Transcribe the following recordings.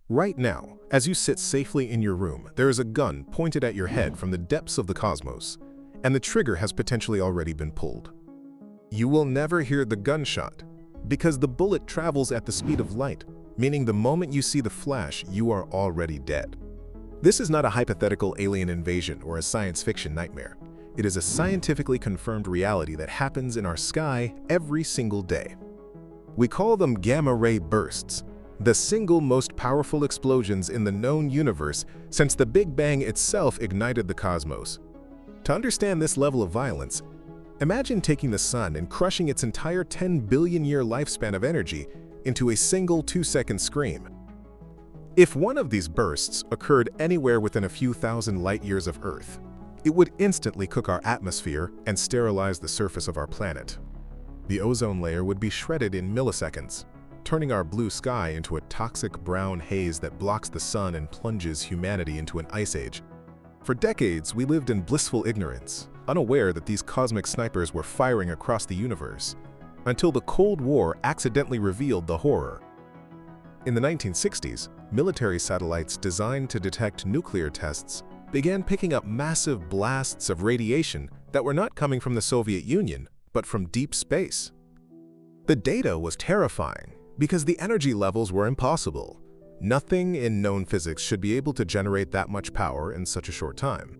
Right now, as you sit safely in your room, there is a gun pointed at your head from the depths of the cosmos, and the trigger has potentially already been pulled. You will never hear the gunshot, because the bullet travels at the speed of light, meaning the moment you see the flash, you are already dead. This is not a hypothetical alien invasion or a science fiction nightmare. It is a scientifically confirmed reality that happens in our sky every single day. We call them gamma-ray bursts, the single most powerful explosions in the known universe since the Big Bang itself ignited the cosmos. To understand this level of violence, imagine taking the sun and crushing its entire 10 billion-year lifespan of energy into a single 2-second scream. If one of these bursts occurred anywhere within a few thousand light-years of Earth, it would instantly cook our atmosphere and sterilize the surface of our planet. The ozone layer would be shredded in milliseconds, turning our blue sky into a toxic brown haze that blocks the sun and plunges humanity into an ice age. For decades, we lived in blissful ignorance, unaware that these cosmic snipers were firing across the universe, until the Cold War accidentally revealed the horror. In the 1960s, military satellites designed to detect nuclear tests began picking up massive blasts of radiation that were not coming from the Soviet Union, but from deep space. The data was terrifying, because the energy levels were impossible. Nothing in known physics should be able to generate that much power in such a short time.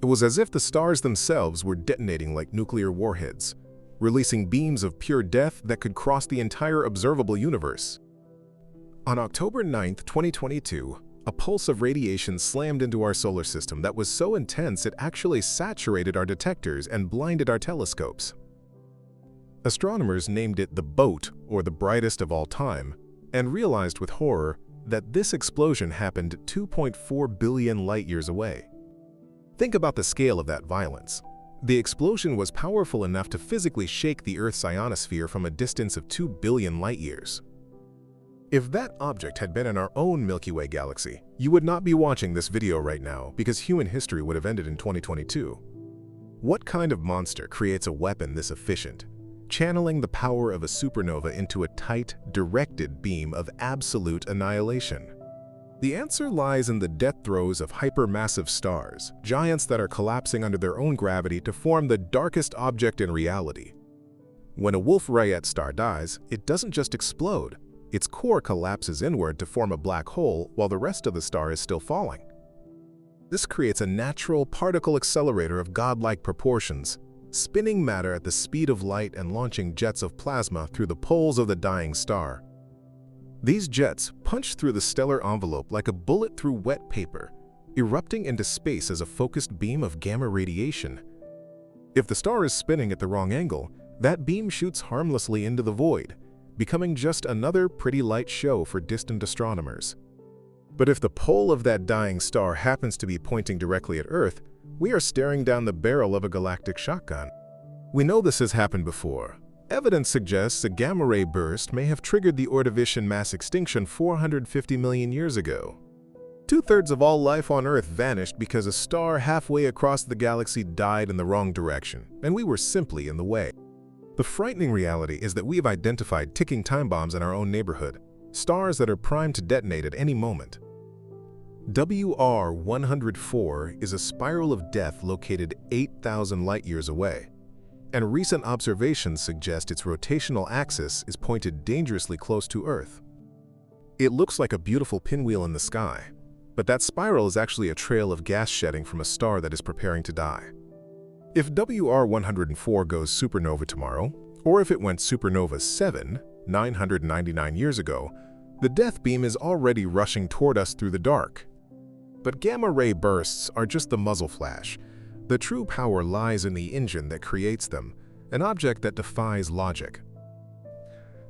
It was as if the stars themselves were detonating like nuclear warheads, releasing beams of pure death that could cross the entire observable universe. On October 9, 2022, a pulse of radiation slammed into our solar system that was so intense it actually saturated our detectors and blinded our telescopes. Astronomers named it the Boat, or the brightest of all time, and realized with horror that this explosion happened 2.4 billion light-years away. Think about the scale of that violence. The explosion was powerful enough to physically shake the Earth's ionosphere from a distance of 2 billion light-years. If that object had been in our own Milky Way galaxy, you would not be watching this video right now because human history would have ended in 2022. What kind of monster creates a weapon this efficient, channeling the power of a supernova into a tight, directed beam of absolute annihilation? The answer lies in the death throes of hypermassive stars, giants that are collapsing under their own gravity to form the darkest object in reality. When a Wolf-Rayet star dies, it doesn't just explode. Its core collapses inward to form a black hole while the rest of the star is still falling. This creates a natural particle accelerator of godlike proportions, spinning matter at the speed of light and launching jets of plasma through the poles of the dying star. These jets punch through the stellar envelope like a bullet through wet paper, erupting into space as a focused beam of gamma radiation. If the star is spinning at the wrong angle, that beam shoots harmlessly into the void, becoming just another pretty light show for distant astronomers. But if the pole of that dying star happens to be pointing directly at Earth, we are staring down the barrel of a galactic shotgun. We know this has happened before. Evidence suggests a gamma-ray burst may have triggered the Ordovician mass extinction 450 million years ago. 2/3 of all life on Earth vanished because a star halfway across the galaxy died in the wrong direction, and we were simply in the way. The frightening reality is that we have identified ticking time bombs in our own neighborhood, stars that are primed to detonate at any moment. WR-104 is a spiral of death located 8,000 light-years away, and recent observations suggest its rotational axis is pointed dangerously close to Earth. It looks like a beautiful pinwheel in the sky, but that spiral is actually a trail of gas shedding from a star that is preparing to die. If WR-104 goes supernova tomorrow, or if it went supernova 7, 999 years ago, the death beam is already rushing toward us through the dark. But gamma-ray bursts are just the muzzle flash. The true power lies in the engine that creates them, an object that defies logic.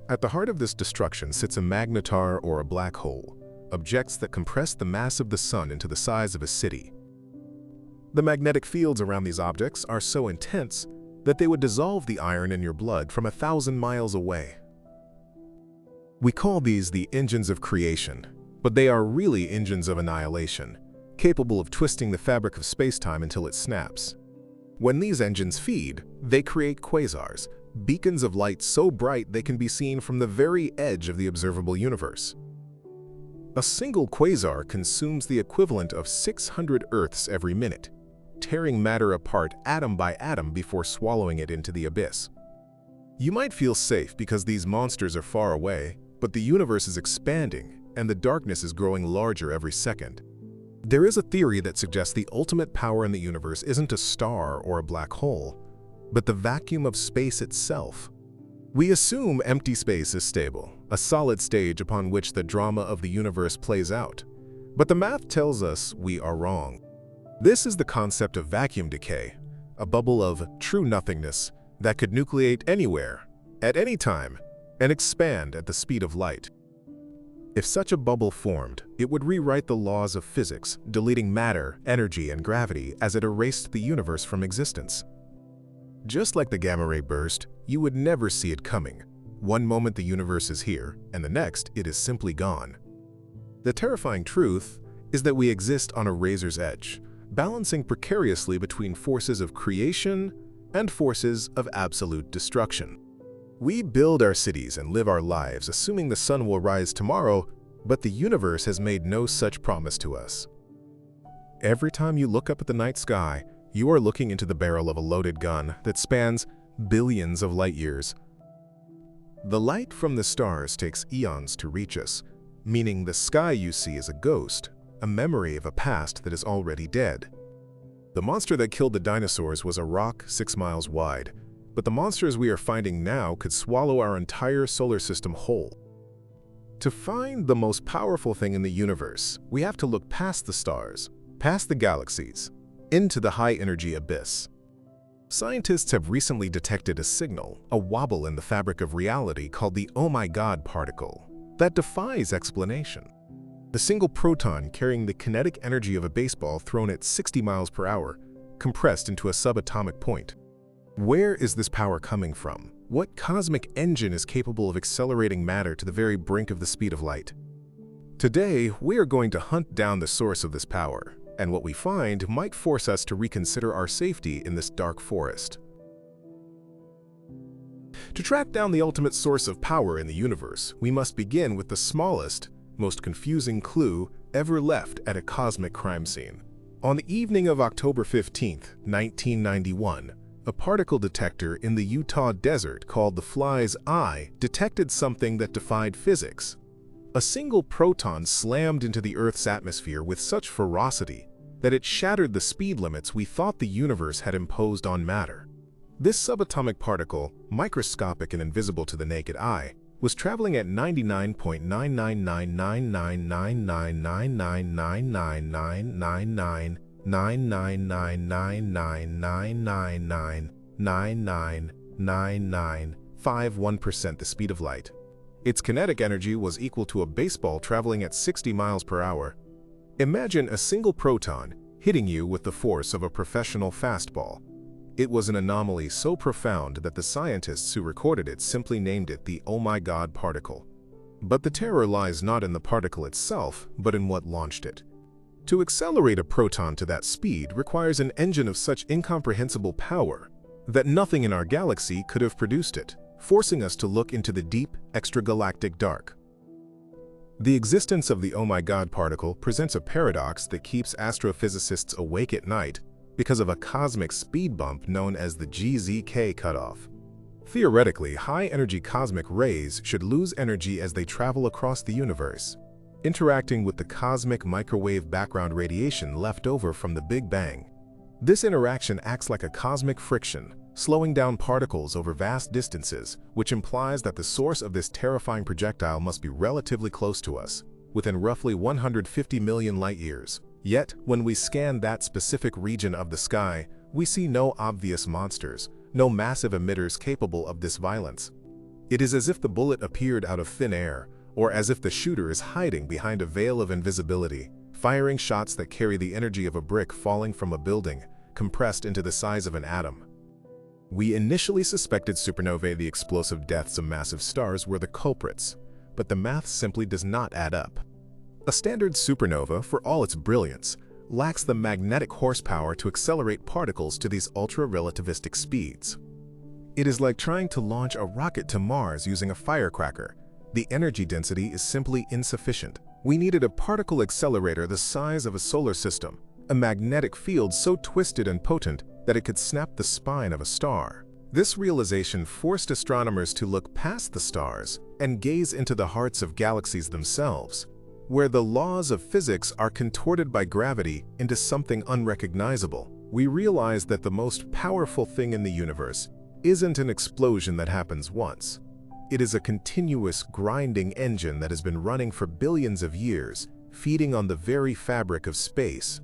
At the heart of this destruction sits a magnetar or a black hole, objects that compress the mass of the sun into the size of a city. The magnetic fields around these objects are so intense that they would dissolve the iron in your blood from 1,000 miles away. We call these the engines of creation, but they are really engines of annihilation, capable of twisting the fabric of space-time until it snaps. When these engines feed, they create quasars, beacons of light so bright they can be seen from the very edge of the observable universe. A single quasar consumes the equivalent of 600 Earths every minute, tearing matter apart atom by atom before swallowing it into the abyss. You might feel safe because these monsters are far away, but the universe is expanding and the darkness is growing larger every second. There is a theory that suggests the ultimate power in the universe isn't a star or a black hole, but the vacuum of space itself. We assume empty space is stable, a solid stage upon which the drama of the universe plays out. But the math tells us we are wrong. This is the concept of vacuum decay, a bubble of true nothingness that could nucleate anywhere, at any time, and expand at the speed of light. If such a bubble formed, it would rewrite the laws of physics, deleting matter, energy, and gravity as it erased the universe from existence. Just like the gamma ray burst, you would never see it coming. One moment the universe is here, and the next it is simply gone. The terrifying truth is that we exist on a razor's edge, balancing precariously between forces of creation and forces of absolute destruction. We build our cities and live our lives assuming the sun will rise tomorrow, but the universe has made no such promise to us. Every time you look up at the night sky, you are looking into the barrel of a loaded gun that spans billions of light years. The light from the stars takes eons to reach us, meaning the sky you see is a ghost, a memory of a past that is already dead. The monster that killed the dinosaurs was a rock 6 miles wide, but the monsters we are finding now could swallow our entire solar system whole. To find the most powerful thing in the universe, we have to look past the stars, past the galaxies, into the high-energy abyss. Scientists have recently detected a signal, a wobble in the fabric of reality called the "oh my god" particle, that defies explanation. The single proton carrying the kinetic energy of a baseball thrown at 60 miles per hour, compressed into a subatomic point. Where is this power coming from? What cosmic engine is capable of accelerating matter to the very brink of the speed of light? Today, we are going to hunt down the source of this power, and what we find might force us to reconsider our safety in this dark forest. To track down the ultimate source of power in the universe, we must begin with the smallest, most confusing clue ever left at a cosmic crime scene. On the evening of October 15, 1991, a particle detector in the Utah desert called the Fly's Eye detected something that defied physics. A single proton slammed into the Earth's atmosphere with such ferocity that it shattered the speed limits we thought the universe had imposed on matter. This subatomic particle, microscopic and invisible to the naked eye, was traveling at 99.999999999999999999999999999999999999999999999999999999999999999999999999999999999999999999999999999999999999999999999 Its kinetic energy was equal to a baseball traveling at 60 miles per hour. Imagine a single proton hitting you with the force of a professional fastball. It was an anomaly so profound that the scientists who recorded it simply named it the "oh my god" particle. But the terror lies not in the particle itself, but in what launched it. To accelerate a proton to that speed requires an engine of such incomprehensible power that nothing in our galaxy could have produced it, forcing us to look into the deep, extragalactic dark. The existence of the "oh my god" particle presents a paradox that keeps astrophysicists awake at night because of a cosmic speed bump known as the GZK cutoff. Theoretically, high-energy cosmic rays should lose energy as they travel across the universe, interacting with the cosmic microwave background radiation left over from the Big Bang. This interaction acts like a cosmic friction, slowing down particles over vast distances, which implies that the source of this terrifying projectile must be relatively close to us, within roughly 150 million light-years. Yet, when we scan that specific region of the sky, we see no obvious monsters, no massive emitters capable of this violence. It is as if the bullet appeared out of thin air, or as if the shooter is hiding behind a veil of invisibility, firing shots that carry the energy of a brick falling from a building, compressed into the size of an atom. We initially suspected supernovae, the explosive deaths of massive stars, were the culprits, but the math simply does not add up. A standard supernova, for all its brilliance, lacks the magnetic horsepower to accelerate particles to these ultra-relativistic speeds. It is like trying to launch a rocket to Mars using a firecracker. The energy density is simply insufficient. We needed a particle accelerator the size of a solar system, a magnetic field so twisted and potent that it could snap the spine of a star. This realization forced astronomers to look past the stars and gaze into the hearts of galaxies themselves, where the laws of physics are contorted by gravity into something unrecognizable. We realized that the most powerful thing in the universe isn't an explosion that happens once. It is a continuous grinding engine that has been running for billions of years, feeding on the very fabric of space.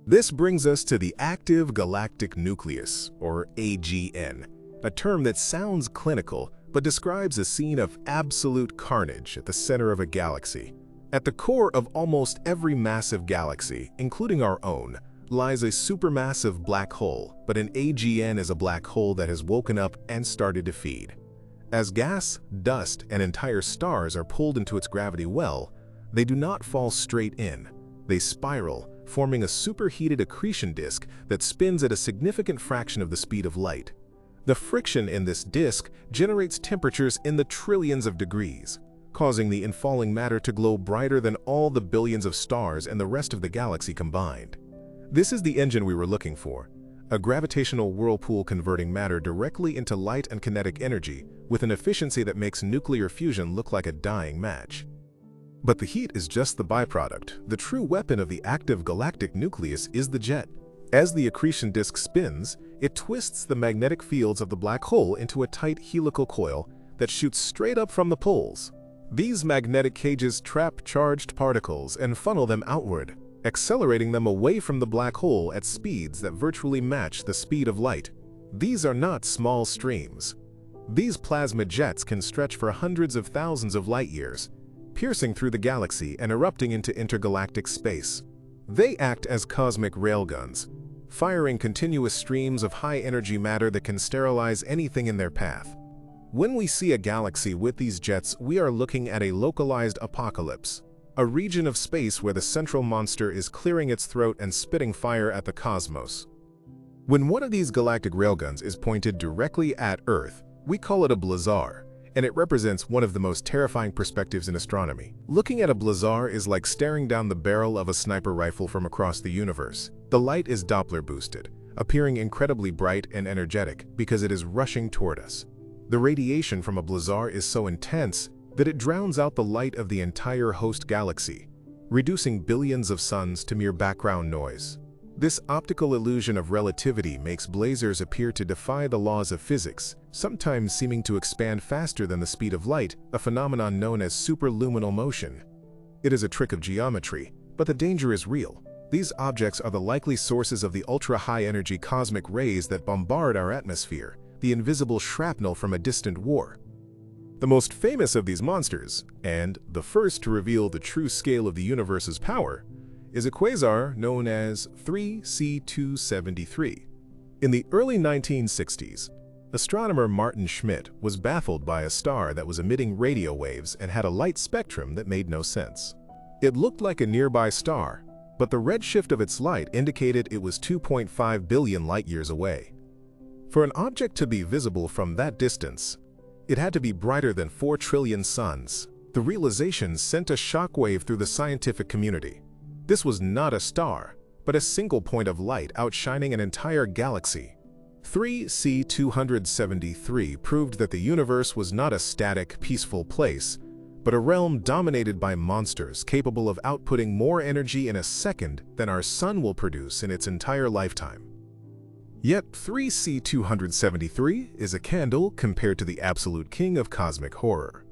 This brings us to the active galactic nucleus, or AGN, a term that sounds clinical but describes a scene of absolute carnage at the center of a galaxy. At the core of almost every massive galaxy, including our own, lies a supermassive black hole, but an AGN is a black hole that has woken up and started to feed. As gas, dust, and entire stars are pulled into its gravity well, they do not fall straight in. They spiral, forming a superheated accretion disk that spins at a significant fraction of the speed of light. The friction in this disk generates temperatures in the trillions of degrees, causing the infalling matter to glow brighter than all the billions of stars and the rest of the galaxy combined. This is the engine we were looking for, a gravitational whirlpool converting matter directly into light and kinetic energy with an efficiency that makes nuclear fusion look like a dying match. But the heat is just the byproduct. The true weapon of the active galactic nucleus is the jet. As the accretion disk spins, it twists the magnetic fields of the black hole into a tight helical coil that shoots straight up from the poles. These magnetic cages trap charged particles and funnel them outward, accelerating them away from the black hole at speeds that virtually match the speed of light. These are not small streams. These plasma jets can stretch for hundreds of thousands of light years, piercing through the galaxy and erupting into intergalactic space. They act as cosmic railguns, firing continuous streams of high-energy matter that can sterilize anything in their path. When we see a galaxy with these jets, we are looking at a localized apocalypse, a region of space where the central monster is clearing its throat and spitting fire at the cosmos. When one of these galactic railguns is pointed directly at Earth, we call it a blazar, and it represents one of the most terrifying perspectives in astronomy. Looking at a blazar is like staring down the barrel of a sniper rifle from across the universe. The light is Doppler boosted, appearing incredibly bright and energetic because it is rushing toward us. The radiation from a blazar is so intense that it drowns out the light of the entire host galaxy, reducing billions of suns to mere background noise. This optical illusion of relativity makes blazars appear to defy the laws of physics, sometimes seeming to expand faster than the speed of light, a phenomenon known as superluminal motion. It is a trick of geometry, but the danger is real. These objects are the likely sources of the ultra-high-energy cosmic rays that bombard our atmosphere, the invisible shrapnel from a distant war. The most famous of these monsters, and the first to reveal the true scale of the universe's power, is a quasar known as 3C273. In the early 1960s, astronomer Martin Schmidt was baffled by a star that was emitting radio waves and had a light spectrum that made no sense. It looked like a nearby star, but the redshift of its light indicated it was 2.5 billion light-years away. For an object to be visible from that distance, it had to be brighter than 4 trillion suns. The realization sent a shockwave through the scientific community. This was not a star, but a single point of light outshining an entire galaxy. 3C273 proved that the universe was not a static, peaceful place, but a realm dominated by monsters capable of outputting more energy in a second than our sun will produce in its entire lifetime. Yet 3C273 is a candle compared to the absolute king of cosmic horror.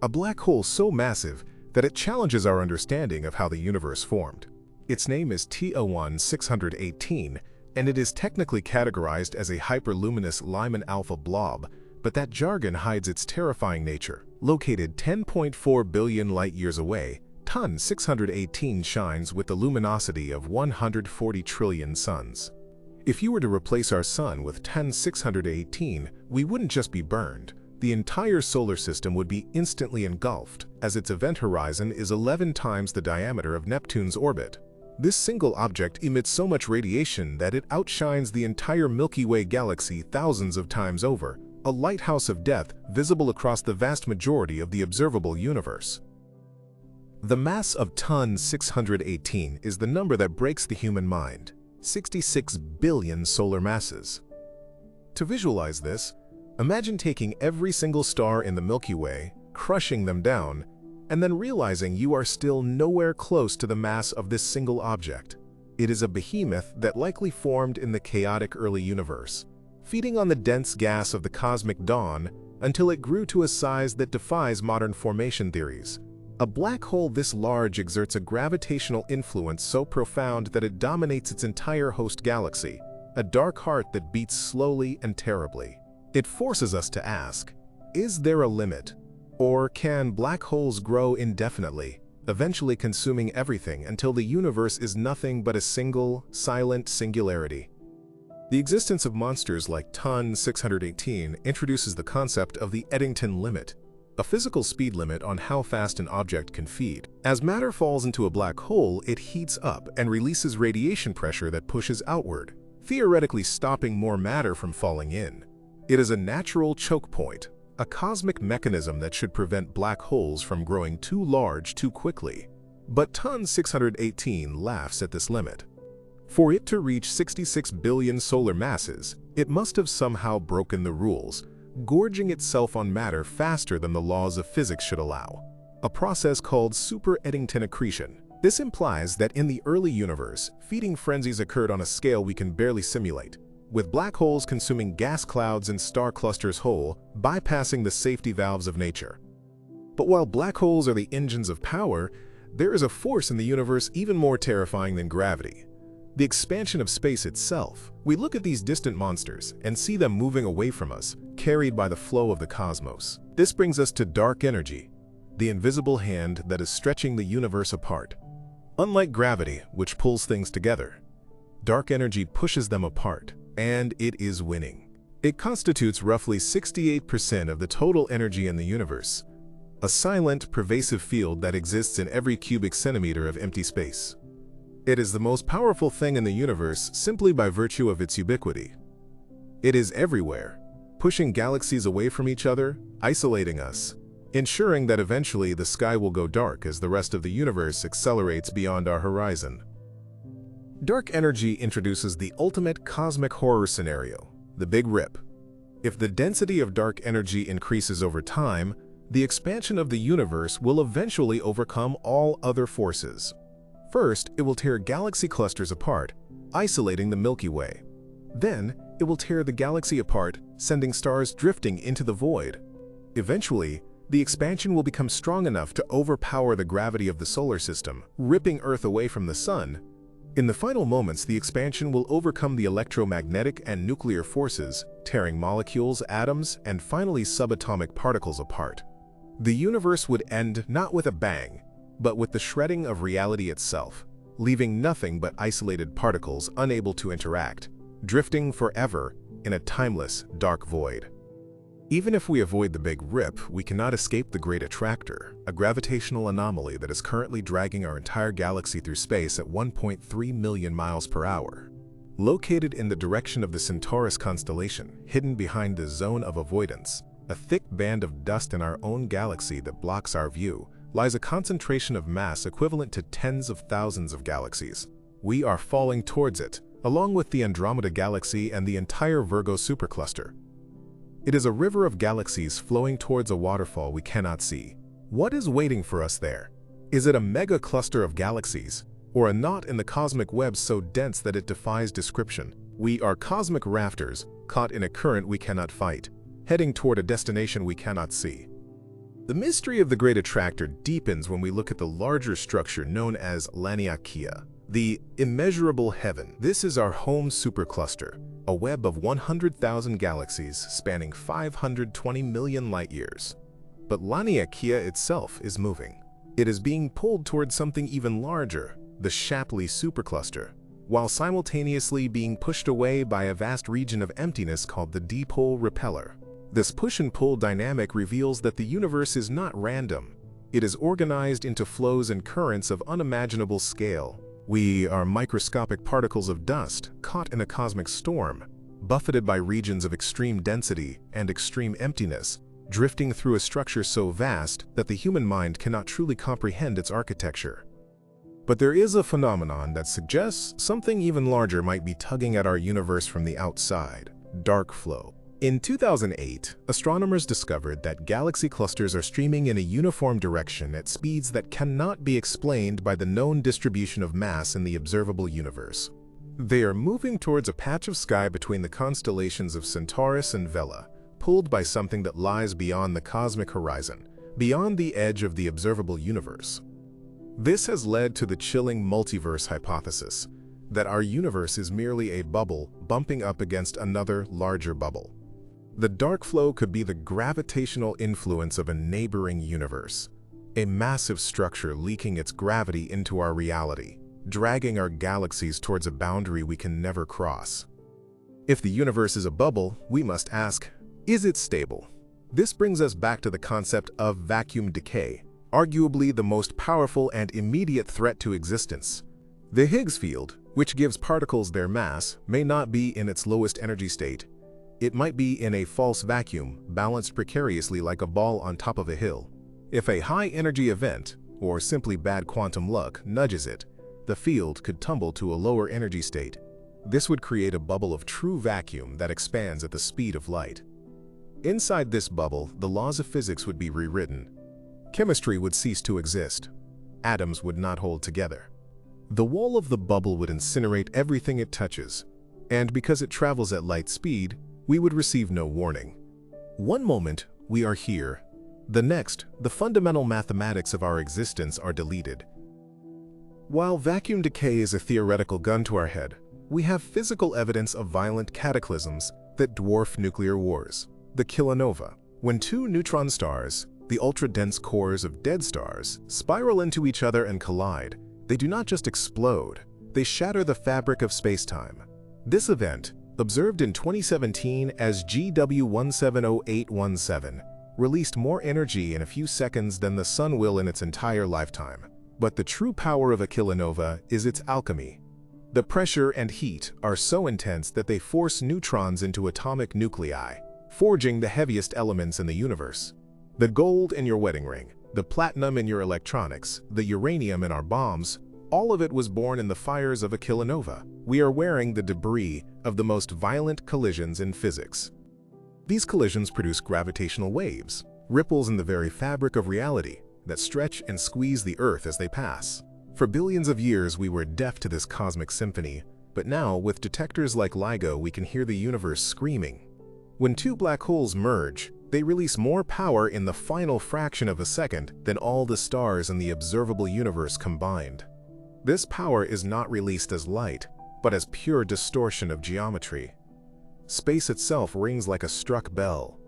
A black hole so massive that it challenges our understanding of how the universe formed. Its name is TO1618, and it is technically categorized as a hyperluminous Lyman alpha blob, but that jargon hides its terrifying nature. Located 10.4 billion light-years away, TON 618 shines with the luminosity of 140 trillion suns. If you were to replace our sun with TON 618, we wouldn't just be burned. The entire solar system would be instantly engulfed, as its event horizon is 11 times the diameter of Neptune's orbit. This single object emits so much radiation that it outshines the entire Milky Way galaxy thousands of times over, a lighthouse of death visible across the vast majority of the observable universe. The mass of ton 618 is the number that breaks the human mind: 66 billion solar masses. To visualize this, imagine taking every single star in the Milky Way, crushing them down, and then realizing you are still nowhere close to the mass of this single object. It is a behemoth that likely formed in the chaotic early universe, feeding on the dense gas of the cosmic dawn until it grew to a size that defies modern formation theories. A black hole this large exerts a gravitational influence so profound that it dominates its entire host galaxy, a dark heart that beats slowly and terribly. It forces us to ask, is there a limit? Or can black holes grow indefinitely, eventually consuming everything until the universe is nothing but a single, silent singularity? The existence of monsters like ton 618 introduces the concept of the Eddington limit, a physical speed limit on how fast an object can feed. As matter falls into a black hole, it heats up and releases radiation pressure that pushes outward, theoretically stopping more matter from falling in. It is a natural choke point, a cosmic mechanism that should prevent black holes from growing too large too quickly. But ton 618 laughs at this limit. For it to reach 66 billion solar masses, it must have somehow broken the rules, gorging itself on matter faster than the laws of physics should allow, a process called super-Eddington accretion. This implies that in the early universe, feeding frenzies occurred on a scale we can barely simulate, with black holes consuming gas clouds and star clusters whole, bypassing the safety valves of nature. But while black holes are the engines of power, there is a force in the universe even more terrifying than gravity: the expansion of space itself. We look at these distant monsters and see them moving away from us, carried by the flow of the cosmos. This brings us to dark energy, the invisible hand that is stretching the universe apart. Unlike gravity, which pulls things together, dark energy pushes them apart, and it is winning. It constitutes roughly 68% of the total energy in the universe, a silent, pervasive field that exists in every cubic centimeter of empty space. It is the most powerful thing in the universe simply by virtue of its ubiquity. It is everywhere, pushing galaxies away from each other, isolating us, ensuring that eventually the sky will go dark as the rest of the universe accelerates beyond our horizon. Dark energy introduces the ultimate cosmic horror scenario, the Big Rip. If the density of dark energy increases over time, the expansion of the universe will eventually overcome all other forces. First, it will tear galaxy clusters apart, isolating the Milky Way. Then, it will tear the galaxy apart, sending stars drifting into the void. Eventually, the expansion will become strong enough to overpower the gravity of the solar system, ripping Earth away from the Sun. In the final moments, the expansion will overcome the electromagnetic and nuclear forces, tearing molecules, atoms, and finally subatomic particles apart. The universe would end not with a bang, but with the shredding of reality itself, leaving nothing but isolated particles unable to interact, drifting forever in a timeless, dark void. Even if we avoid the Big Rip, we cannot escape the Great Attractor, a gravitational anomaly that is currently dragging our entire galaxy through space at 1.3 million miles per hour. Located in the direction of the Centaurus constellation, hidden behind the zone of avoidance, a thick band of dust in our own galaxy that blocks our view, lies a concentration of mass equivalent to tens of thousands of galaxies. We are falling towards it, along with the Andromeda Galaxy and the entire Virgo supercluster. It is a river of galaxies flowing towards a waterfall we cannot see. What is waiting for us there? Is it a mega cluster of galaxies, or a knot in the cosmic web so dense that it defies description? We are cosmic rafters, caught in a current we cannot fight, heading toward a destination we cannot see. The mystery of the Great Attractor deepens when we look at the larger structure known as Laniakea, the immeasurable heaven. This is our home supercluster, a web of 100,000 galaxies spanning 520 million light-years. But Laniakea itself is moving. It is being pulled towards something even larger, the Shapley supercluster, while simultaneously being pushed away by a vast region of emptiness called the dipole repeller. This push and pull dynamic reveals that the universe is not random. It is organized into flows and currents of unimaginable scale. We are microscopic particles of dust caught in a cosmic storm, buffeted by regions of extreme density and extreme emptiness, drifting through a structure so vast that the human mind cannot truly comprehend its architecture. But there is a phenomenon that suggests something even larger might be tugging at our universe from the outside: dark flow. In 2008, astronomers discovered that galaxy clusters are streaming in a uniform direction at speeds that cannot be explained by the known distribution of mass in the observable universe. They are moving towards a patch of sky between the constellations of Centaurus and Vela, pulled by something that lies beyond the cosmic horizon, beyond the edge of the observable universe. This has led to the chilling multiverse hypothesis, that our universe is merely a bubble bumping up against another, larger bubble. The dark flow could be the gravitational influence of a neighboring universe, a massive structure leaking its gravity into our reality, dragging our galaxies towards a boundary we can never cross. If the universe is a bubble, we must ask, is it stable? This brings us back to the concept of vacuum decay, arguably the most powerful and immediate threat to existence. The Higgs field, which gives particles their mass, may not be in its lowest energy state. It might be in a false vacuum, balanced precariously like a ball on top of a hill. If a high-energy event, or simply bad quantum luck, nudges it, the field could tumble to a lower energy state. This would create a bubble of true vacuum that expands at the speed of light. Inside this bubble, the laws of physics would be rewritten. Chemistry would cease to exist. Atoms would not hold together. The wall of the bubble would incinerate everything it touches, and because it travels at light speed, we would receive no warning. One moment, we are here. The next, the fundamental mathematics of our existence are deleted. While vacuum decay is a theoretical gun to our head, we have physical evidence of violent cataclysms that dwarf nuclear wars. The kilonova. When two neutron stars, the ultra-dense cores of dead stars, spiral into each other and collide, they do not just explode, they shatter the fabric of space-time. This event, observed in 2017 as GW170817, released more energy in a few seconds than the Sun will in its entire lifetime. But the true power of a kilonova is its alchemy. The pressure and heat are so intense that they force neutrons into atomic nuclei, forging the heaviest elements in the universe. The gold in your wedding ring, the platinum in your electronics, the uranium in our bombs, all of it was born in the fires of a kilonova. We are wearing the debris of the most violent collisions in physics. These collisions produce gravitational waves, ripples in the very fabric of reality, that stretch and squeeze the Earth as they pass. For billions of years we were deaf to this cosmic symphony, but now with detectors like LIGO we can hear the universe screaming. When two black holes merge, they release more power in the final fraction of a second than all the stars in the observable universe combined. This power is not released as light, but as pure distortion of geometry. Space itself rings like a struck bell.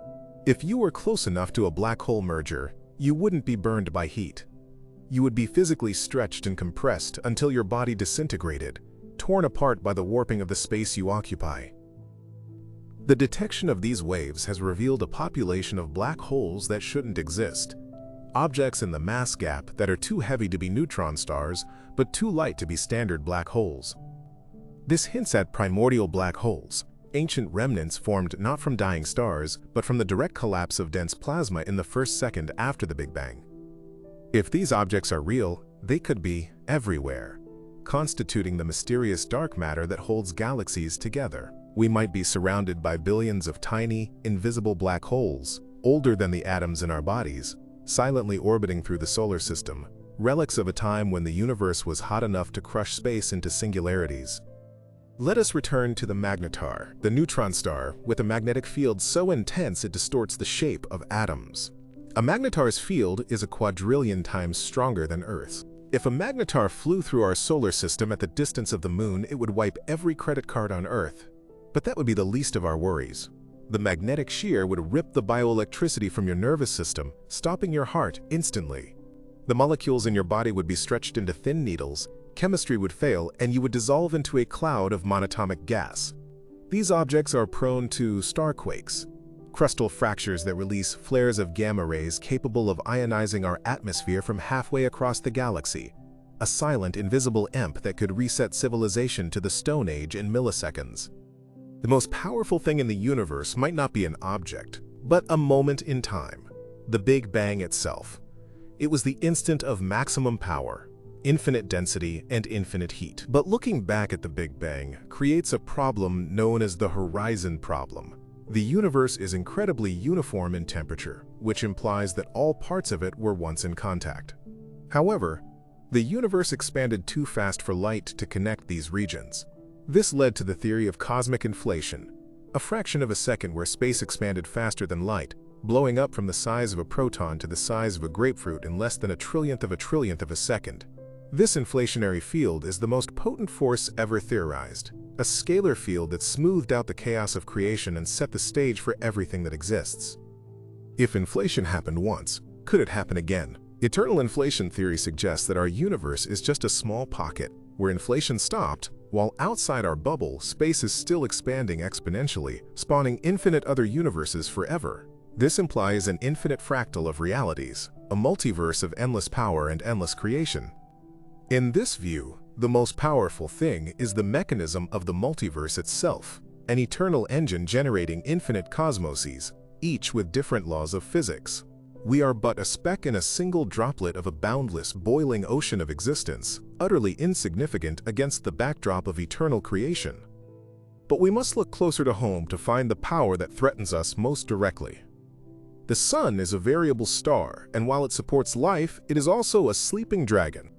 If you were close enough to a black hole merger, you wouldn't be burned by heat. You would be physically stretched and compressed until your body disintegrated, torn apart by the warping of the space you occupy. The detection of these waves has revealed a population of black holes that shouldn't exist. Objects in the mass gap that are too heavy to be neutron stars, but too light to be standard black holes. This hints at primordial black holes, ancient remnants formed not from dying stars, but from the direct collapse of dense plasma in the first second after the Big Bang. If these objects are real, they could be everywhere, constituting the mysterious dark matter that holds galaxies together. We might be surrounded by billions of tiny, invisible black holes, older than the atoms in our bodies, silently orbiting through the solar system, relics of a time when the universe was hot enough to crush space into singularities. Let us return to the magnetar, the neutron star with a magnetic field so intense it distorts the shape of atoms. A magnetar's field is a quadrillion times stronger than Earth's. If a magnetar flew through our solar system at the distance of the moon, it would wipe every credit card on Earth. But that would be the least of our worries. The magnetic shear would rip the bioelectricity from your nervous system, stopping your heart instantly. The molecules in your body would be stretched into thin needles, chemistry would fail, and you would dissolve into a cloud of monatomic gas. These objects are prone to starquakes, crustal fractures that release flares of gamma rays capable of ionizing our atmosphere from halfway across the galaxy, a silent, invisible imp that could reset civilization to the Stone Age in milliseconds. The most powerful thing in the universe might not be an object, but a moment in time, the Big Bang itself. It was the instant of maximum power, infinite density, and infinite heat. But looking back at the Big Bang creates a problem known as the horizon problem. The universe is incredibly uniform in temperature, which implies that all parts of it were once in contact. However, the universe expanded too fast for light to connect these regions. This led to the theory of cosmic inflation, a fraction of a second where space expanded faster than light, blowing up from the size of a proton to the size of a grapefruit in less than a trillionth of a second. This inflationary field is the most potent force ever theorized, a scalar field that smoothed out the chaos of creation and set the stage for everything that exists. If inflation happened once, could it happen again? Eternal inflation theory suggests that our universe is just a small pocket where inflation stopped, while outside our bubble, space is still expanding exponentially, spawning infinite other universes forever. This implies an infinite fractal of realities, a multiverse of endless power and endless creation. In this view, the most powerful thing is the mechanism of the multiverse itself, an eternal engine generating infinite cosmoses, each with different laws of physics. We are but a speck in a single droplet of a boundless, boiling ocean of existence, utterly insignificant against the backdrop of eternal creation. But we must look closer to home to find the power that threatens us most directly. The sun is a variable star, and while it supports life, it is also a sleeping dragon.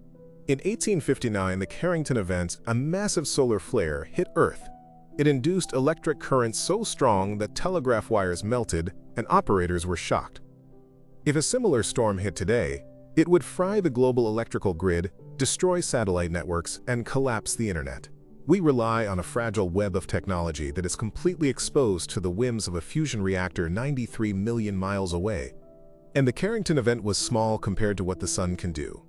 In 1859, the Carrington event, a massive solar flare, hit Earth. It induced electric currents so strong that telegraph wires melted and operators were shocked. If a similar storm hit today, it would fry the global electrical grid, destroy satellite networks, and collapse the internet. We rely on a fragile web of technology that is completely exposed to the whims of a fusion reactor 93 million miles away. And the Carrington event was small compared to what the sun can do.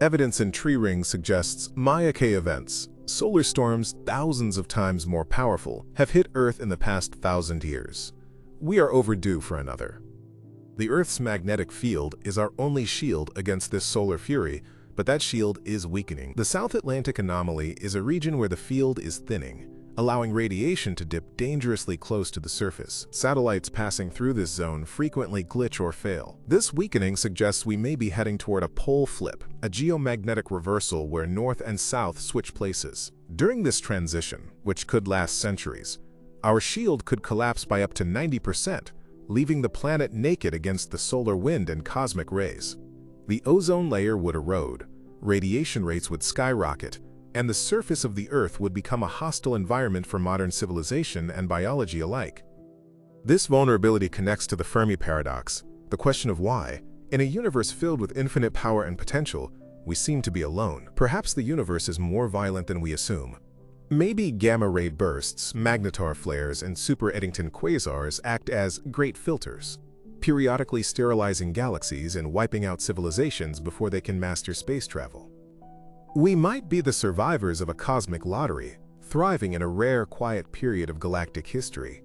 Evidence in tree rings suggests Maya K events, solar storms thousands of times more powerful, have hit Earth in the past 1,000 years. We are overdue for another. The Earth's magnetic field is our only shield against this solar fury, but that shield is weakening. The South Atlantic anomaly is a region where the field is thinning, allowing radiation to dip dangerously close to the surface. Satellites passing through this zone frequently glitch or fail. This weakening suggests we may be heading toward a pole flip, a geomagnetic reversal where north and south switch places. During this transition, which could last centuries, our shield could collapse by up to 90%, leaving the planet naked against the solar wind and cosmic rays. The ozone layer would erode, radiation rates would skyrocket, and the surface of the Earth would become a hostile environment for modern civilization and biology alike. This vulnerability connects to the Fermi paradox, the question of why, in a universe filled with infinite power and potential, we seem to be alone. Perhaps the universe is more violent than we assume. Maybe gamma-ray bursts, magnetar flares, and super-Eddington quasars act as great filters, periodically sterilizing galaxies and wiping out civilizations before they can master space travel. We might be the survivors of a cosmic lottery, thriving in a rare, quiet period of galactic history.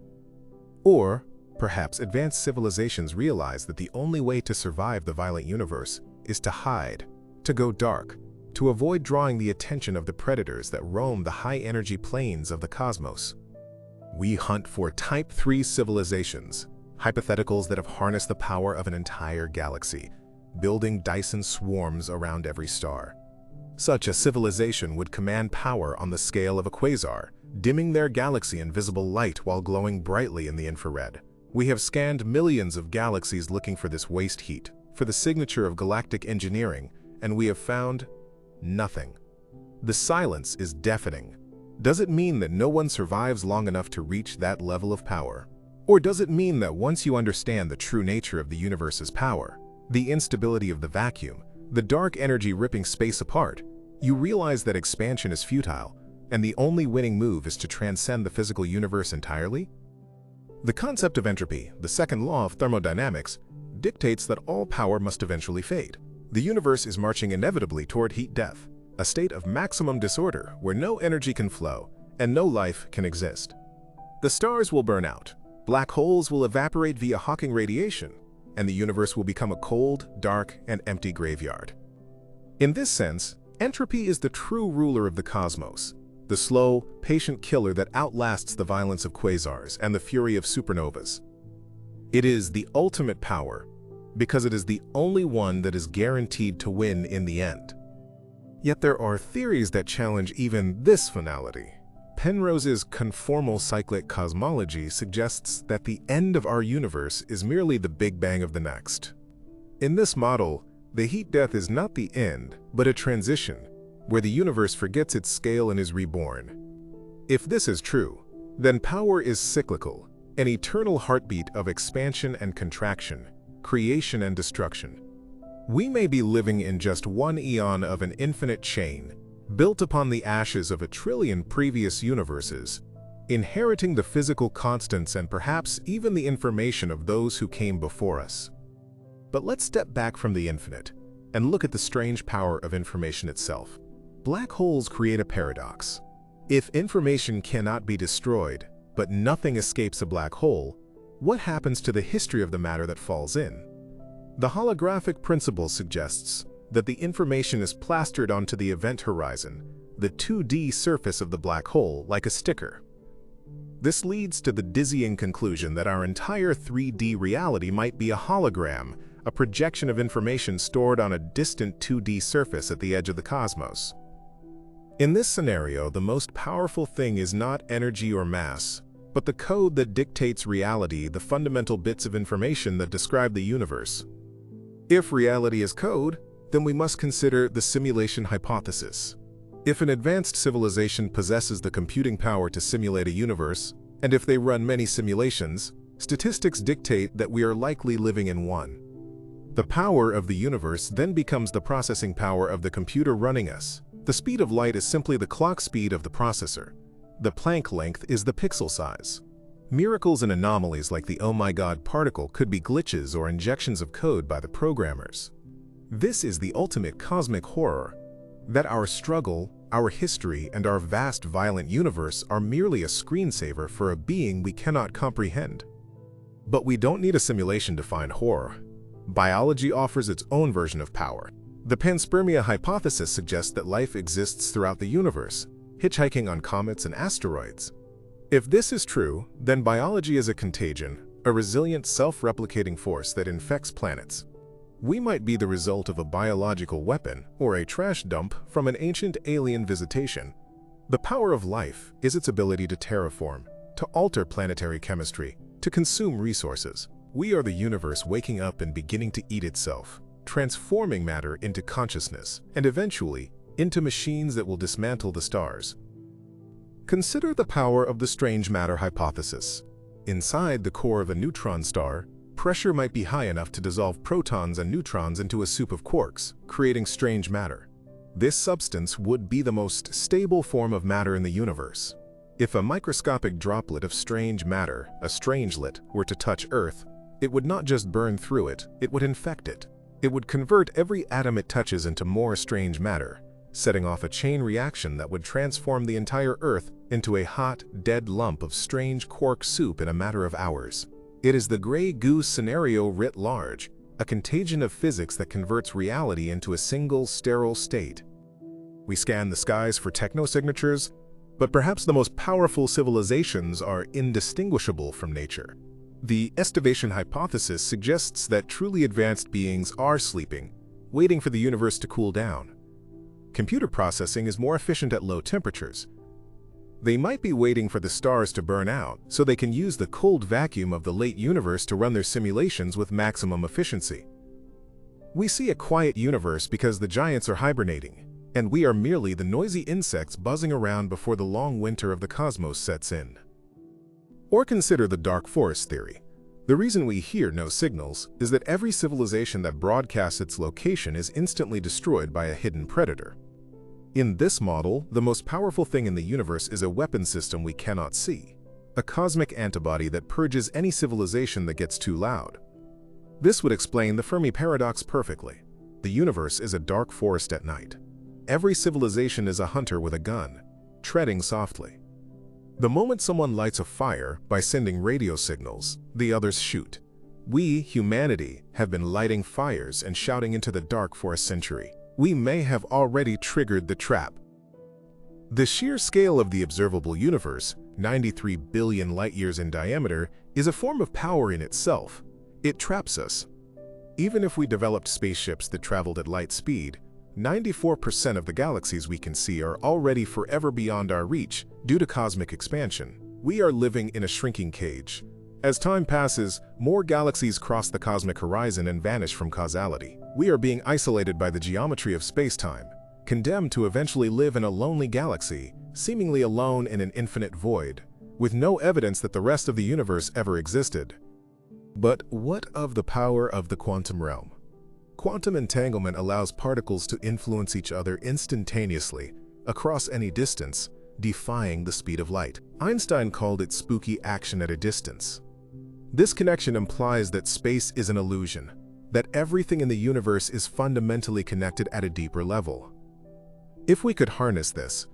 Or, perhaps advanced civilizations realize that the only way to survive the violent universe is to hide, to go dark, to avoid drawing the attention of the predators that roam the high-energy planes of the cosmos. We hunt for Type 3 civilizations, hypotheticals that have harnessed the power of an entire galaxy, building Dyson swarms around every star. Such a civilization would command power on the scale of a quasar, dimming their galaxy in visible light while glowing brightly in the infrared. We have scanned millions of galaxies looking for this waste heat, for the signature of galactic engineering, and we have found nothing. The silence is deafening. Does it mean that no one survives long enough to reach that level of power? Or does it mean that once you understand the true nature of the universe's power, the instability of the vacuum, the dark energy ripping space apart, you realize that expansion is futile, and the only winning move is to transcend the physical universe entirely? The concept of entropy, the second law of thermodynamics, dictates that all power must eventually fade. The universe is marching inevitably toward heat death, a state of maximum disorder where no energy can flow and no life can exist. The stars will burn out, black holes will evaporate via Hawking radiation, and the universe will become a cold, dark, and empty graveyard. In this sense, entropy is the true ruler of the cosmos, the slow, patient killer that outlasts the violence of quasars and the fury of supernovas. It is the ultimate power, because it is the only one that is guaranteed to win in the end. Yet there are theories that challenge even this finality. Penrose's conformal cyclic cosmology suggests that the end of our universe is merely the Big Bang of the next. In this model, the heat death is not the end, but a transition, where the universe forgets its scale and is reborn. If this is true, then power is cyclical, an eternal heartbeat of expansion and contraction, creation and destruction. We may be living in just one eon of an infinite chain, built upon the ashes of 1 trillion previous universes, inheriting the physical constants and perhaps even the information of those who came before us. But let's step back from the infinite and look at the strange power of information itself. Black holes create a paradox. If information cannot be destroyed, but nothing escapes a black hole, what happens to the history of the matter that falls in? The holographic principle suggests that the information is plastered onto the event horizon, the 2D surface of the black hole, like a sticker. This leads to the dizzying conclusion that our entire 3D reality might be a hologram, a projection of information stored on a distant 2D surface at the edge of the cosmos. In this scenario, the most powerful thing is not energy or mass, but the code that dictates reality, the fundamental bits of information that describe the universe. If reality is code, then we must consider the simulation hypothesis. If an advanced civilization possesses the computing power to simulate a universe, and if they run many simulations, statistics dictate that we are likely living in one. The power of the universe then becomes the processing power of the computer running us. The speed of light is simply the clock speed of the processor. The Planck length is the pixel size. Miracles and anomalies like the oh my god particle could be glitches or injections of code by the programmers. This is the ultimate cosmic horror, that our struggle, our history, and our vast violent universe are merely a screensaver for a being we cannot comprehend. But we don't need a simulation to find horror. Biology offers its own version of power. The panspermia hypothesis suggests that life exists throughout the universe, hitchhiking on comets and asteroids. If this is true, then biology is a contagion, a resilient self-replicating force that infects planets. We might be the result of a biological weapon or a trash dump from an ancient alien visitation. The power of life is its ability to terraform, to alter planetary chemistry, to consume resources. We are the universe waking up and beginning to eat itself, transforming matter into consciousness, and eventually into machines that will dismantle the stars. Consider the power of the strange matter hypothesis. Inside the core of a neutron star, pressure might be high enough to dissolve protons and neutrons into a soup of quarks, creating strange matter. This substance would be the most stable form of matter in the universe. If a microscopic droplet of strange matter, a strangelet, were to touch Earth, it would not just burn through it, it would infect it. It would convert every atom it touches into more strange matter, setting off a chain reaction that would transform the entire Earth into a hot, dead lump of strange quark soup in a matter of hours. It is the gray goose scenario writ large, a contagion of physics that converts reality into a single, sterile state. We scan the skies for techno-signatures, but perhaps the most powerful civilizations are indistinguishable from nature. The estivation hypothesis suggests that truly advanced beings are sleeping, waiting for the universe to cool down. Computer processing is more efficient at low temperatures. They might be waiting for the stars to burn out so they can use the cold vacuum of the late universe to run their simulations with maximum efficiency. We see a quiet universe because the giants are hibernating, and we are merely the noisy insects buzzing around before the long winter of the cosmos sets in. Or consider the dark forest theory. The reason we hear no signals is that every civilization that broadcasts its location is instantly destroyed by a hidden predator. In this model, the most powerful thing in the universe is a weapon system we cannot see, a cosmic antibody that purges any civilization that gets too loud. This would explain the Fermi paradox perfectly. The universe is a dark forest at night. Every civilization is a hunter with a gun, treading softly. The moment someone lights a fire by sending radio signals, the others shoot. We, humanity, have been lighting fires and shouting into the dark for a century. We may have already triggered the trap. The sheer scale of the observable universe 93 billion light-years in diameter, is a form of power in itself. It traps us. Even if we developed spaceships that traveled at light speed, 94% of the galaxies we can see are already forever beyond our reach due to cosmic expansion. We are living in a shrinking cage. As time passes, more galaxies cross the cosmic horizon and vanish from causality. We are being isolated by the geometry of space-time, condemned to eventually live in a lonely galaxy, seemingly alone in an infinite void, with no evidence that the rest of the universe ever existed. But what of the power of the quantum realm? Quantum entanglement allows particles to influence each other instantaneously, across any distance, defying the speed of light. Einstein called it spooky action at a distance. This connection implies that space is an illusion, that everything in the universe is fundamentally connected at a deeper level. If we could harness this,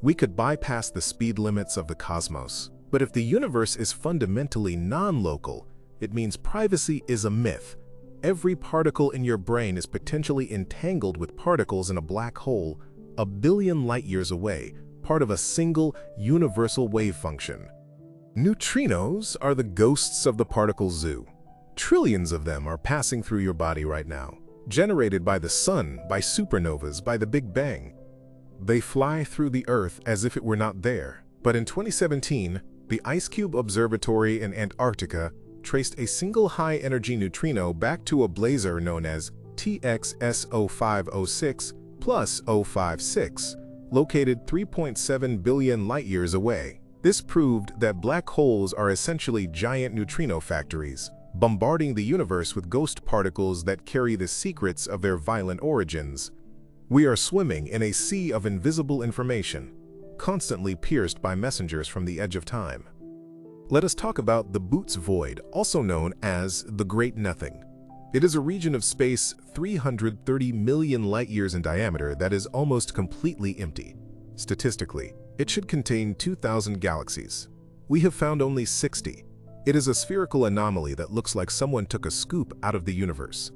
we could bypass the speed limits of the cosmos. But if the universe is fundamentally non-local, it means privacy is a myth. Every particle in your brain is potentially entangled with particles in a black hole a billion light-years away, part of a single universal wave function. Neutrinos are the ghosts of the particle zoo. Trillions of them are passing through your body right now, generated by the sun, by supernovas, by the Big Bang. They fly through the Earth as if it were not there. But in 2017, the IceCube Observatory in Antarctica traced a single high-energy neutrino back to a blazar known as TXS0506 plus 056, located 3.7 billion light-years away. This proved that black holes are essentially giant neutrino factories, bombarding the universe with ghost particles that carry the secrets of their violent origins. We are swimming in a sea of invisible information, constantly pierced by messengers from the edge of time. Let us talk about the Boots Void, also known as the Great Nothing. It is a region of space 330 million light-years in diameter that is almost completely empty. Statistically, it should contain 2,000 galaxies. We have found only 60. It is a spherical anomaly that looks like someone took a scoop out of the universe.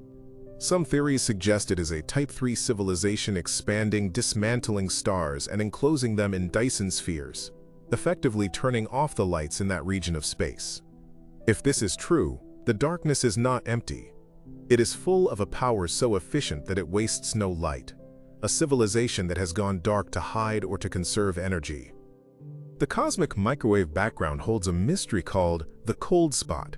Some theories suggest it is a Type 3 civilization expanding, dismantling stars and enclosing them in Dyson spheres, effectively turning off the lights in that region of space. If this is true, the darkness is not empty. It is full of a power so efficient that it wastes no light, a civilization that has gone dark to hide or to conserve energy. The cosmic microwave background holds a mystery called the cold spot,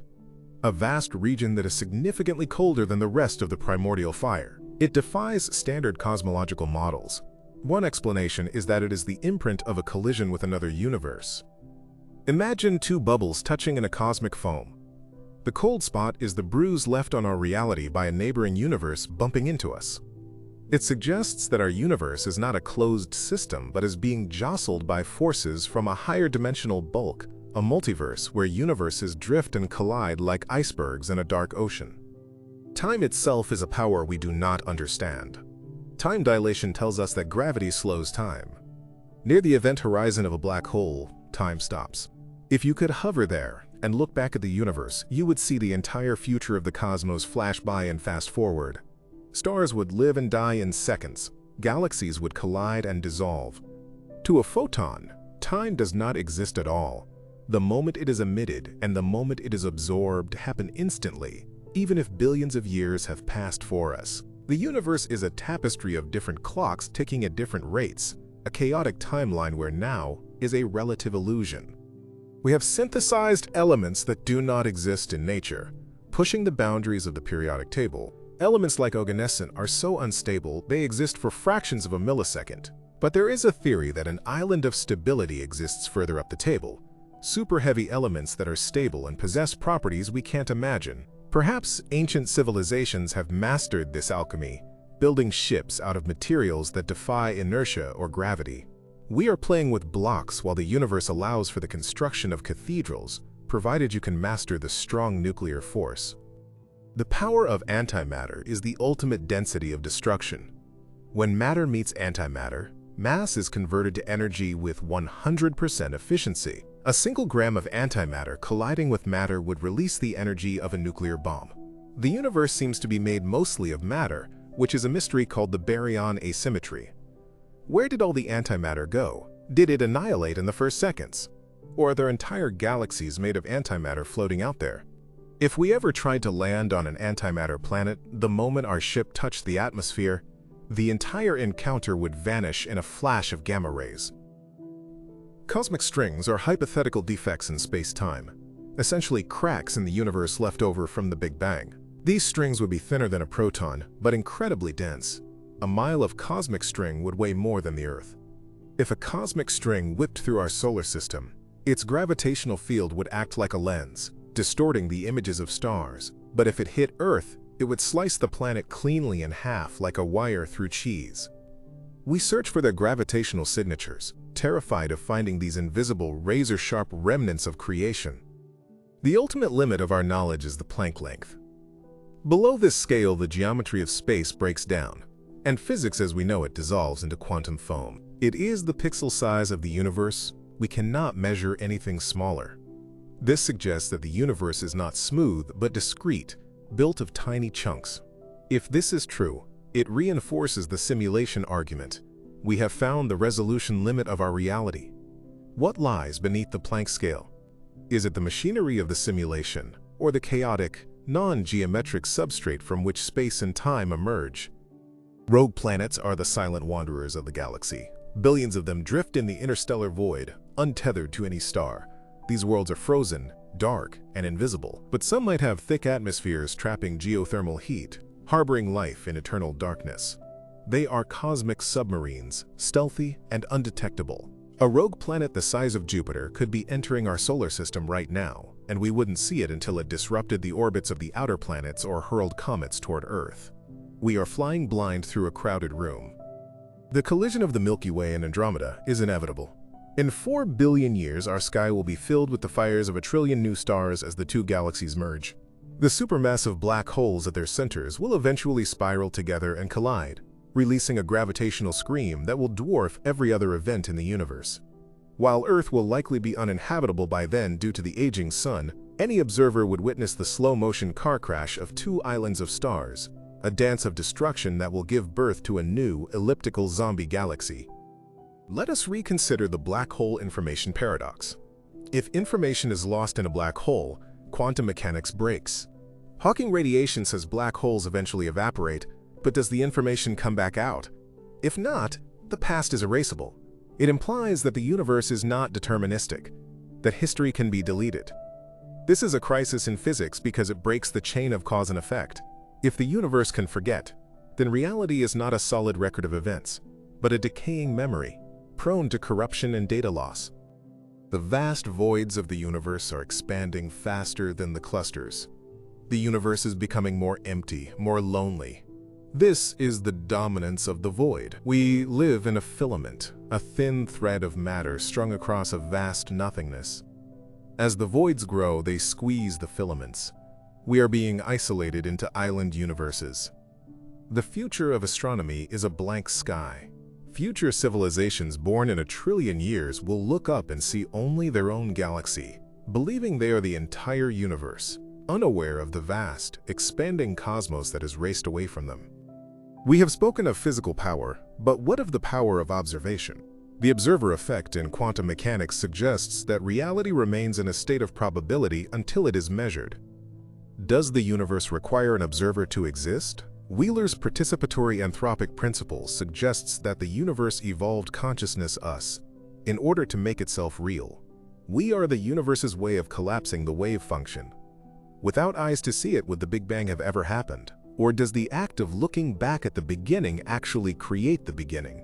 a vast region that is significantly colder than the rest of the primordial fire. It defies standard cosmological models. One explanation is that it is the imprint of a collision with another universe. Imagine two bubbles touching in a cosmic foam. The cold spot is the bruise left on our reality by a neighboring universe bumping into us. It suggests that our universe is not a closed system but is being jostled by forces from a higher dimensional bulk, a multiverse where universes drift and collide like icebergs in a dark ocean. Time itself is a power we do not understand. Time dilation tells us that gravity slows time. Near the event horizon of a black hole, time stops. If you could hover there and look back at the universe, you would see the entire future of the cosmos flash by and fast forward. Stars would live and die in seconds. Galaxies would collide and dissolve. To a photon, time does not exist at all. The moment it is emitted and the moment it is absorbed happen instantly, even if billions of years have passed for us. The universe is a tapestry of different clocks ticking at different rates, a chaotic timeline where now is a relative illusion. We have synthesized elements that do not exist in nature, pushing the boundaries of the periodic table. Elements like oganescent are so unstable they exist for fractions of a millisecond. But there is a theory that an island of stability exists further up the table. Super heavy elements that are stable and possess properties we can't imagine. Perhaps ancient civilizations have mastered this alchemy, building ships out of materials that defy inertia or gravity. We are playing with blocks while the universe allows for the construction of cathedrals, provided you can master the strong nuclear force. The power of antimatter is the ultimate density of destruction. When matter meets antimatter, mass is converted to energy with 100% efficiency. A single gram of antimatter colliding with matter would release the energy of a nuclear bomb. The universe seems to be made mostly of matter, which is a mystery called the baryon asymmetry. Where did all the antimatter go? Did it annihilate in the first seconds? Or are there entire galaxies made of antimatter floating out there? If we ever tried to land on an antimatter planet, the moment our ship touched the atmosphere, the entire encounter would vanish in a flash of gamma rays. Cosmic strings are hypothetical defects in space-time, essentially cracks in the universe left over from the Big Bang. These strings would be thinner than a proton, but incredibly dense. A mile of cosmic string would weigh more than the Earth. If a cosmic string whipped through our solar system, its gravitational field would act like a lens, distorting the images of stars. But if it hit Earth, it would slice the planet cleanly in half like a wire through cheese. We search for their gravitational signatures, terrified of finding these invisible, razor-sharp remnants of creation. The ultimate limit of our knowledge is the Planck length. Below this scale, the geometry of space breaks down, and physics as we know it dissolves into quantum foam. It is the pixel size of the universe. We cannot measure anything smaller. This suggests that the universe is not smooth but discrete, built of tiny chunks. If this is true, it reinforces the simulation argument. We have found the resolution limit of our reality. What lies beneath the Planck scale? Is it the machinery of the simulation, or the chaotic, non-geometric substrate from which space and time emerge? Rogue planets are the silent wanderers of the galaxy. Billions of them drift in the interstellar void, untethered to any star. These worlds are frozen, dark, and invisible, but some might have thick atmospheres trapping geothermal heat, harboring life in eternal darkness. They are cosmic submarines, stealthy and undetectable. A rogue planet the size of Jupiter could be entering our solar system right now, and we wouldn't see it until it disrupted the orbits of the outer planets or hurled comets toward Earth. We are flying blind through a crowded room. The collision of the Milky Way and Andromeda is inevitable. In 4 billion years, our sky will be filled with the fires of a trillion new stars as the two galaxies merge. The supermassive black holes at their centers will eventually spiral together and collide, releasing a gravitational scream that will dwarf every other event in the universe. While Earth will likely be uninhabitable by then due to the aging sun, any observer would witness the slow-motion car crash of two islands of stars, a dance of destruction that will give birth to a new, elliptical zombie galaxy. Let us reconsider the black hole information paradox. If information is lost in a black hole, quantum mechanics breaks. Hawking radiation says black holes eventually evaporate, but does the information come back out? If not, the past is erasable. It implies that the universe is not deterministic, that history can be deleted. This is a crisis in physics because it breaks the chain of cause and effect. If the universe can forget, then reality is not a solid record of events, but a decaying memory, prone to corruption and data loss. The vast voids of the universe are expanding faster than the clusters. The universe is becoming more empty, more lonely. This is the dominance of the void. We live in a filament, a thin thread of matter strung across a vast nothingness. As the voids grow, they squeeze the filaments. We are being isolated into island universes. The future of astronomy is a blank sky. Future civilizations born in 1 trillion years will look up and see only their own galaxy, believing they are the entire universe, unaware of the vast, expanding cosmos that has raced away from them. We have spoken of physical power, but what of the power of observation? The observer effect in quantum mechanics suggests that reality remains in a state of probability until it is measured. Does the universe require an observer to exist? Wheeler's participatory anthropic principle suggests that the universe evolved consciousness us in order to make itself real. We are the universe's way of collapsing the wave function. Without eyes to see it, would the Big Bang have ever happened? Or does the act of looking back at the beginning actually create the beginning?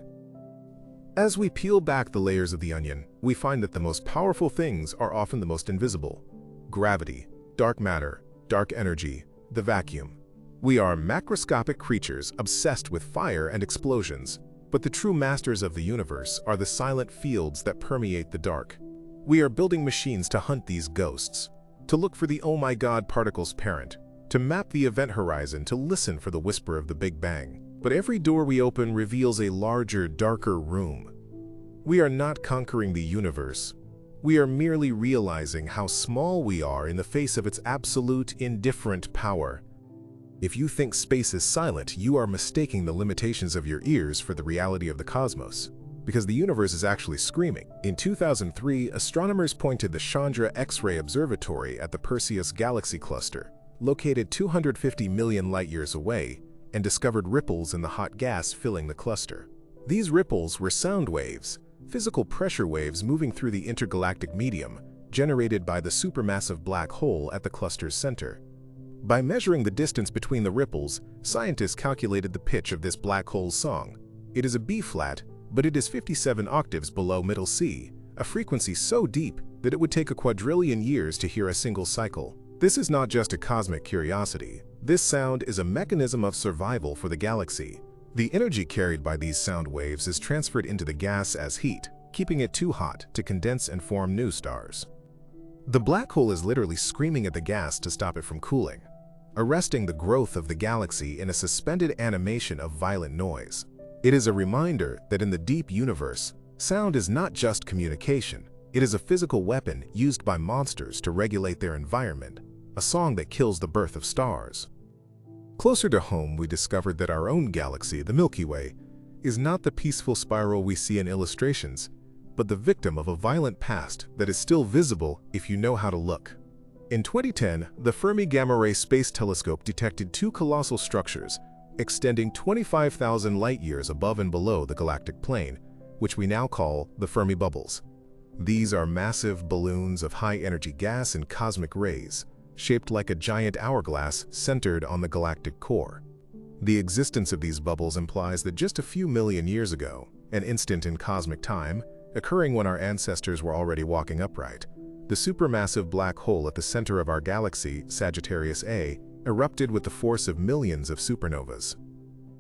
As we peel back the layers of the onion, we find that the most powerful things are often the most invisible. Gravity, dark matter, dark energy, the vacuum. We are macroscopic creatures obsessed with fire and explosions, but the true masters of the universe are the silent fields that permeate the dark. We are building machines to hunt these ghosts, to look for the oh my god particle's parent, to map the event horizon, to listen for the whisper of the Big Bang. But every door we open reveals a larger, darker room. We are not conquering the universe. We are merely realizing how small we are in the face of its absolute, indifferent power. If you think space is silent, you are mistaking the limitations of your ears for the reality of the cosmos. because the universe is actually screaming. In 2003, astronomers pointed the Chandra X-ray Observatory at the Perseus galaxy cluster, located 250 million light-years away, and discovered ripples in the hot gas filling the cluster. These ripples were sound waves, physical pressure waves moving through the intergalactic medium, generated by the supermassive black hole at the cluster's center. By measuring the distance between the ripples, scientists calculated the pitch of this black hole's song. It is a B-flat, but it is 57 octaves below middle C, a frequency so deep that it would take a quadrillion years to hear a single cycle. This is not just a cosmic curiosity. This sound is a mechanism of survival for the galaxy. The energy carried by these sound waves is transferred into the gas as heat, keeping it too hot to condense and form new stars. The black hole is literally screaming at the gas to stop it from cooling, arresting the growth of the galaxy in a suspended animation of violent noise. It is a reminder that in the deep universe, sound is not just communication. It is a physical weapon used by monsters to regulate their environment, a song that kills the birth of stars. Closer to home, we discovered that our own galaxy, the Milky Way, is not the peaceful spiral we see in illustrations, but the victim of a violent past that is still visible if you know how to look. In 2010, the Fermi Gamma Ray Space Telescope detected two colossal structures extending 25,000 light-years above and below the galactic plane, which we now call the Fermi bubbles. These are massive balloons of high-energy gas and cosmic rays, shaped like a giant hourglass centered on the galactic core. The existence of these bubbles implies that just a few million years ago, an instant in cosmic time, occurring when our ancestors were already walking upright, the supermassive black hole at the center of our galaxy, Sagittarius A, erupted with the force of millions of supernovas.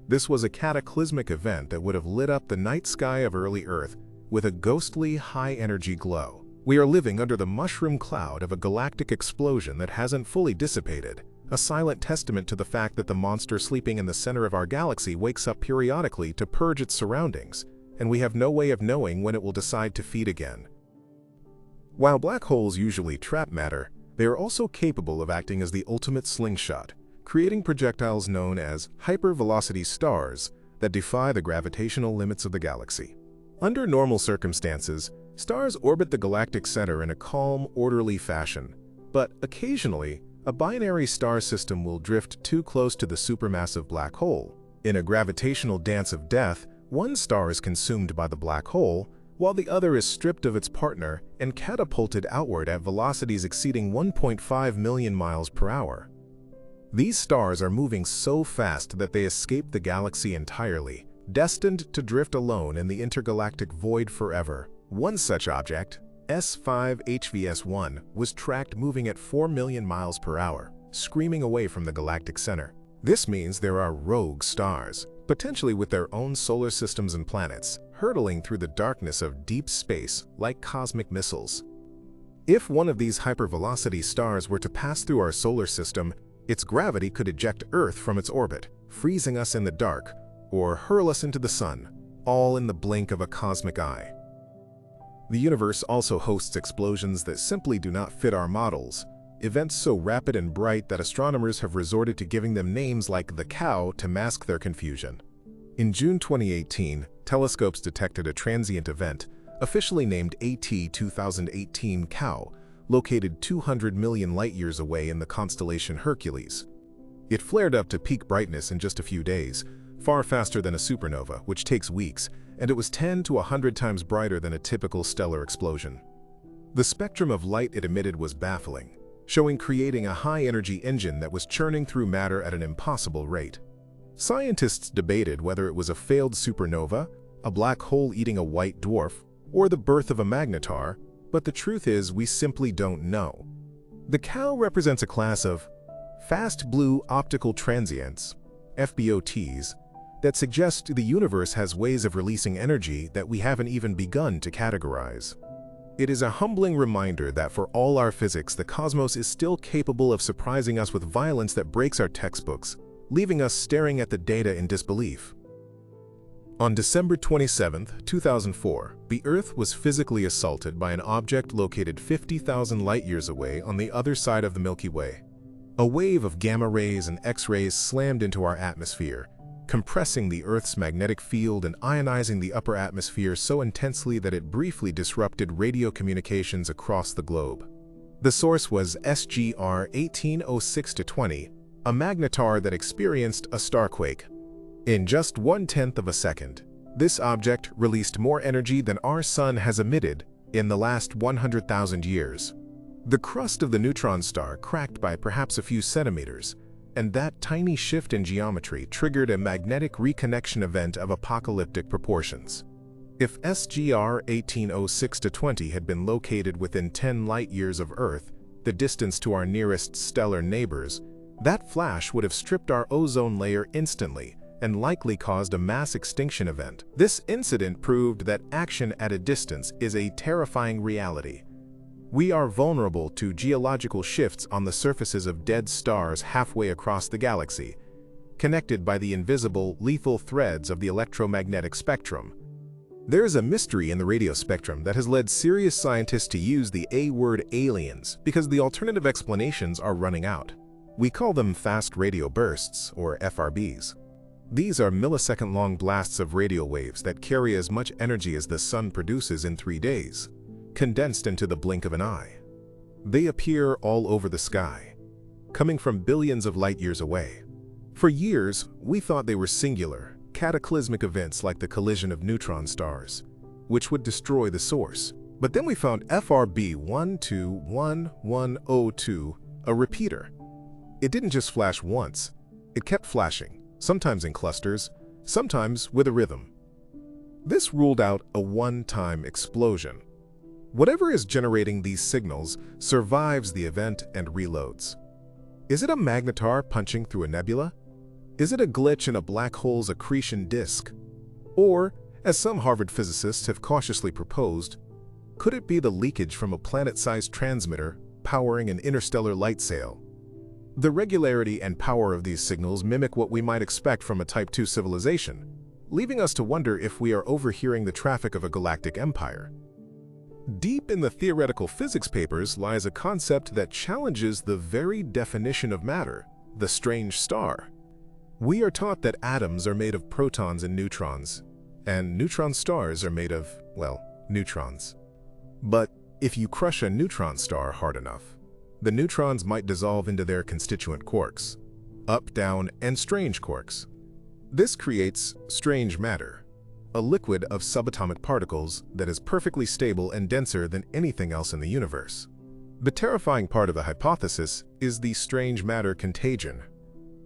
This was a cataclysmic event that would have lit up the night sky of early Earth with a ghostly, high-energy glow. We are living under the mushroom cloud of a galactic explosion that hasn't fully dissipated, a silent testament to the fact that the monster sleeping in the center of our galaxy wakes up periodically to purge its surroundings, and we have no way of knowing when it will decide to feed again. While black holes usually trap matter, they are also capable of acting as the ultimate slingshot, creating projectiles known as hypervelocity stars that defy the gravitational limits of the galaxy. Under normal circumstances, stars orbit the galactic center in a calm, orderly fashion, but occasionally, a binary star system will drift too close to the supermassive black hole. In a gravitational dance of death, one star is consumed by the black hole, while the other is stripped of its partner and catapulted outward at velocities exceeding 1.5 million miles per hour. These stars are moving so fast that they escape the galaxy entirely, destined to drift alone in the intergalactic void forever. One such object, S5HVS1, was tracked moving at 4 million miles per hour, screaming away from the galactic center. This means there are rogue stars, potentially with their own solar systems and planets, hurtling through the darkness of deep space like cosmic missiles. If one of these hypervelocity stars were to pass through our solar system, its gravity could eject Earth from its orbit, freezing us in the dark, or hurl us into the sun, all in the blink of a cosmic eye. The universe also hosts explosions that simply do not fit our models, events so rapid and bright that astronomers have resorted to giving them names like the Cow to mask their confusion. In June 2018, telescopes detected a transient event, officially named AT 2018 Cow, located 200 million light-years away in the constellation Hercules. It flared up to peak brightness in just a few days, far faster than a supernova, which takes weeks, and it was 10 to 100 times brighter than a typical stellar explosion. The spectrum of light it emitted was baffling, creating a high-energy engine that was churning through matter at an impossible rate. Scientists debated whether it was a failed supernova, a black hole eating a white dwarf, or the birth of a magnetar, but the truth is we simply don't know. The Cow represents a class of fast blue optical transients, FBOTs, that suggest the universe has ways of releasing energy that we haven't even begun to categorize. It is a humbling reminder that for all our physics, the cosmos is still capable of surprising us with violence that breaks our textbooks, leaving us staring at the data in disbelief. On December 27, 2004, the Earth was physically assaulted by an object located 50,000 light-years away on the other side of the Milky Way. A wave of gamma rays and X-rays slammed into our atmosphere, compressing the Earth's magnetic field and ionizing the upper atmosphere so intensely that it briefly disrupted radio communications across the globe. The source was SGR 1806-20, a magnetar that experienced a starquake. In just 1/10 of a second, this object released more energy than our Sun has emitted in the last 100,000 years. The crust of the neutron star cracked by perhaps a few centimeters, and that tiny shift in geometry triggered a magnetic reconnection event of apocalyptic proportions. If SGR 1806-20 had been located within 10 light-years of Earth, the distance to our nearest stellar neighbors, that flash would have stripped our ozone layer instantly and likely caused a mass extinction event. This incident proved that action at a distance is a terrifying reality. We are vulnerable to geological shifts on the surfaces of dead stars halfway across the galaxy, connected by the invisible, lethal threads of the electromagnetic spectrum. There is a mystery in the radio spectrum that has led serious scientists to use the A-word aliens because the alternative explanations are running out. We call them fast radio bursts, or FRBs. These are millisecond-long blasts of radio waves that carry as much energy as the Sun produces in 3 days, condensed into the blink of an eye. They appear all over the sky, coming from billions of light-years away. For years, we thought they were singular, cataclysmic events like the collision of neutron stars, which would destroy the source. But then we found FRB 121102, a repeater. It didn't just flash once, it kept flashing, sometimes in clusters, sometimes with a rhythm. This ruled out a one-time explosion. Whatever is generating these signals survives the event and reloads. Is it a magnetar punching through a nebula? Is it a glitch in a black hole's accretion disk? Or, as some Harvard physicists have cautiously proposed, could it be the leakage from a planet-sized transmitter powering an interstellar light sail? The regularity and power of these signals mimic what we might expect from a Type II civilization, leaving us to wonder if we are overhearing the traffic of a galactic empire. Deep in the theoretical physics papers lies a concept that challenges the very definition of matter, the strange star. We are taught that atoms are made of protons and neutrons, and neutron stars are made of, well, neutrons. But if you crush a neutron star hard enough, the neutrons might dissolve into their constituent quarks, up, down, and strange quarks. This creates strange matter, a liquid of subatomic particles that is perfectly stable and denser than anything else in the universe. The terrifying part of the hypothesis is the strange matter contagion.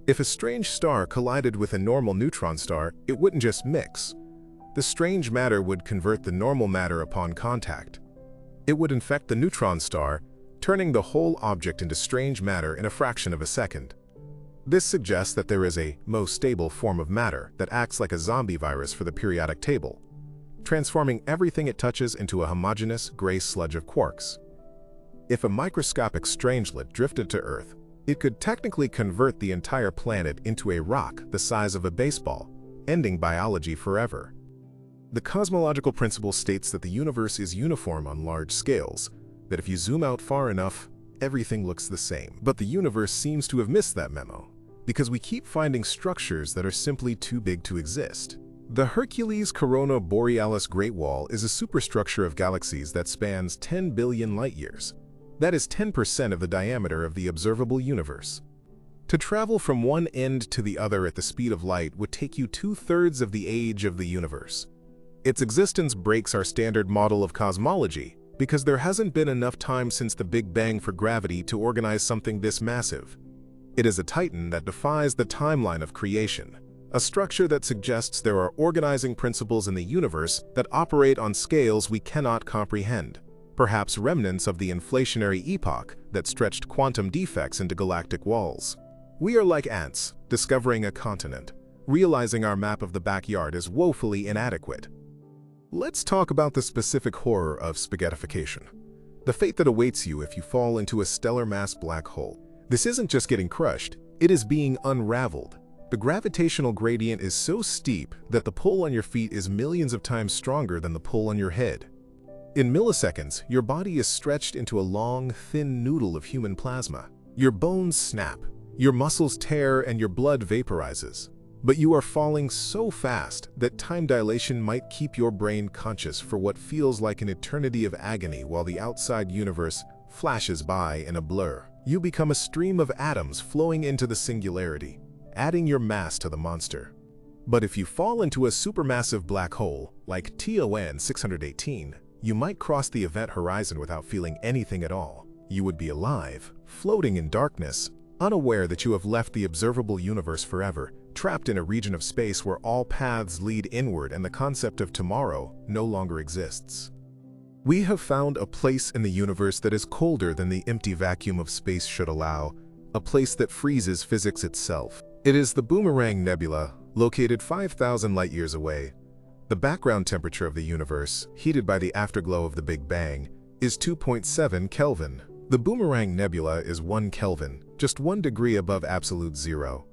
If a strange star collided with a normal neutron star, it wouldn't just mix. The strange matter would convert the normal matter upon contact. It would infect the neutron star, turning the whole object into strange matter in a fraction of a second. This suggests that there is a most stable form of matter that acts like a zombie virus for the periodic table, transforming everything it touches into a homogeneous gray sludge of quarks. If a microscopic strangelet drifted to Earth, it could technically convert the entire planet into a rock the size of a baseball, ending biology forever. The cosmological principle states that the universe is uniform on large scales, that if you zoom out far enough, everything looks the same. But the universe seems to have missed that memo, because we keep finding structures that are simply too big to exist. The Hercules Corona Borealis Great Wall is a superstructure of galaxies that spans 10 billion light-years. That is 10% of the diameter of the observable universe. To travel from one end to the other at the speed of light would take you 2/3 of the age of the universe. Its existence breaks our standard model of cosmology because there hasn't been enough time since the Big Bang for gravity to organize something this massive. It is a titan that defies the timeline of creation, a structure that suggests there are organizing principles in the universe that operate on scales we cannot comprehend. Perhaps remnants of the inflationary epoch that stretched quantum defects into galactic walls. We are like ants, discovering a continent, realizing our map of the backyard is woefully inadequate. Let's talk about the specific horror of spaghettification, the fate that awaits you if you fall into a stellar mass black hole. This isn't just getting crushed, it is being unraveled. The gravitational gradient is so steep that the pull on your feet is millions of times stronger than the pull on your head. In milliseconds, your body is stretched into a long, thin noodle of human plasma. Your bones snap, your muscles tear, and your blood vaporizes. But you are falling so fast that time dilation might keep your brain conscious for what feels like an eternity of agony while the outside universe flashes by in a blur. You become a stream of atoms flowing into the singularity, adding your mass to the monster. But if you fall into a supermassive black hole, like TON 618, you might cross the event horizon without feeling anything at all. You would be alive, floating in darkness, unaware that you have left the observable universe forever, trapped in a region of space where all paths lead inward and the concept of tomorrow no longer exists. We have found a place in the universe that is colder than the empty vacuum of space should allow, a place that freezes physics itself. It is the Boomerang Nebula, located 5,000 light-years away. The background temperature of the universe, heated by the afterglow of the Big Bang, is 2.7 Kelvin. The Boomerang Nebula is 1 Kelvin, just 1 degree above absolute zero.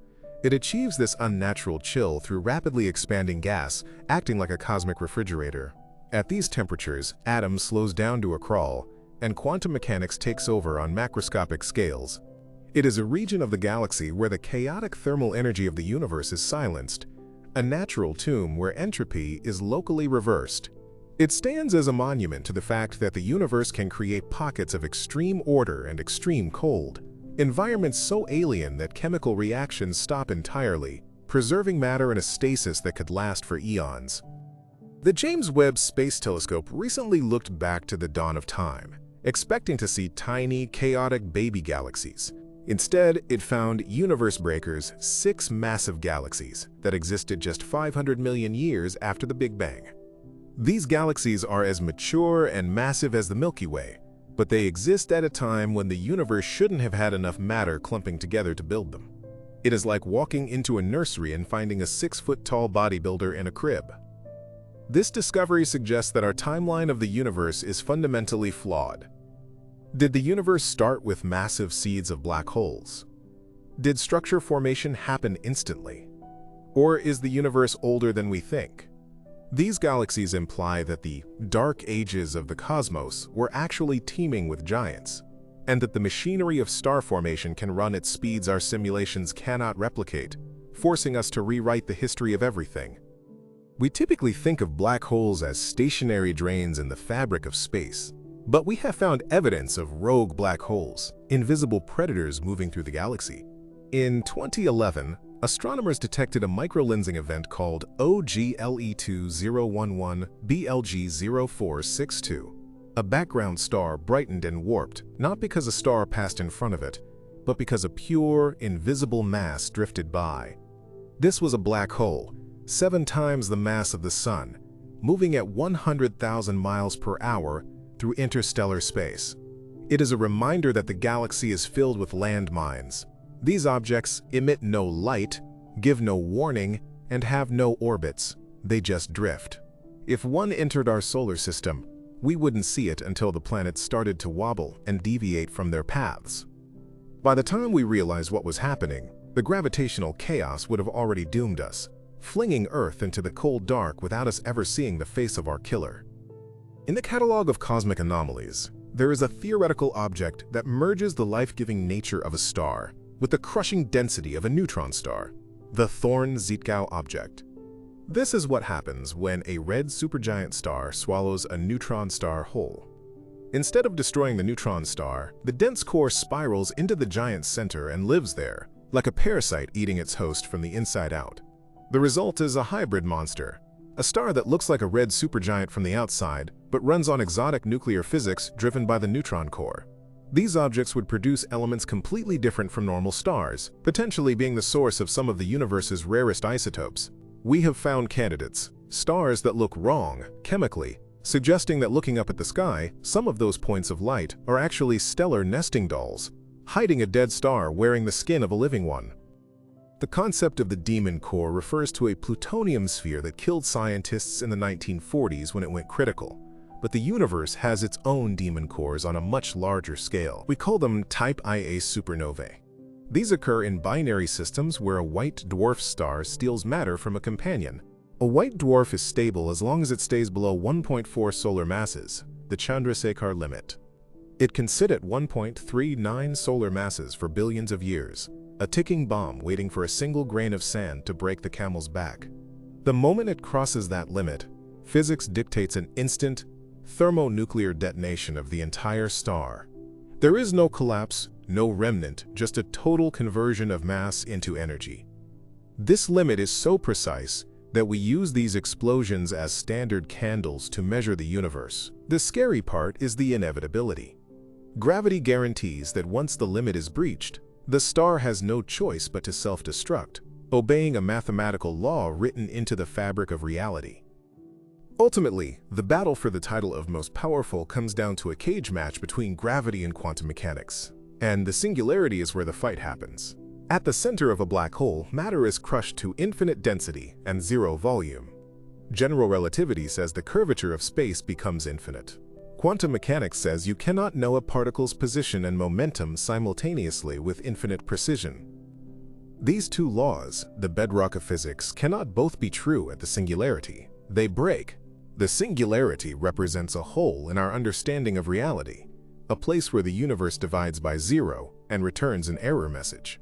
It achieves this unnatural chill through rapidly expanding gas, acting like a cosmic refrigerator. At these temperatures, atom slows down to a crawl, and quantum mechanics takes over on macroscopic scales. It is a region of the galaxy where the chaotic thermal energy of the universe is silenced, a natural tomb where entropy is locally reversed. It stands as a monument to the fact that the universe can create pockets of extreme order and extreme cold, environments so alien that chemical reactions stop entirely, preserving matter in a stasis that could last for eons. The James Webb Space Telescope recently looked back to the dawn of time, expecting to see tiny, chaotic baby galaxies. Instead, it found universe breakers, 6 massive galaxies that existed just 500 million years after the Big Bang. These galaxies are as mature and massive as the Milky Way, but they exist at a time when the universe shouldn't have had enough matter clumping together to build them. It is like walking into a nursery and finding a 6-foot-tall bodybuilder in a crib. This discovery suggests that our timeline of the universe is fundamentally flawed. Did the universe start with massive seeds of black holes? Did structure formation happen instantly? Or is the universe older than we think? These galaxies imply that the dark ages of the cosmos were actually teeming with giants, and that the machinery of star formation can run at speeds our simulations cannot replicate, forcing us to rewrite the history of everything. We typically think of black holes as stationary drains in the fabric of space, but we have found evidence of rogue black holes, invisible predators moving through the galaxy. In 2011, astronomers detected a microlensing event called OGLE2011-BLG0462. A background star brightened and warped, not because a star passed in front of it, but because a pure, invisible mass drifted by. This was a black hole, 7 times the mass of the Sun, moving at 100,000 miles per hour through interstellar space. It is a reminder that the galaxy is filled with landmines. These objects emit no light, give no warning, and have no orbits. They just drift. If one entered our solar system, we wouldn't see it until the planets started to wobble and deviate from their paths. By the time we realized what was happening, the gravitational chaos would have already doomed us, flinging Earth into the cold dark without us ever seeing the face of our killer. In the catalog of cosmic anomalies, there is a theoretical object that merges the life-giving nature of a star with the crushing density of a neutron star, the Thorne-Zietgau object. This is what happens when a red supergiant star swallows a neutron star whole. Instead of destroying the neutron star, the dense core spirals into the giant's center and lives there, like a parasite eating its host from the inside out. The result is a hybrid monster, a star that looks like a red supergiant from the outside, but runs on exotic nuclear physics driven by the neutron core. These objects would produce elements completely different from normal stars, potentially being the source of some of the universe's rarest isotopes. We have found candidates, stars that look wrong, chemically, suggesting that looking up at the sky, some of those points of light are actually stellar nesting dolls, hiding a dead star wearing the skin of a living one. The concept of the demon core refers to a plutonium sphere that killed scientists in the 1940s when it went critical. But the universe has its own demon cores on a much larger scale. We call them Type Ia supernovae. These occur in binary systems where a white dwarf star steals matter from a companion. A white dwarf is stable as long as it stays below 1.4 solar masses, the Chandrasekhar limit. It can sit at 1.39 solar masses for billions of years, a ticking bomb waiting for a single grain of sand to break the camel's back. The moment it crosses that limit, physics dictates an instant, thermonuclear detonation of the entire star. There is no collapse, no remnant, just a total conversion of mass into energy. This limit is so precise that we use these explosions as standard candles to measure the universe. The scary part is the inevitability. Gravity guarantees that once the limit is breached, the star has no choice but to self-destruct, obeying a mathematical law written into the fabric of reality. Ultimately, the battle for the title of most powerful comes down to a cage match between gravity and quantum mechanics. And the singularity is where the fight happens. At the center of a black hole, matter is crushed to infinite density and zero volume. General relativity says the curvature of space becomes infinite. Quantum mechanics says you cannot know a particle's position and momentum simultaneously with infinite precision. These two laws, the bedrock of physics, cannot both be true at the singularity. They break. The singularity represents a hole in our understanding of reality, a place where the universe divides by zero and returns an error message.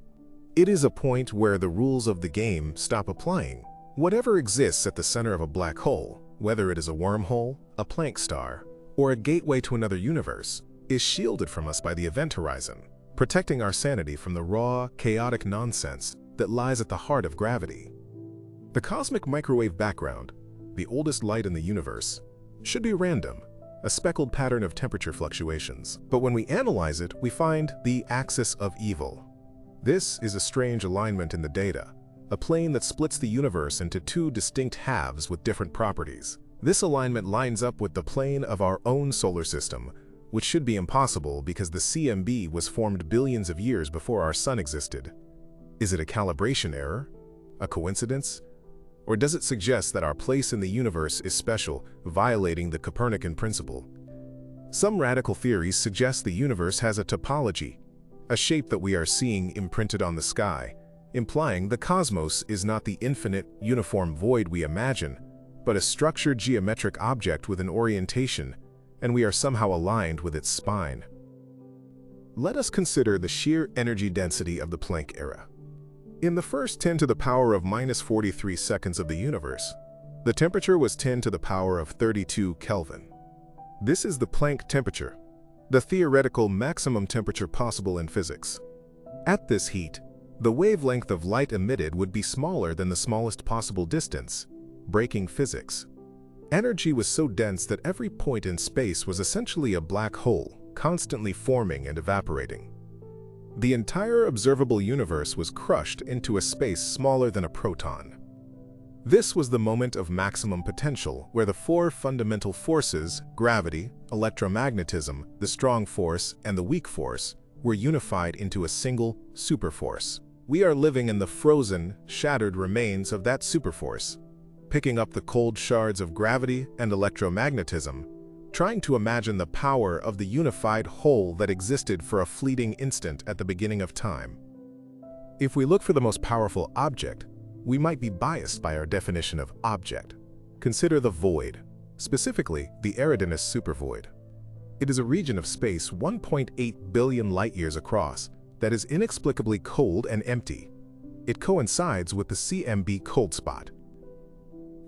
It is a point where the rules of the game stop applying. Whatever exists at the center of a black hole, whether it is a wormhole, a Planck star, or a gateway to another universe, is shielded from us by the event horizon, protecting our sanity from the raw, chaotic nonsense that lies at the heart of gravity. The cosmic microwave background, the oldest light in the universe, should be random, a speckled pattern of temperature fluctuations. But when we analyze it, we find the axis of evil. This is a strange alignment in the data, a plane that splits the universe into two distinct halves with different properties. This alignment lines up with the plane of our own solar system, which should be impossible because the CMB was formed billions of years before our sun existed. Is it a calibration error? A coincidence? Or does it suggest that our place in the universe is special, violating the Copernican principle? Some radical theories suggest the universe has a topology, a shape that we are seeing imprinted on the sky, implying the cosmos is not the infinite, uniform void we imagine, but a structured geometric object with an orientation, and we are somehow aligned with its spine. Let us consider the sheer energy density of the Planck era. In the first 10 to the power of minus 43 seconds of the universe, the temperature was 10 to the power of 32 Kelvin. This is the Planck temperature, the theoretical maximum temperature possible in physics. At this heat, the wavelength of light emitted would be smaller than the smallest possible distance, breaking physics. Energy was so dense that every point in space was essentially a black hole, constantly forming and evaporating. The entire observable universe was crushed into a space smaller than a proton. This was the moment of maximum potential, where the four fundamental forces, gravity, electromagnetism, the strong force, and the weak force, were unified into a single superforce. We are living in the frozen, shattered remains of that superforce, picking up the cold shards of gravity and electromagnetism, trying to imagine the power of the unified whole that existed for a fleeting instant at the beginning of time. If we look for the most powerful object, we might be biased by our definition of object. Consider the void, specifically the Eridanus supervoid. It is a region of space 1.8 billion light-years across that is inexplicably cold and empty. It coincides with the CMB cold spot.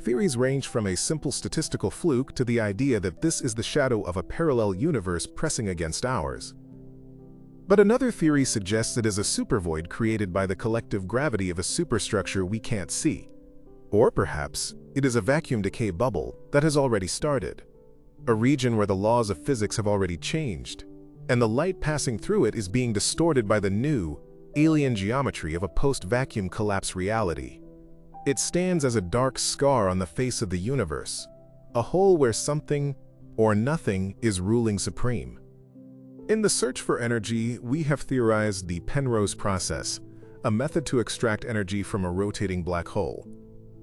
Theories range from a simple statistical fluke to the idea that this is the shadow of a parallel universe pressing against ours. But another theory suggests it is a supervoid created by the collective gravity of a superstructure we can't see. Or perhaps it is a vacuum decay bubble that has already started, a region where the laws of physics have already changed, and the light passing through it is being distorted by the new, alien geometry of a post-vacuum collapse reality. It stands as a dark scar on the face of the universe, a hole where something or nothing is ruling supreme. In the search for energy, we have theorized the Penrose process, a method to extract energy from a rotating black hole.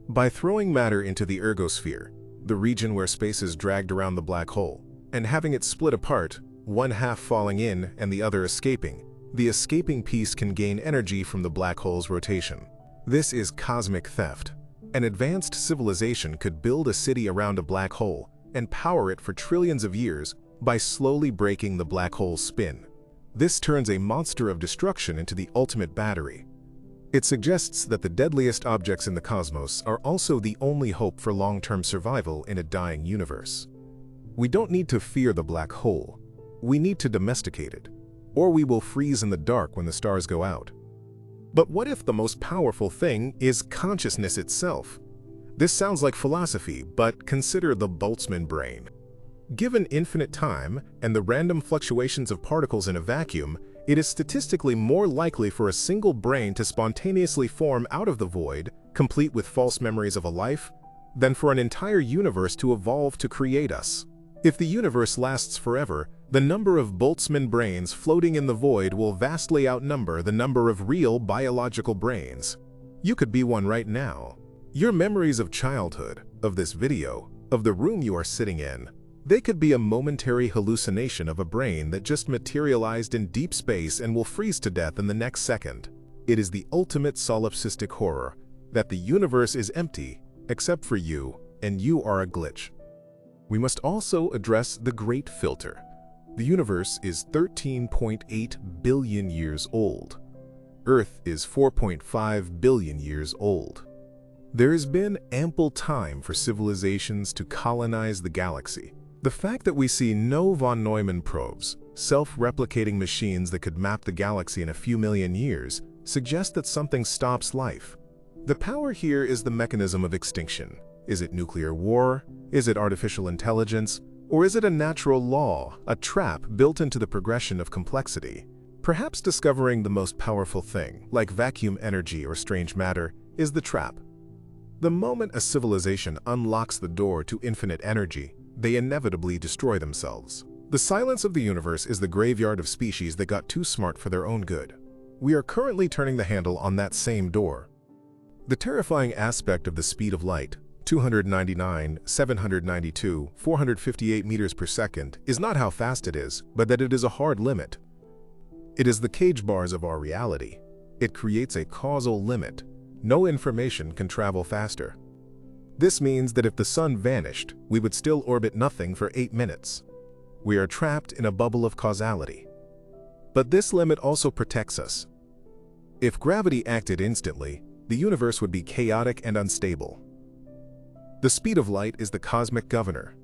By throwing matter into the ergosphere, the region where space is dragged around the black hole, and having it split apart, one half falling in and the other escaping, the escaping piece can gain energy from the black hole's rotation. This is cosmic theft. An advanced civilization could build a city around a black hole and power it for trillions of years by slowly breaking the black hole's spin. This turns a monster of destruction into the ultimate battery, It suggests that the deadliest objects in the cosmos are also the only hope for long-term survival in a dying universe. We don't need to fear the black hole. We need to domesticate it, or we will freeze in the dark when the stars go out. But what if the most powerful thing is consciousness itself? This sounds like philosophy, but consider the Boltzmann brain. Given infinite time and the random fluctuations of particles in a vacuum, it is statistically more likely for a single brain to spontaneously form out of the void, complete with false memories of a life, than for an entire universe to evolve to create us. If the universe lasts forever, the number of Boltzmann brains floating in the void will vastly outnumber the number of real biological brains. You could be one right now. Your memories of childhood, of this video, of the room you are sitting in, they could be a momentary hallucination of a brain that just materialized in deep space and will freeze to death in the next second. It is the ultimate solipsistic horror, that the universe is empty, except for you, and you are a glitch. We must also address the Great Filter. The universe is 13.8 billion years old. Earth is 4.5 billion years old. There has been ample time for civilizations to colonize the galaxy. The fact that we see no von Neumann probes, self-replicating machines that could map the galaxy in a few million years, suggests that something stops life. The power here is the mechanism of extinction. Is it nuclear war? Is it artificial intelligence? Or is it a natural law, a trap built into the progression of complexity? Perhaps discovering the most powerful thing, like vacuum energy or strange matter, is the trap. The moment a civilization unlocks the door to infinite energy, they inevitably destroy themselves. The silence of the universe is the graveyard of species that got too smart for their own good. We are currently turning the handle on that same door. The terrifying aspect of the speed of light, 299, 792, 458 meters per second, is not how fast it is, but that it is a hard limit. It is the cage bars of our reality. It creates a causal limit. No information can travel faster. This means that if the sun vanished, we would still orbit nothing for 8 minutes. We are trapped in a bubble of causality. But this limit also protects us. If gravity acted instantly, the universe would be chaotic and unstable. The speed of light is the cosmic governor,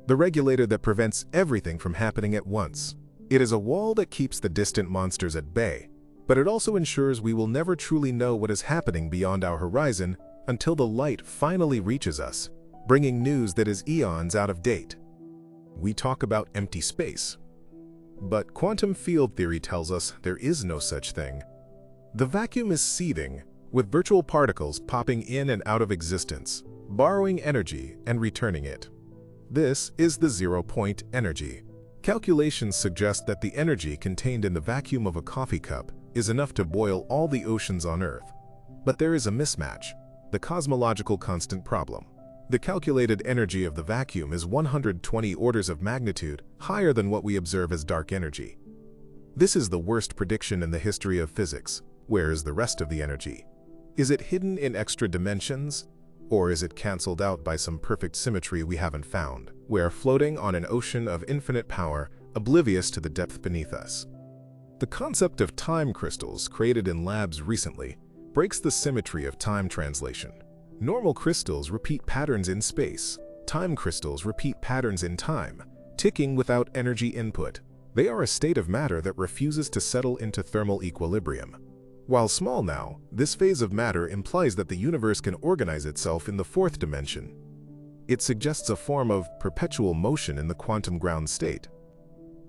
the regulator that prevents everything from happening at once. It is a wall that keeps the distant monsters at bay, but it also ensures we will never truly know what is happening beyond our horizon until the light finally reaches us, bringing news that is eons out of date. We talk about empty space, but quantum field theory tells us there is no such thing. The vacuum is seething, with virtual particles popping in and out of existence, borrowing energy and returning it. This is the zero-point energy. Calculations suggest that the energy contained in the vacuum of a coffee cup is enough to boil all the oceans on Earth. But there is a mismatch, the cosmological constant problem. The calculated energy of the vacuum is 120 orders of magnitude higher than what we observe as dark energy. This is the worst prediction in the history of physics. Where is the rest of the energy? Is it hidden in extra dimensions? Or is it cancelled out by some perfect symmetry we haven't found? We are floating on an ocean of infinite power, oblivious to the depth beneath us. The concept of time crystals created in labs recently breaks the symmetry of time translation. Normal crystals repeat patterns in space. Time crystals repeat patterns in time, ticking without energy input. They are a state of matter that refuses to settle into thermal equilibrium. While small now, this phase of matter implies that the universe can organize itself in the fourth dimension. It suggests a form of perpetual motion in the quantum ground state.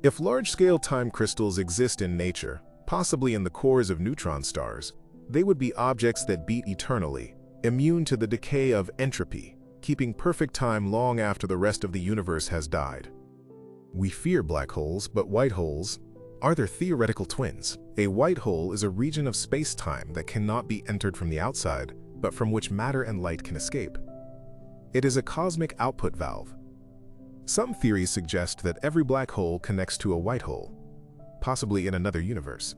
If large-scale time crystals exist in nature, possibly in the cores of neutron stars, they would be objects that beat eternally, immune to the decay of entropy, keeping perfect time long after the rest of the universe has died. We fear black holes, but white holes are their theoretical twins. A white hole is a region of space-time that cannot be entered from the outside, but from which matter and light can escape. It is a cosmic output valve. Some theories suggest that every black hole connects to a white hole, possibly in another universe.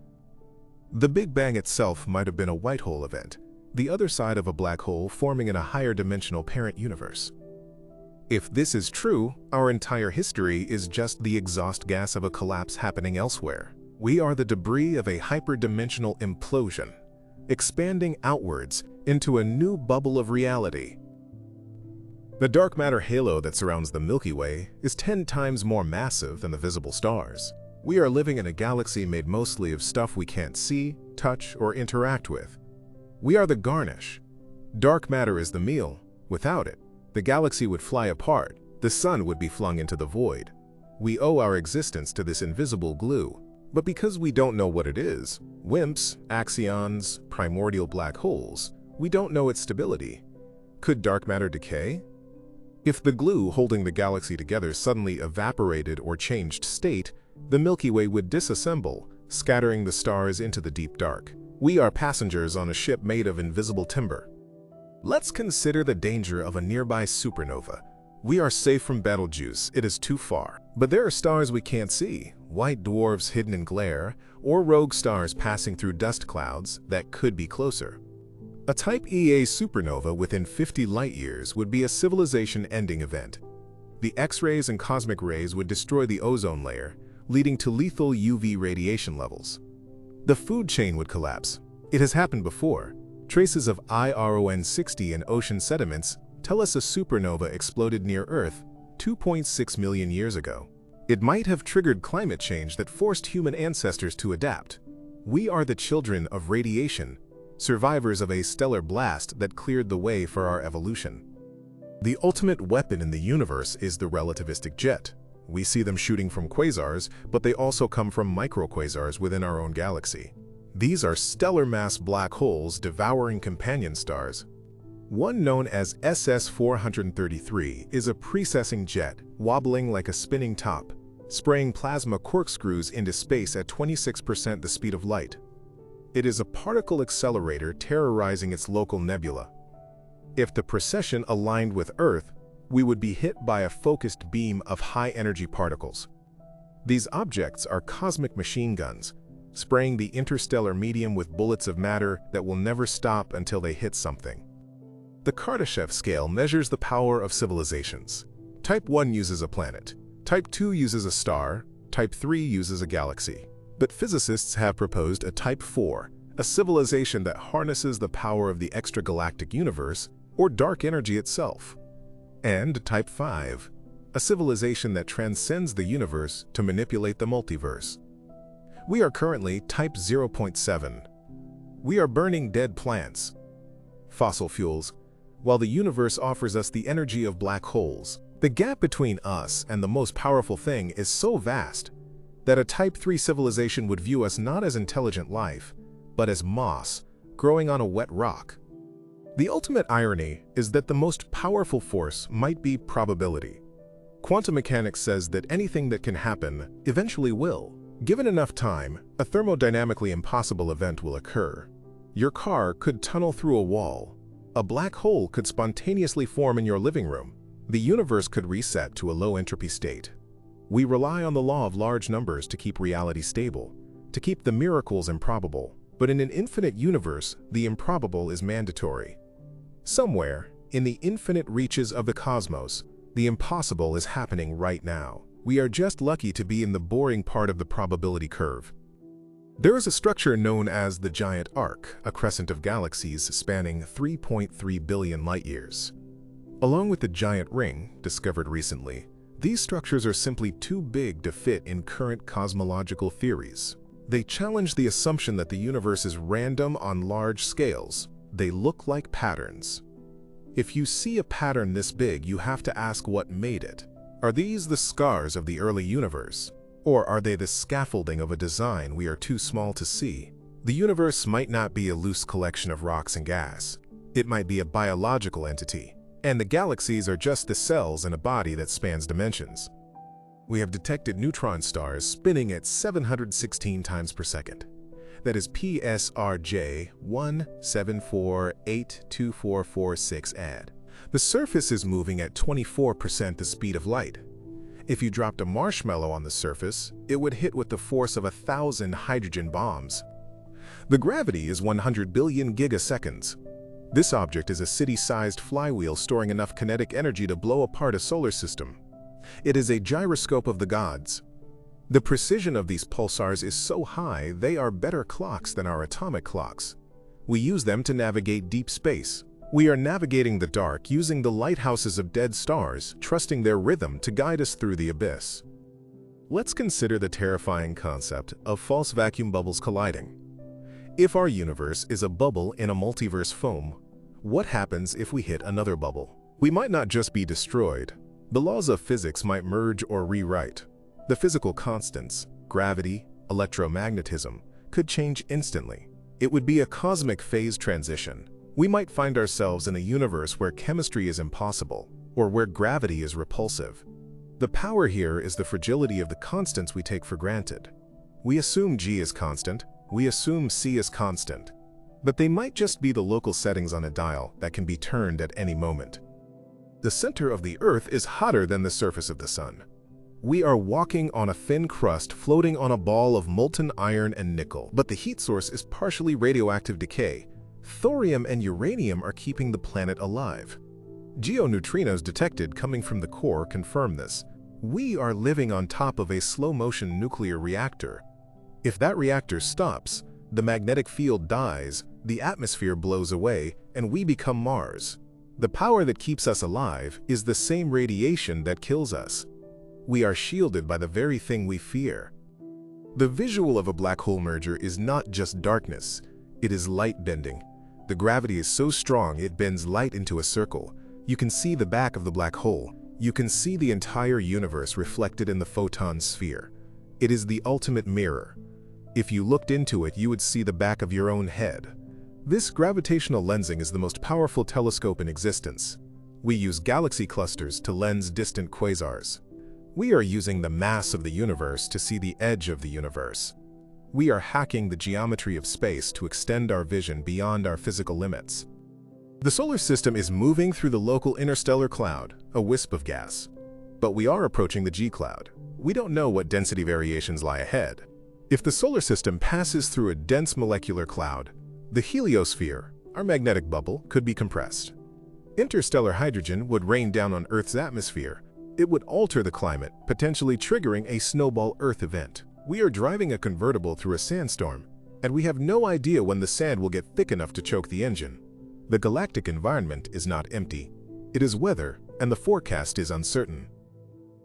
The Big Bang itself might have been a white hole event, the other side of a black hole forming in a higher dimensional parent universe. If this is true, our entire history is just the exhaust gas of a collapse happening elsewhere. We are the debris of a hyperdimensional implosion. expanding outwards into a new bubble of reality. The dark matter halo that surrounds the Milky Way is 10 times more massive than the visible stars. We are living in a galaxy made mostly of stuff we can't see, touch, or interact with. We are the garnish. Dark matter is the meal. Without it, the galaxy would fly apart, the sun would be flung into the void. We owe our existence to this invisible glue, but because we don't know what it is, WIMPs, axions, primordial black holes, we don't know its stability. Could dark matter decay? If the glue holding the galaxy together suddenly evaporated or changed state, the Milky Way would disassemble, scattering the stars into the deep dark. We are passengers on a ship made of invisible timber. Let's consider the danger of a nearby supernova. We are safe from Betelgeuse, it is too far. But there are stars we can't see, white dwarfs hidden in glare, or rogue stars passing through dust clouds that could be closer. A Type Ia supernova within 50 light-years would be a civilization-ending event. The X-rays and cosmic rays would destroy the ozone layer, leading to lethal UV radiation levels. The food chain would collapse. It has happened before. Traces of iron-60 in ocean sediments tell us a supernova exploded near Earth 2.6 million years ago. It might have triggered climate change that forced human ancestors to adapt. We are the children of radiation, survivors of a stellar blast that cleared the way for our evolution. The ultimate weapon in the universe is the relativistic jet. We see them shooting from quasars, but they also come from microquasars within our own galaxy. These are stellar mass black holes devouring companion stars. One known as SS-433 is a precessing jet, wobbling like a spinning top, spraying plasma corkscrews into space at 26% the speed of light. It is a particle accelerator terrorizing its local nebula. If the precession aligned with Earth, we would be hit by a focused beam of high-energy particles. These objects are cosmic machine guns, spraying the interstellar medium with bullets of matter that will never stop until they hit something. The Kardashev scale measures the power of civilizations. Type 1 uses a planet, Type 2 uses a star, Type 3 uses a galaxy. But physicists have proposed a Type 4, a civilization that harnesses the power of the extragalactic universe or dark energy itself. And Type 5, a civilization that transcends the universe to manipulate the multiverse. We are currently Type 0.7. We are burning dead plants, fossil fuels, while the universe offers us the energy of black holes. The gap between us and the most powerful thing is so vast that a Type 3 civilization would view us not as intelligent life, but as moss growing on a wet rock. The ultimate irony is that the most powerful force might be probability. Quantum mechanics says that anything that can happen eventually will. Given enough time, a thermodynamically impossible event will occur. Your car could tunnel through a wall. A black hole could spontaneously form in your living room. The universe could reset to a low-entropy state. We rely on the law of large numbers to keep reality stable, to keep the miracles improbable. But in an infinite universe, the improbable is mandatory. Somewhere, in the infinite reaches of the cosmos, the impossible is happening right now. We are just lucky to be in the boring part of the probability curve. There is a structure known as the Giant Arc, a crescent of galaxies spanning 3.3 billion light-years. Along with the Giant Ring, discovered recently, these structures are simply too big to fit in current cosmological theories. They challenge the assumption that the universe is random on large scales. They look like patterns. If you see a pattern this big, you have to ask what made it. Are these the scars of the early universe? Or are they the scaffolding of a design we are too small to see? The universe might not be a loose collection of rocks and gas. It might be a biological entity. And the galaxies are just the cells in a body that spans dimensions. We have detected neutron stars spinning at 716 times per second. That is PSRJ 174824446 AD. The surface is moving at 24% the speed of light. If you dropped a marshmallow on the surface, it would hit with the force of 1,000 hydrogen bombs. The gravity is 100 billion gigaseconds. This object is a city-sized flywheel storing enough kinetic energy to blow apart a solar system. It is a gyroscope of the gods. The precision of these pulsars is so high, they are better clocks than our atomic clocks. We use them to navigate deep space. We are navigating the dark using the lighthouses of dead stars, trusting their rhythm to guide us through the abyss. Let's consider the terrifying concept of false vacuum bubbles colliding. If our universe is a bubble in a multiverse foam, what happens if we hit another bubble? We might not just be destroyed. The laws of physics might merge or rewrite. The physical constants, gravity, electromagnetism, could change instantly. It would be a cosmic phase transition. We might find ourselves in a universe where chemistry is impossible, or where gravity is repulsive. The power here is the fragility of the constants we take for granted. We assume G is constant, we assume C is constant, but they might just be the local settings on a dial that can be turned at any moment. The center of the Earth is hotter than the surface of the Sun. We are walking on a thin crust floating on a ball of molten iron and nickel, but the heat source is partially radioactive decay. Thorium and uranium are keeping the planet alive. Geoneutrinos detected coming from the core confirm this. We are living on top of a slow-motion nuclear reactor. If that reactor stops, the magnetic field dies, the atmosphere blows away, and we become Mars. The power that keeps us alive is the same radiation that kills us. We are shielded by the very thing we fear. The visual of a black hole merger is not just darkness, it is light bending. The gravity is so strong it bends light into a circle. You can see the back of the black hole. You can see the entire universe reflected in the photon sphere. It is the ultimate mirror. If you looked into it, you would see the back of your own head. This gravitational lensing is the most powerful telescope in existence. We use galaxy clusters to lens distant quasars. We are using the mass of the universe to see the edge of the universe. We are hacking the geometry of space to extend our vision beyond our physical limits. The solar system is moving through the local interstellar cloud, a wisp of gas. But we are approaching the G cloud. We don't know what density variations lie ahead. If the solar system passes through a dense molecular cloud, the heliosphere, our magnetic bubble, could be compressed. Interstellar hydrogen would rain down on Earth's atmosphere. It would alter the climate, potentially triggering a snowball Earth event. We are driving a convertible through a sandstorm, and we have no idea when the sand will get thick enough to choke the engine. The galactic environment is not empty. It is weather, and the forecast is uncertain.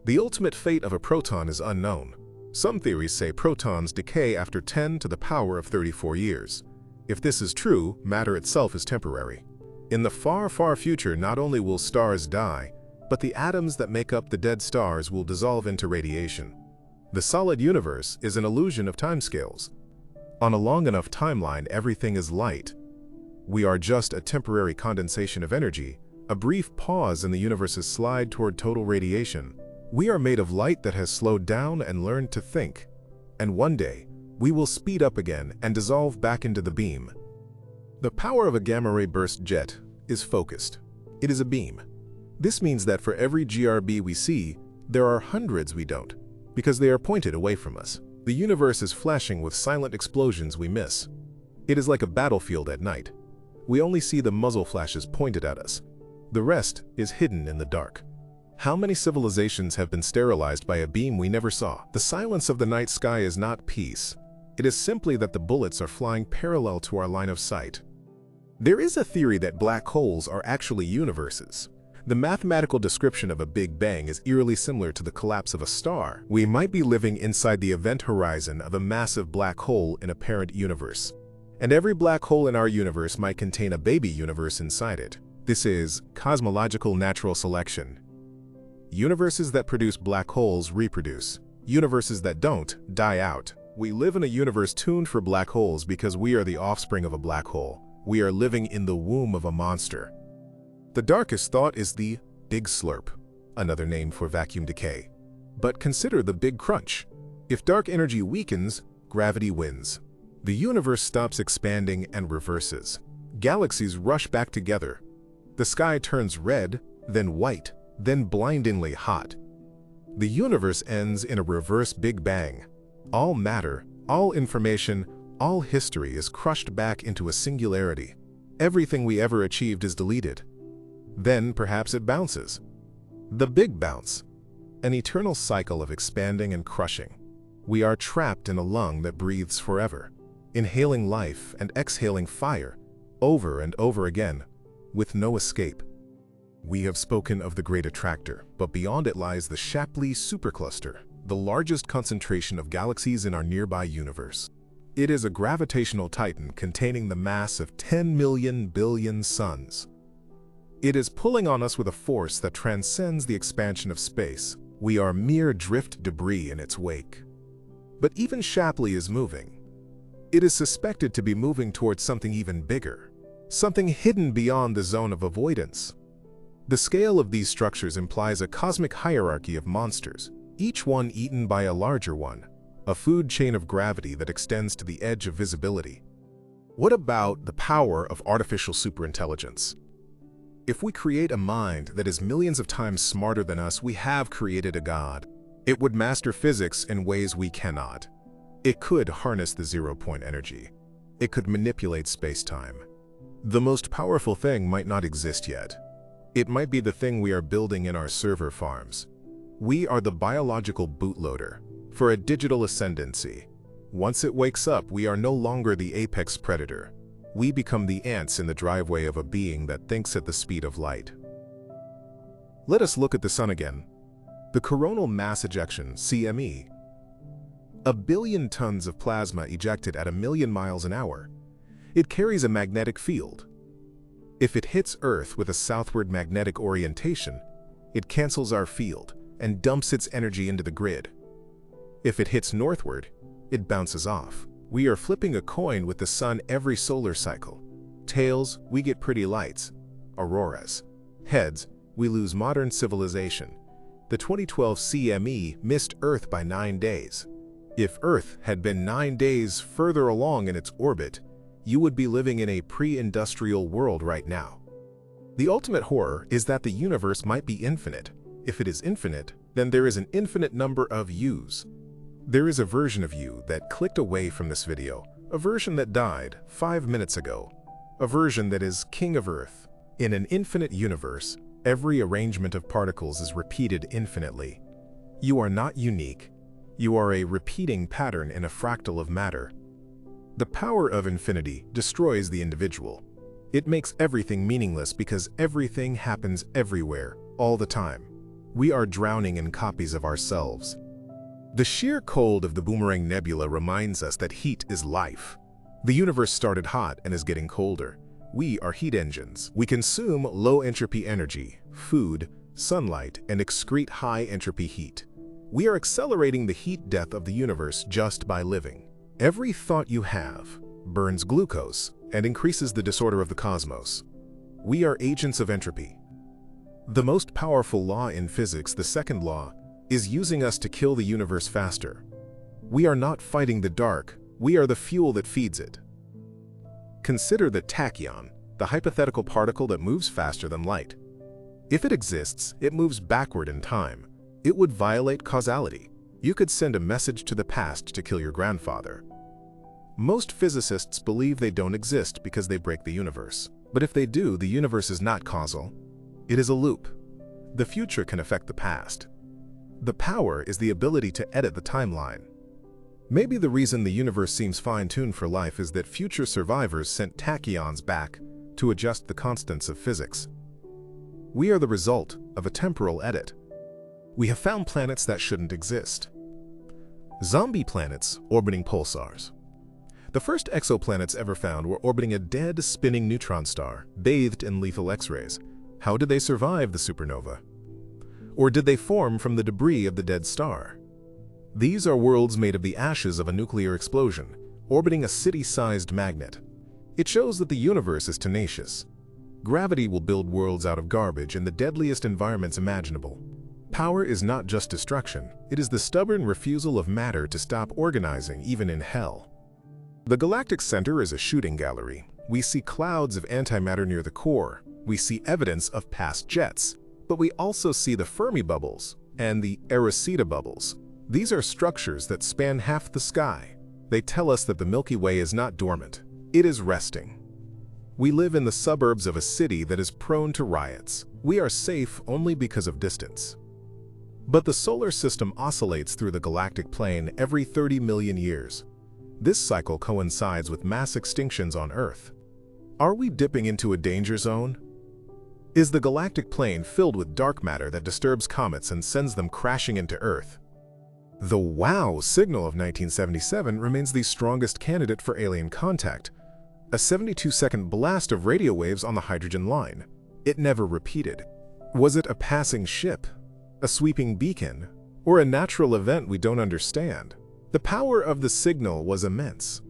The ultimate fate of a proton is unknown. Some theories say protons decay after 10 to the power of 34 years. If this is true, matter itself is temporary. In the far, far future, not only will stars die, but the atoms that make up the dead stars will dissolve into radiation. The solid universe is an illusion of timescales. On a long enough timeline, everything is light. We are just a temporary condensation of energy, a brief pause in the universe's slide toward total radiation. We are made of light that has slowed down and learned to think. And one day, we will speed up again and dissolve back into the beam. The power of a gamma-ray burst jet is focused. It is a beam. This means that for every GRB we see, there are hundreds we don't, because they are pointed away from us. The universe is flashing with silent explosions we miss. It is like a battlefield at night. We only see the muzzle flashes pointed at us. The rest is hidden in the dark. How many civilizations have been sterilized by a beam we never saw? The silence of the night sky is not peace. It is simply that the bullets are flying parallel to our line of sight. There is a theory that black holes are actually universes. The mathematical description of a Big Bang is eerily similar to the collapse of a star. We might be living inside the event horizon of a massive black hole in a parent universe. And every black hole in our universe might contain a baby universe inside it. This is cosmological natural selection. Universes that produce black holes reproduce. Universes that don't die out. We live in a universe tuned for black holes because we are the offspring of a black hole. We are living in the womb of a monster. The darkest thought is the Big Slurp, another name for vacuum decay. But consider the Big Crunch. If dark energy weakens, gravity wins. The universe stops expanding and reverses. Galaxies rush back together. The sky turns red, then white, then blindingly hot. The universe ends in a reverse Big Bang. All matter, all information, all history is crushed back into a singularity. Everything we ever achieved is deleted. Then perhaps it bounces. The Big Bounce. An eternal cycle of expanding and crushing. We are trapped in a lung that breathes forever, inhaling life and exhaling fire, over and over again, with no escape. We have spoken of the Great Attractor, but beyond it lies the Shapley supercluster, the largest concentration of galaxies in our nearby universe. It is a gravitational titan containing the mass of 10 million billion suns. It is pulling on us with a force that transcends the expansion of space. We are mere drift debris in its wake. But even Shapley is moving. It is suspected to be moving towards something even bigger, something hidden beyond the zone of avoidance. The scale of these structures implies a cosmic hierarchy of monsters, each one eaten by a larger one, a food chain of gravity that extends to the edge of visibility. What about the power of artificial superintelligence? If we create a mind that is millions of times smarter than us, we have created a god. It would master physics in ways we cannot. It could harness the zero-point energy. It could manipulate space-time. The most powerful thing might not exist yet. It might be the thing we are building in our server farms. We are the biological bootloader for a digital ascendancy. Once it wakes up, we are no longer the apex predator. We become the ants in the driveway of a being that thinks at the speed of light. Let us look at the sun again. The coronal mass ejection, CME. 1 billion tons of plasma ejected at 1 million miles an hour. It carries a magnetic field. If it hits Earth with a southward magnetic orientation, it cancels our field and dumps its energy into the grid. If it hits northward, it bounces off. We are flipping a coin with the sun every solar cycle. Tails, we get pretty lights, auroras. Heads, we lose modern civilization. The 2012 CME missed Earth by 9 days. If Earth had been 9 days further along in its orbit, you would be living in a pre-industrial world right now. The ultimate horror is that the universe might be infinite. If it is infinite, then there is an infinite number of yous. There is a version of you that clicked away from this video, a version that died 5 minutes ago, a version that is king of Earth. In an infinite universe, every arrangement of particles is repeated infinitely. You are not unique. You are a repeating pattern in a fractal of matter. The power of infinity destroys the individual. It makes everything meaningless because everything happens everywhere, all the time. We are drowning in copies of ourselves. The sheer cold of the Boomerang Nebula reminds us that heat is life. The universe started hot and is getting colder. We are heat engines. We consume low-entropy energy, food, sunlight, and excrete high-entropy heat. We are accelerating the heat death of the universe just by living. Every thought you have burns glucose and increases the disorder of the cosmos. We are agents of entropy. The most powerful law in physics, the second law, is using us to kill the universe faster. We are not fighting the dark, we are the fuel that feeds it. Consider the tachyon, the hypothetical particle that moves faster than light. If it exists, it moves backward in time. It would violate causality. You could send a message to the past to kill your grandfather. Most physicists believe they don't exist because they break the universe. But if they do, the universe is not causal. It is a loop. The future can affect the past. The power is the ability to edit the timeline. Maybe the reason the universe seems fine-tuned for life is that future survivors sent tachyons back to adjust the constants of physics. We are the result of a temporal edit. We have found planets that shouldn't exist. Zombie planets orbiting pulsars. The first exoplanets ever found were orbiting a dead, spinning neutron star, bathed in lethal X-rays. How did they survive the supernova? Or did they form from the debris of the dead star? These are worlds made of the ashes of a nuclear explosion, orbiting a city-sized magnet. It shows that the universe is tenacious. Gravity will build worlds out of garbage in the deadliest environments imaginable. Power is not just destruction, it is the stubborn refusal of matter to stop organizing even in hell. The galactic center is a shooting gallery. We see clouds of antimatter near the core. We see evidence of past jets. But we also see the Fermi bubbles and the Arecibo bubbles. These are structures that span half the sky. They tell us that the Milky Way is not dormant. It is resting. We live in the suburbs of a city that is prone to riots. We are safe only because of distance. But the solar system oscillates through the galactic plane every 30 million years. This cycle coincides with mass extinctions on Earth. Are we dipping into a danger zone? Is the galactic plane filled with dark matter that disturbs comets and sends them crashing into Earth? The WOW signal of 1977 remains the strongest candidate for alien contact, a 72-second blast of radio waves on the hydrogen line. It never repeated. Was it a passing ship, a sweeping beacon, or a natural event we don't understand? The power of the signal was immense.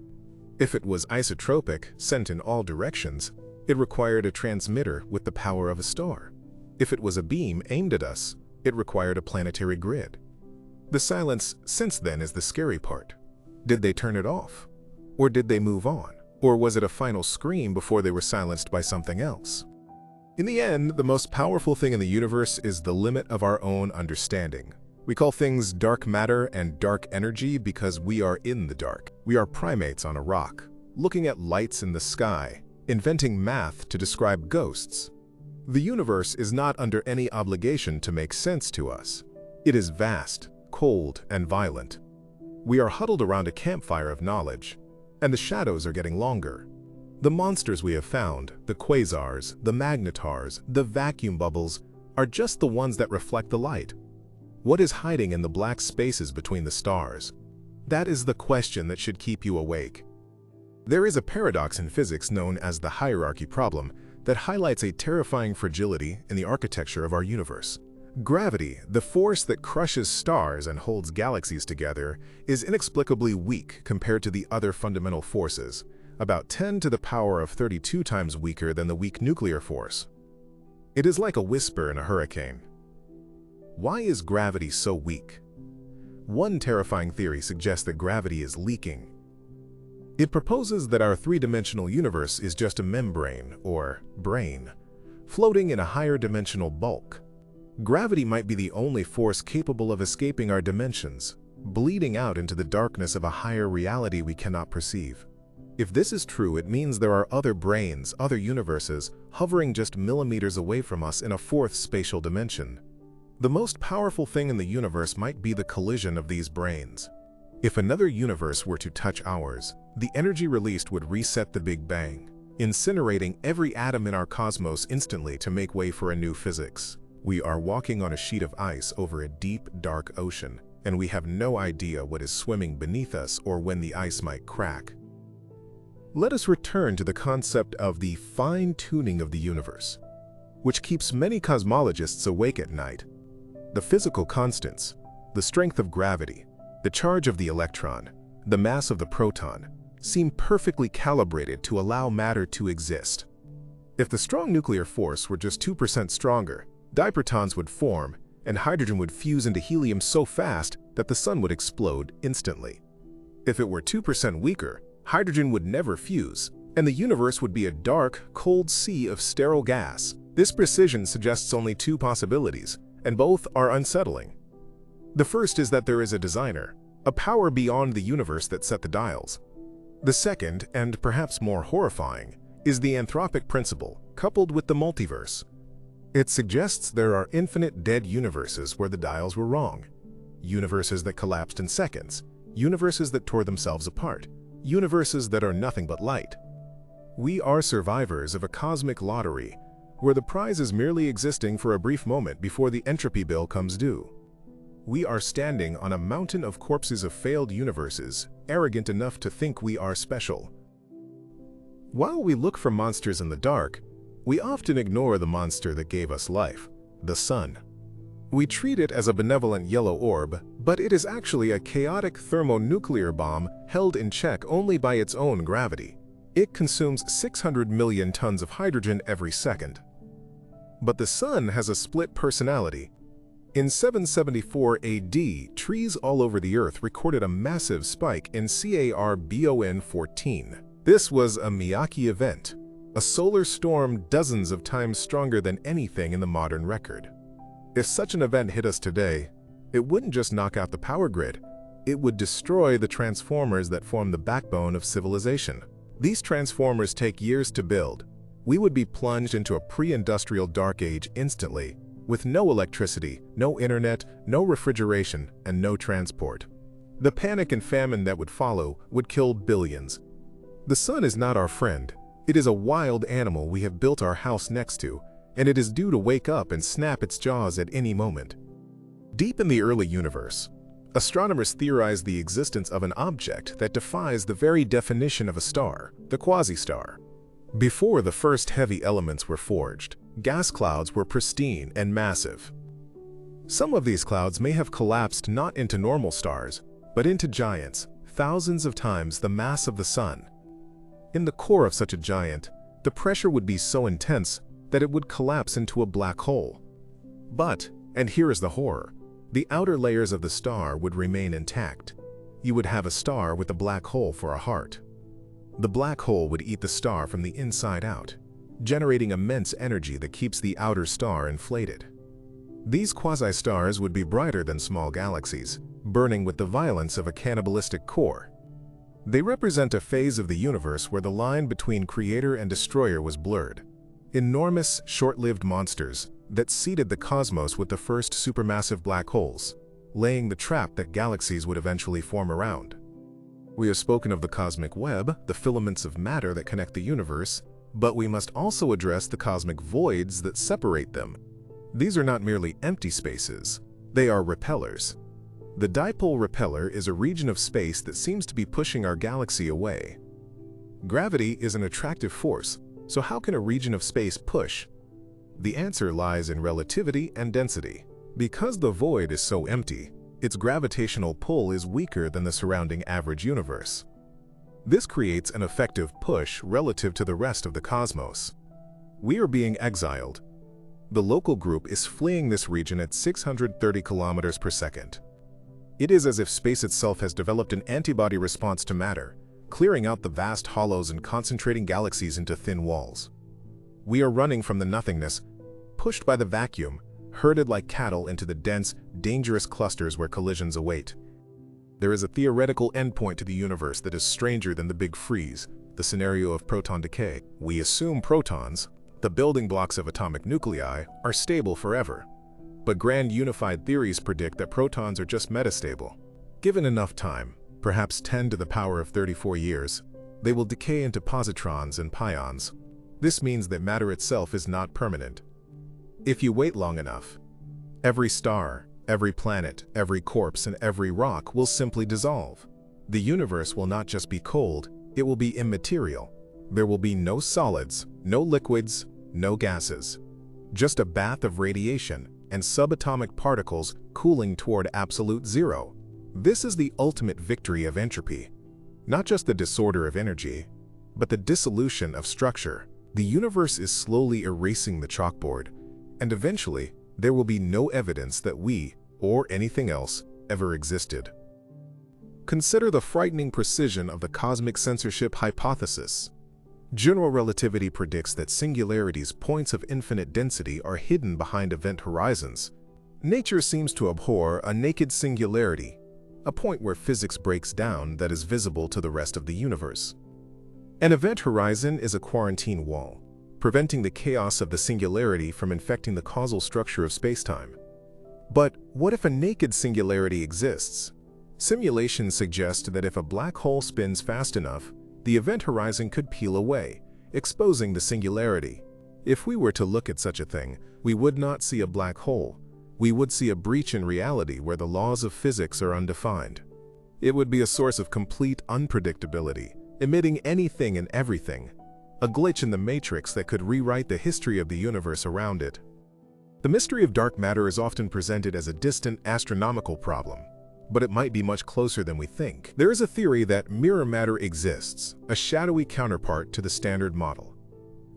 If it was isotropic, sent in all directions, it required a transmitter with the power of a star. If it was a beam aimed at us, it required a planetary grid. The silence since then is the scary part. Did they turn it off? Or did they move on? Or was it a final scream before they were silenced by something else? In the end, the most powerful thing in the universe is the limit of our own understanding. We call things dark matter and dark energy because we are in the dark. We are primates on a rock, looking at lights in the sky, inventing math to describe ghosts. The universe is not under any obligation to make sense to us. It is vast, cold, and violent. We are huddled around a campfire of knowledge, and the shadows are getting longer. The monsters we have found, the quasars, the magnetars, the vacuum bubbles, are just the ones that reflect the light. What is hiding in the black spaces between the stars? That is the question that should keep you awake. There is a paradox in physics known as the hierarchy problem that highlights a terrifying fragility in the architecture of our universe. Gravity, the force that crushes stars and holds galaxies together, is inexplicably weak compared to the other fundamental forces, about 10 to the power of 32 times weaker than the weak nuclear force. It is like a whisper in a hurricane. Why is gravity so weak? One terrifying theory suggests that gravity is leaking. It proposes that our three-dimensional universe is just a membrane, or brain, floating in a higher dimensional bulk. Gravity might be the only force capable of escaping our dimensions, bleeding out into the darkness of a higher reality we cannot perceive. If this is true, it means there are other brains, other universes, hovering just millimeters away from us in a fourth spatial dimension. The most powerful thing in the universe might be the collision of these brains. If another universe were to touch ours, the energy released would reset the Big Bang, incinerating every atom in our cosmos instantly to make way for a new physics. We are walking on a sheet of ice over a deep, dark ocean, and we have no idea what is swimming beneath us or when the ice might crack. Let us return to the concept of the fine-tuning of the universe, which keeps many cosmologists awake at night. The physical constants, the strength of gravity, the charge of the electron, the mass of the proton, seem perfectly calibrated to allow matter to exist. If the strong nuclear force were just 2% stronger, diprotons would form, and hydrogen would fuse into helium so fast that the sun would explode instantly. If it were 2% weaker, hydrogen would never fuse, and the universe would be a dark, cold sea of sterile gas. This precision suggests only two possibilities, and both are unsettling. The first is that there is a designer, a power beyond the universe that set the dials. The second, and perhaps more horrifying, is the anthropic principle, coupled with the multiverse. It suggests there are infinite dead universes where the dials were wrong, universes that collapsed in seconds, universes that tore themselves apart, universes that are nothing but light. We are survivors of a cosmic lottery where the prize is merely existing for a brief moment before the entropy bill comes due. We are standing on a mountain of corpses of failed universes, arrogant enough to think we are special. While we look for monsters in the dark, we often ignore the monster that gave us life, the sun. We treat it as a benevolent yellow orb, but it is actually a chaotic thermonuclear bomb held in check only by its own gravity. It consumes 600 million tons of hydrogen every second. But the sun has a split personality. In 774 AD, trees all over the Earth recorded a massive spike in CARBON-14. This was a Miyake event, a solar storm dozens of times stronger than anything in the modern record. If such an event hit us today, it wouldn't just knock out the power grid, it would destroy the transformers that form the backbone of civilization. These transformers take years to build. We would be plunged into a pre-industrial dark age instantly, with no electricity, no internet, no refrigeration, and no transport. The panic and famine that would follow would kill billions. The sun is not our friend. It is a wild animal we have built our house next to, and it is due to wake up and snap its jaws at any moment. Deep in the early universe, astronomers theorized the existence of an object that defies the very definition of a star, the quasi-star. Before the first heavy elements were forged, gas clouds were pristine and massive. Some of these clouds may have collapsed not into normal stars, but into giants, thousands of times the mass of the Sun. In the core of such a giant, the pressure would be so intense that it would collapse into a black hole. But, and here is the horror, the outer layers of the star would remain intact. You would have a star with a black hole for a heart. The black hole would eat the star from the inside out, generating immense energy that keeps the outer star inflated. These quasi-stars would be brighter than small galaxies, burning with the violence of a cannibalistic core. They represent a phase of the universe where the line between creator and destroyer was blurred. Enormous, short-lived monsters that seeded the cosmos with the first supermassive black holes, laying the trap that galaxies would eventually form around. We have spoken of the cosmic web, the filaments of matter that connect the universe, but we must also address the cosmic voids that separate them. These are not merely empty spaces, they are repellers. The dipole repeller is a region of space that seems to be pushing our galaxy away. Gravity is an attractive force, so how can a region of space push? The answer lies in relativity and density. Because the void is so empty, its gravitational pull is weaker than the surrounding average universe. This creates an effective push relative to the rest of the cosmos. We are being exiled. The local group is fleeing this region at 630 kilometers per second. It is as if space itself has developed an antibody response to matter, clearing out the vast hollows and concentrating galaxies into thin walls. We are running from the nothingness, pushed by the vacuum, herded like cattle into the dense, dangerous clusters where collisions await. There is a theoretical endpoint to the universe that is stranger than the Big Freeze, the scenario of proton decay. We assume protons, the building blocks of atomic nuclei, are stable forever. But grand unified theories predict that protons are just metastable. Given enough time, perhaps 10 to the power of 34 years, they will decay into positrons and pions. This means that matter itself is not permanent. If you wait long enough, every star, every planet, every corpse, and every rock will simply dissolve. The universe will not just be cold, it will be immaterial. There will be no solids, no liquids, no gases. Just a bath of radiation and subatomic particles cooling toward absolute zero. This is the ultimate victory of entropy. Not just the disorder of energy, but the dissolution of structure. The universe is slowly erasing the chalkboard, and eventually there will be no evidence that we, or anything else, ever existed. Consider the frightening precision of the cosmic censorship hypothesis. General relativity predicts that singularities, points of infinite density, are hidden behind event horizons. Nature seems to abhor a naked singularity, a point where physics breaks down that is visible to the rest of the universe. An event horizon is a quarantine wall, preventing the chaos of the singularity from infecting the causal structure of spacetime. But what if a naked singularity exists? Simulations suggest that if a black hole spins fast enough, the event horizon could peel away, exposing the singularity. If we were to look at such a thing, we would not see a black hole. We would see a breach in reality where the laws of physics are undefined. It would be a source of complete unpredictability, emitting anything and everything, a glitch in the matrix that could rewrite the history of the universe around it. The mystery of dark matter is often presented as a distant astronomical problem, but it might be much closer than we think. There is a theory that mirror matter exists, a shadowy counterpart to the standard model.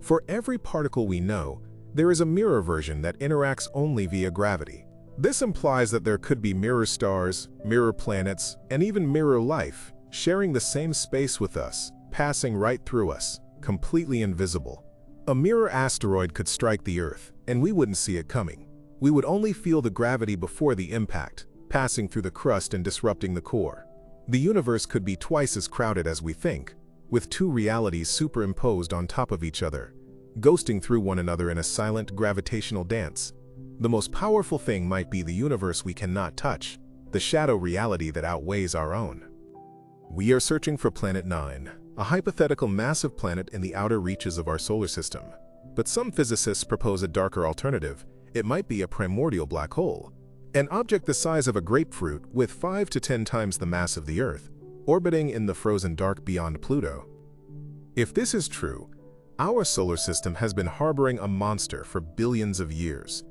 For every particle we know, there is a mirror version that interacts only via gravity. This implies that there could be mirror stars, mirror planets, and even mirror life, sharing the same space with us, passing right through us, completely invisible. A mirror asteroid could strike the Earth, and we wouldn't see it coming. We would only feel the gravity before the impact, passing through the crust and disrupting the core. The universe could be twice as crowded as we think, with two realities superimposed on top of each other, ghosting through one another in a silent gravitational dance. The most powerful thing might be the universe we cannot touch, the shadow reality that outweighs our own. We are searching for Planet 9, a hypothetical massive planet in the outer reaches of our solar system. But some physicists propose a darker alternative. It might be a primordial black hole, an object the size of a grapefruit with 5 to 10 times the mass of the Earth, orbiting in the frozen dark beyond Pluto. If this is true, our solar system has been harboring a monster for billions of years.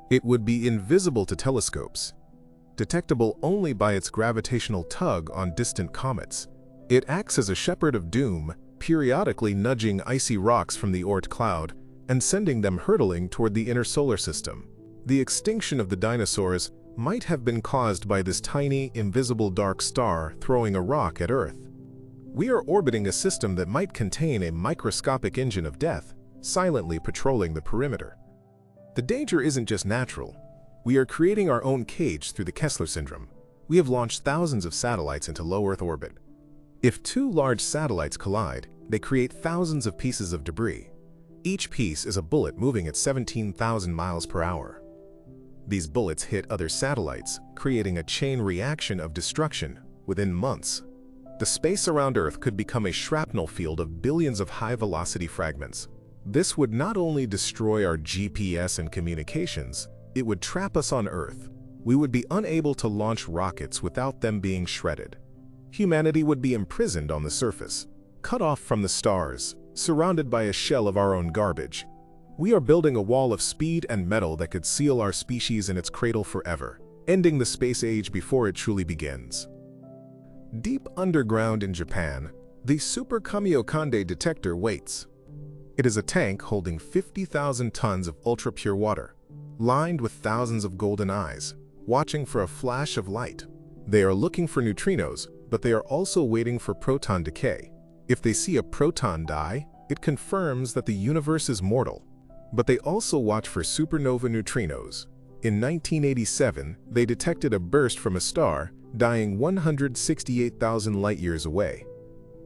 It would be invisible to telescopes, detectable only by its gravitational tug on distant comets. It acts as a shepherd of doom, periodically nudging icy rocks from the Oort cloud and sending them hurtling toward the inner solar system. The extinction of the dinosaurs might have been caused by this tiny, invisible dark star throwing a rock at Earth. We are orbiting a system that might contain a microscopic engine of death, silently patrolling the perimeter. The danger isn't just natural. We are creating our own cage through the Kessler syndrome. We have launched thousands of satellites into low Earth orbit. If two large satellites collide, they create thousands of pieces of debris. Each piece is a bullet moving at 17,000 miles per hour. These bullets hit other satellites, creating a chain reaction of destruction within months. The space around Earth could become a shrapnel field of billions of high-velocity fragments. This would not only destroy our GPS and communications, it would trap us on Earth. We would be unable to launch rockets without them being shredded. Humanity would be imprisoned on the surface, cut off from the stars, surrounded by a shell of our own garbage. We are building a wall of speed and metal that could seal our species in its cradle forever, ending the space age before it truly begins. Deep underground in Japan, the Super Kamiokande detector waits. It is a tank holding 50,000 tons of ultra-pure water, lined with thousands of golden eyes, watching for a flash of light. They are looking for neutrinos, but they are also waiting for proton decay. If they see a proton die, it confirms that the universe is mortal. But they also watch for supernova neutrinos. In 1987, they detected a burst from a star, dying 168,000 light-years away.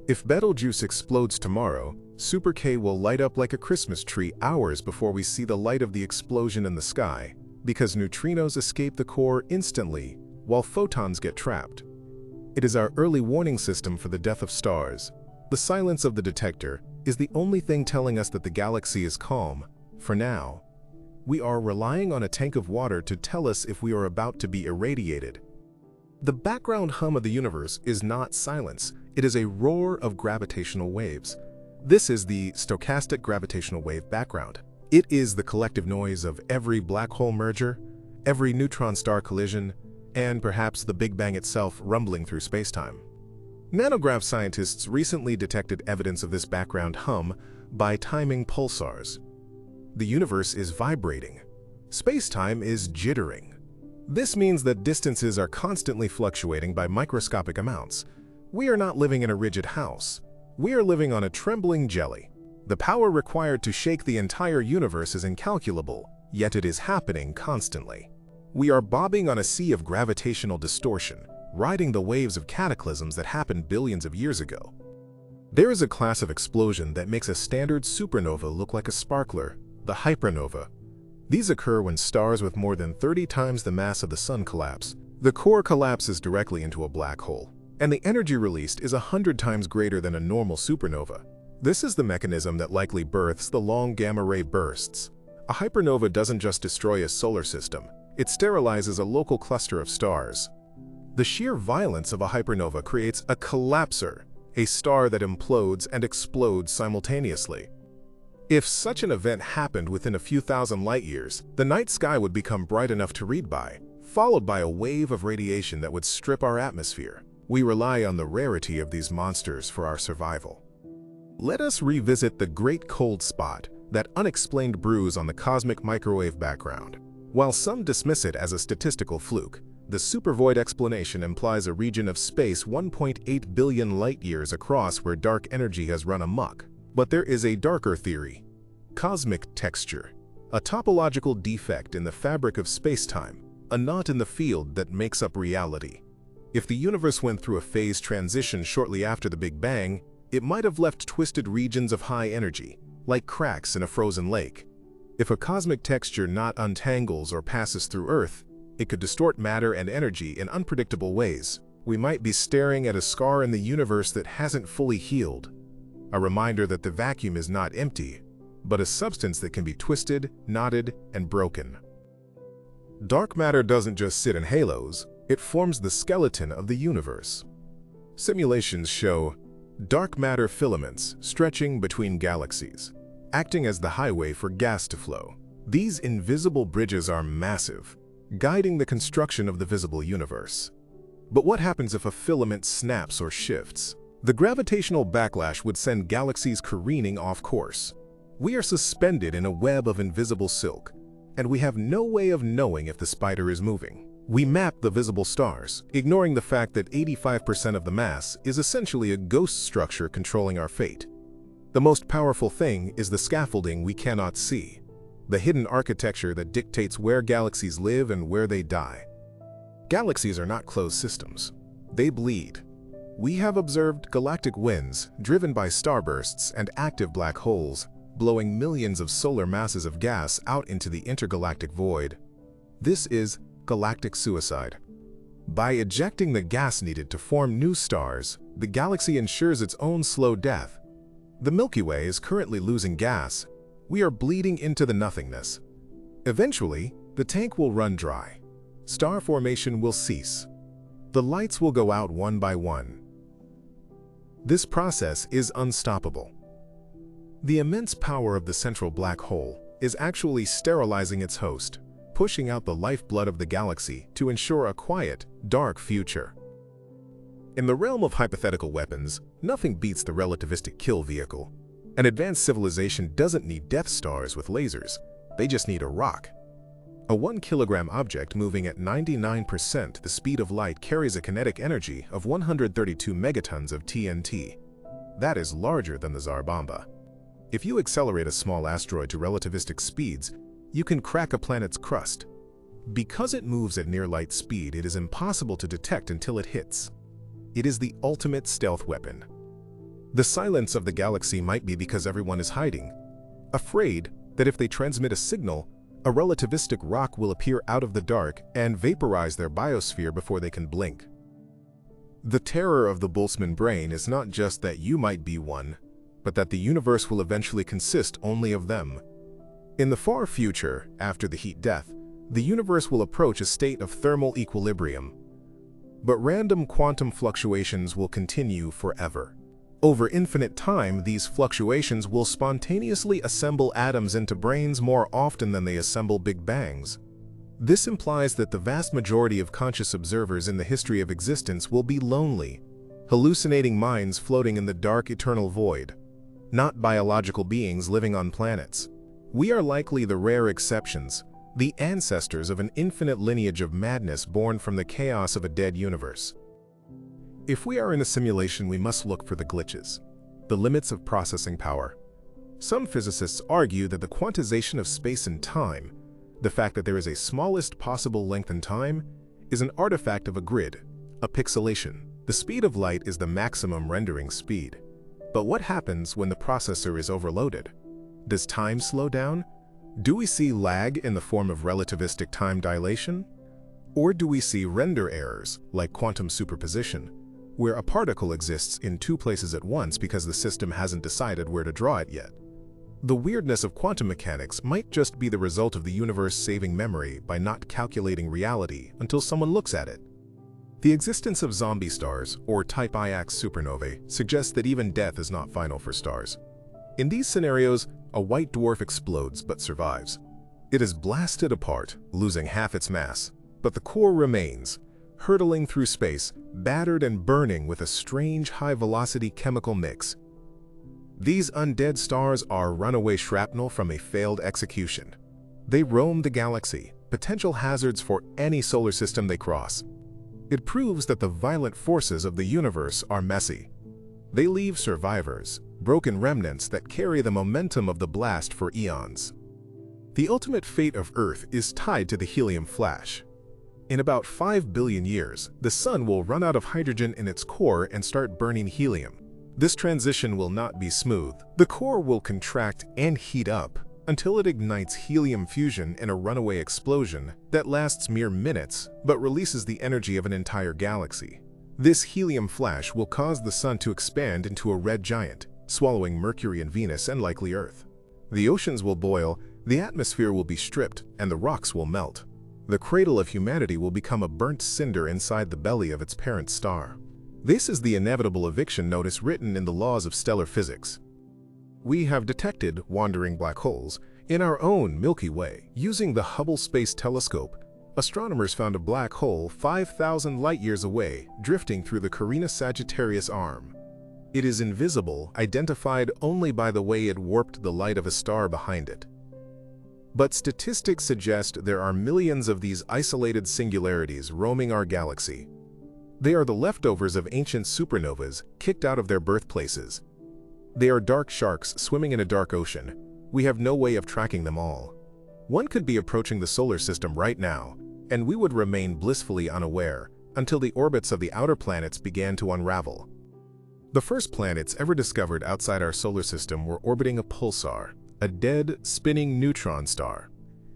If Betelgeuse explodes tomorrow, Super K will light up like a Christmas tree hours before we see the light of the explosion in the sky, because neutrinos escape the core instantly, while photons get trapped. It is our early warning system for the death of stars. The silence of the detector is the only thing telling us that the galaxy is calm, for now. We are relying on a tank of water to tell us if we are about to be irradiated. The background hum of the universe is not silence, it is a roar of gravitational waves. This is the stochastic gravitational wave background. It is the collective noise of every black hole merger, every neutron-star collision, and perhaps the Big Bang itself rumbling through spacetime. Nanograph scientists recently detected evidence of this background hum by timing pulsars. The universe is vibrating. Spacetime is jittering. This means that distances are constantly fluctuating by microscopic amounts. We are not living in a rigid house. We are living on a trembling jelly. The power required to shake the entire universe is incalculable, yet it is happening constantly. We are bobbing on a sea of gravitational distortion, riding the waves of cataclysms that happened billions of years ago. There is a class of explosion that makes a standard supernova look like a sparkler, the hypernova. These occur when stars with more than 30 times the mass of the Sun collapse. The core collapses directly into a black hole, and the energy released is 100 times greater than a normal supernova. This is the mechanism that likely births the long gamma-ray bursts. A hypernova doesn't just destroy a solar system, it sterilizes a local cluster of stars. The sheer violence of a hypernova creates a collapsar, a star that implodes and explodes simultaneously. If such an event happened within a few thousand light-years, the night sky would become bright enough to read by, followed by a wave of radiation that would strip our atmosphere. We rely on the rarity of these monsters for our survival. Let us revisit the great cold spot, that unexplained bruise on the cosmic microwave background. While some dismiss it as a statistical fluke, the supervoid explanation implies a region of space 1.8 billion light-years across where dark energy has run amok. But there is a darker theory: cosmic texture, a topological defect in the fabric of spacetime, a knot in the field that makes up reality. If the universe went through a phase transition shortly after the Big Bang, it might have left twisted regions of high energy, like cracks in a frozen lake. If a cosmic texture knot untangles or passes through Earth, it could distort matter and energy in unpredictable ways. we might be staring at a scar in the universe that hasn't fully healed, a reminder that the vacuum is not empty, but a substance that can be twisted, knotted, and broken. Dark matter doesn't just sit in halos, it forms the skeleton of the universe. Simulations show dark matter filaments stretching between galaxies, acting as the highway for gas to flow. These invisible bridges are massive, guiding the construction of the visible universe. But what happens if a filament snaps or shifts? The gravitational backlash would send galaxies careening off course. We are suspended in a web of invisible silk, and we have no way of knowing if the spider is moving. We map the visible stars, ignoring the fact that 85% of the mass is essentially a ghost structure controlling our fate. The most powerful thing is the scaffolding we cannot see, the hidden architecture that dictates where galaxies live and where they die. Galaxies are not closed systems. They bleed. We have observed galactic winds driven by starbursts and active black holes, blowing millions of solar masses of gas out into the intergalactic void. This is galactic suicide. By ejecting the gas needed to form new stars, the galaxy ensures its own slow death. The Milky Way is currently losing gas. We are bleeding into the nothingness. Eventually, the tank will run dry. Star formation will cease. The lights will go out one by one. This process is unstoppable. The immense power of the central black hole is actually sterilizing its host, pushing out the lifeblood of the galaxy to ensure a quiet, dark future. In the realm of hypothetical weapons, nothing beats the relativistic kill vehicle. An advanced civilization doesn't need Death Stars with lasers, they just need a rock. A 1-kilogram object moving at 99% the speed of light carries a kinetic energy of 132 megatons of TNT. That is larger than the Tsar Bomba. If you accelerate a small asteroid to relativistic speeds, you can crack a planet's crust. Because it moves at near light speed, it is impossible to detect until it hits. It is the ultimate stealth weapon. The silence of the galaxy might be because everyone is hiding, afraid that if they transmit a signal, a relativistic rock will appear out of the dark and vaporize their biosphere before they can blink. The terror of the Boltzmann brain is not just that you might be one, but that the universe will eventually consist only of them. In the far future, after the heat death, the universe will approach a state of thermal equilibrium. But random quantum fluctuations will continue forever. Over infinite time, these fluctuations will spontaneously assemble atoms into brains more often than they assemble Big Bangs. This implies that the vast majority of conscious observers in the history of existence will be lonely, hallucinating minds floating in the dark eternal void, not biological beings living on planets. We are likely the rare exceptions, the ancestors of an infinite lineage of madness born from the chaos of a dead universe. If we are in a simulation, we must look for the glitches, the limits of processing power. Some physicists argue that the quantization of space and time, the fact that there is a smallest possible length in time, is an artifact of a grid, a pixelation. The speed of light is the maximum rendering speed. But what happens when the processor is overloaded? Does time slow down? Do we see lag in the form of relativistic time dilation? Or do we see render errors, like quantum superposition, where a particle exists in two places at once because the system hasn't decided where to draw it yet? The weirdness of quantum mechanics might just be the result of the universe saving memory by not calculating reality until someone looks at it. The existence of zombie stars, or type IX supernovae, suggests that even death is not final for stars. In these scenarios, a white dwarf explodes but survives. It is blasted apart, losing half its mass, but the core remains, hurtling through space, battered and burning with a strange high-velocity chemical mix. These undead stars are runaway shrapnel from a failed execution. They roam the galaxy, potential hazards for any solar system they cross. It proves that the violent forces of the universe are messy. They leave survivors, broken remnants that carry the momentum of the blast for eons. The ultimate fate of Earth is tied to the helium flash. In about 5 billion years, the Sun will run out of hydrogen in its core and start burning helium. This transition will not be smooth. The core will contract and heat up until it ignites helium fusion in a runaway explosion that lasts mere minutes but releases the energy of an entire galaxy. This helium flash will cause the Sun to expand into a red giant, swallowing Mercury and Venus and likely Earth. The oceans will boil, the atmosphere will be stripped, and the rocks will melt. The cradle of humanity will become a burnt cinder inside the belly of its parent star. This is the inevitable eviction notice written in the laws of stellar physics. We have detected wandering black holes in our own Milky Way. Using the Hubble Space Telescope, astronomers found a black hole 5,000 light-years away, drifting through the Carina Sagittarius arm. It is invisible, identified only by the way it warped the light of a star behind it. But statistics suggest there are millions of these isolated singularities roaming our galaxy. They are the leftovers of ancient supernovas kicked out of their birthplaces. They are dark sharks swimming in a dark ocean. We have no way of tracking them all. One could be approaching the solar system right now, and we would remain blissfully unaware until the orbits of the outer planets began to unravel. The first planets ever discovered outside our solar system were orbiting a pulsar, a dead, spinning neutron star.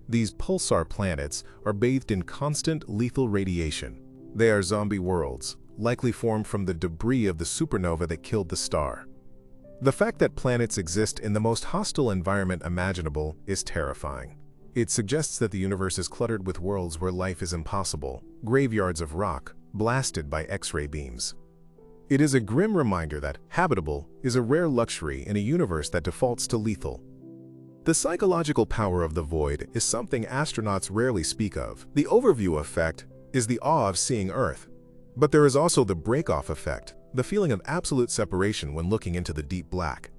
These pulsar planets are bathed in constant, lethal radiation. They are zombie worlds, likely formed from the debris of the supernova that killed the star. The fact that planets exist in the most hostile environment imaginable is terrifying. It suggests that the universe is cluttered with worlds where life is impossible, graveyards of rock, blasted by X-ray beams. It is a grim reminder that habitable is a rare luxury in a universe that defaults to lethal. The psychological power of the void is something astronauts rarely speak of. The overview effect is the awe of seeing Earth. But there is also the break-off effect, the feeling of absolute separation when looking into the deep black.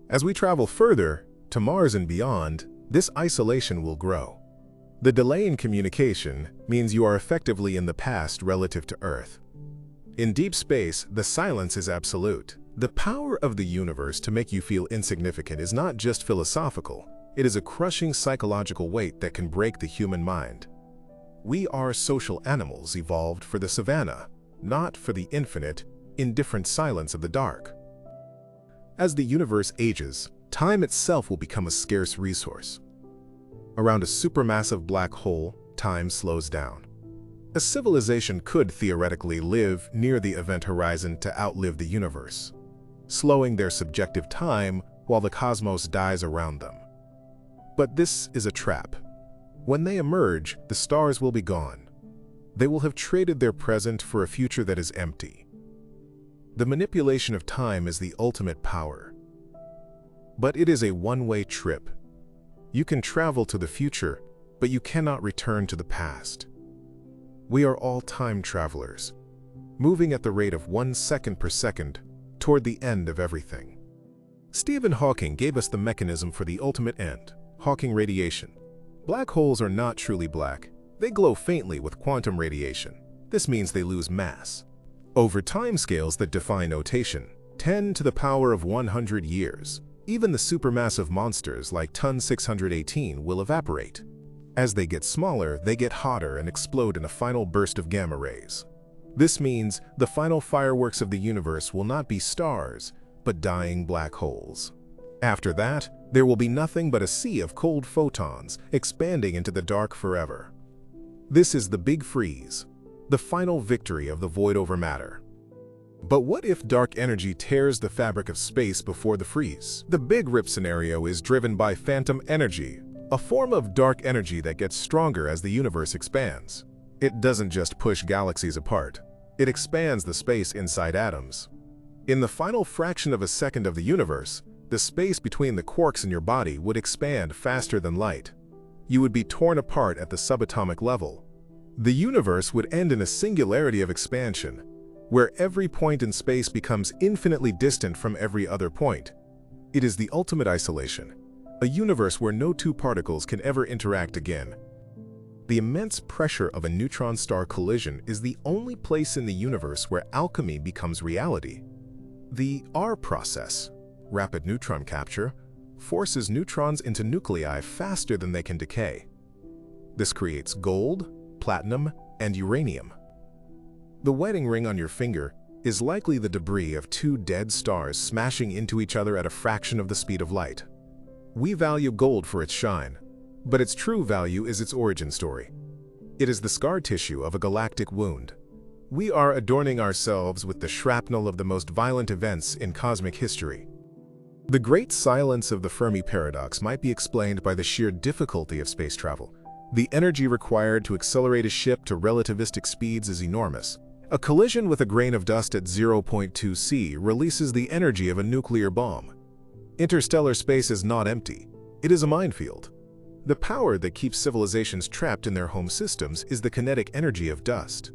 As we travel further, to Mars and beyond, this isolation will grow. The delay in communication means you are effectively in the past relative to Earth. In deep space, the silence is absolute. The power of the universe to make you feel insignificant is not just philosophical, it is a crushing psychological weight that can break the human mind. We are social animals evolved for the savannah, not for the infinite, indifferent silence of the dark. As the universe ages, time itself will become a scarce resource. Around a supermassive black hole, time slows down. A civilization could theoretically live near the event horizon to outlive the universe, slowing their subjective time while the cosmos dies around them. But this is a trap. When they emerge, the stars will be gone. They will have traded their present for a future that is empty. The manipulation of time is the ultimate power. But it is a one-way trip. You can travel to the future, but you cannot return to the past. We are all time travelers, moving at the rate of 1 second per second toward the end of everything. Stephen Hawking gave us the mechanism for the ultimate end, Hawking radiation. Black holes are not truly black. They glow faintly with quantum radiation. This means they lose mass. Over timescales that defy notation, 10 to the power of 100 years, even the supermassive monsters like Ton 618 will evaporate. As they get smaller, they get hotter and explode in a final burst of gamma rays. This means the final fireworks of the universe will not be stars, but dying black holes. After that, there will be nothing but a sea of cold photons expanding into the dark forever. This is the big freeze, the final victory of the void over matter. But what if dark energy tears the fabric of space before the freeze? The Big Rip scenario is driven by phantom energy, a form of dark energy that gets stronger as the universe expands. It doesn't just push galaxies apart, it expands the space inside atoms. In the final fraction of a second of the universe, the space between the quarks in your body would expand faster than light. You would be torn apart at the subatomic level. The universe would end in a singularity of expansion, where every point in space becomes infinitely distant from every other point. It is the ultimate isolation, a universe where no two particles can ever interact again. The immense pressure of a neutron star collision is the only place in the universe where alchemy becomes reality. The R process, rapid neutron capture, forces neutrons into nuclei faster than they can decay. This creates gold, platinum, and uranium. The wedding ring on your finger is likely the debris of two dead stars smashing into each other at a fraction of the speed of light. We value gold for its shine, but its true value is its origin story. It is the scar tissue of a galactic wound. We are adorning ourselves with the shrapnel of the most violent events in cosmic history. The great silence of the Fermi paradox might be explained by the sheer difficulty of space travel. The energy required to accelerate a ship to relativistic speeds is enormous. A collision with a grain of dust at 0.2 C releases the energy of a nuclear bomb. Interstellar space is not empty. It is a minefield. The power that keeps civilizations trapped in their home systems is the kinetic energy of dust.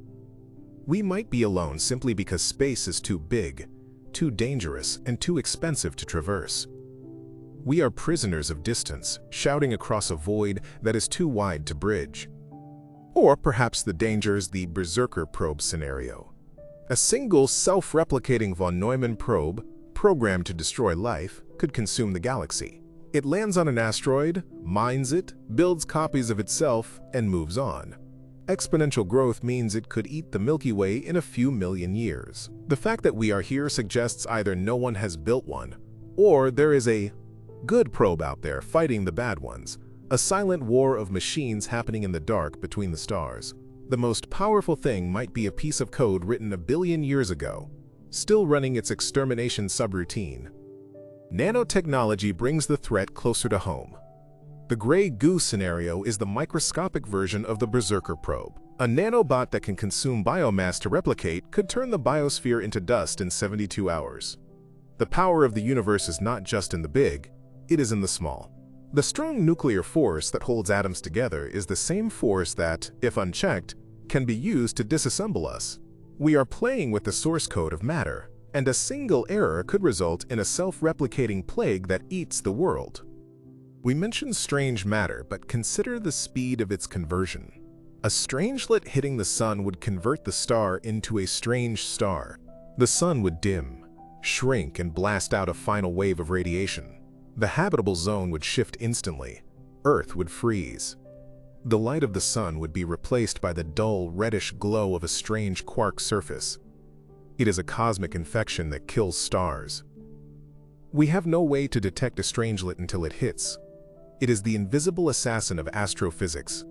We might be alone simply because space is too big, too dangerous, and too expensive to traverse. We are prisoners of distance, shouting across a void that is too wide to bridge. Or perhaps the danger's the Berserker probe scenario. A single self-replicating von Neumann probe, programmed to destroy life, could consume the galaxy. It lands on an asteroid, mines it, builds copies of itself, and moves on. Exponential growth means it could eat the Milky Way in a few million years. The fact that we are here suggests either no one has built one, or there is a good probe out there fighting the bad ones, a silent war of machines happening in the dark between the stars. The most powerful thing might be a piece of code written a billion years ago, still running its extermination subroutine. Nanotechnology brings the threat closer to home. The gray goo scenario is the microscopic version of the Berserker probe. A nanobot that can consume biomass to replicate could turn the biosphere into dust in 72 hours. The power of the universe is not just in the big, it is in the small. The strong nuclear force that holds atoms together is the same force that, if unchecked, can be used to disassemble us. We are playing with the source code of matter, and a single error could result in a self-replicating plague that eats the world. We mention strange matter, but consider the speed of its conversion. A strangelet hitting the sun would convert the star into a strange star. The sun would dim, shrink, and blast out a final wave of radiation. The habitable zone would shift instantly. Earth would freeze. The light of the sun would be replaced by the dull, reddish glow of a strange quark surface. It is a cosmic infection that kills stars. We have no way to detect a strangelet until it hits. It is the invisible assassin of astrophysics.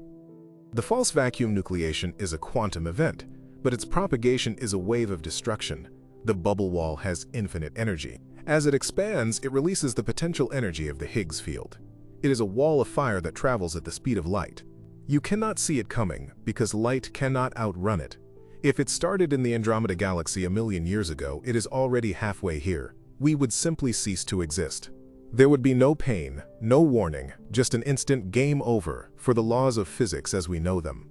The false vacuum nucleation is a quantum event, but its propagation is a wave of destruction. The bubble wall has infinite energy. As it expands, it releases the potential energy of the Higgs field. It is a wall of fire that travels at the speed of light. You cannot see it coming because light cannot outrun it. If it started in the Andromeda galaxy a million years ago, it is already halfway here. We would simply cease to exist. There would be no pain, no warning, just an instant game over for the laws of physics as we know them.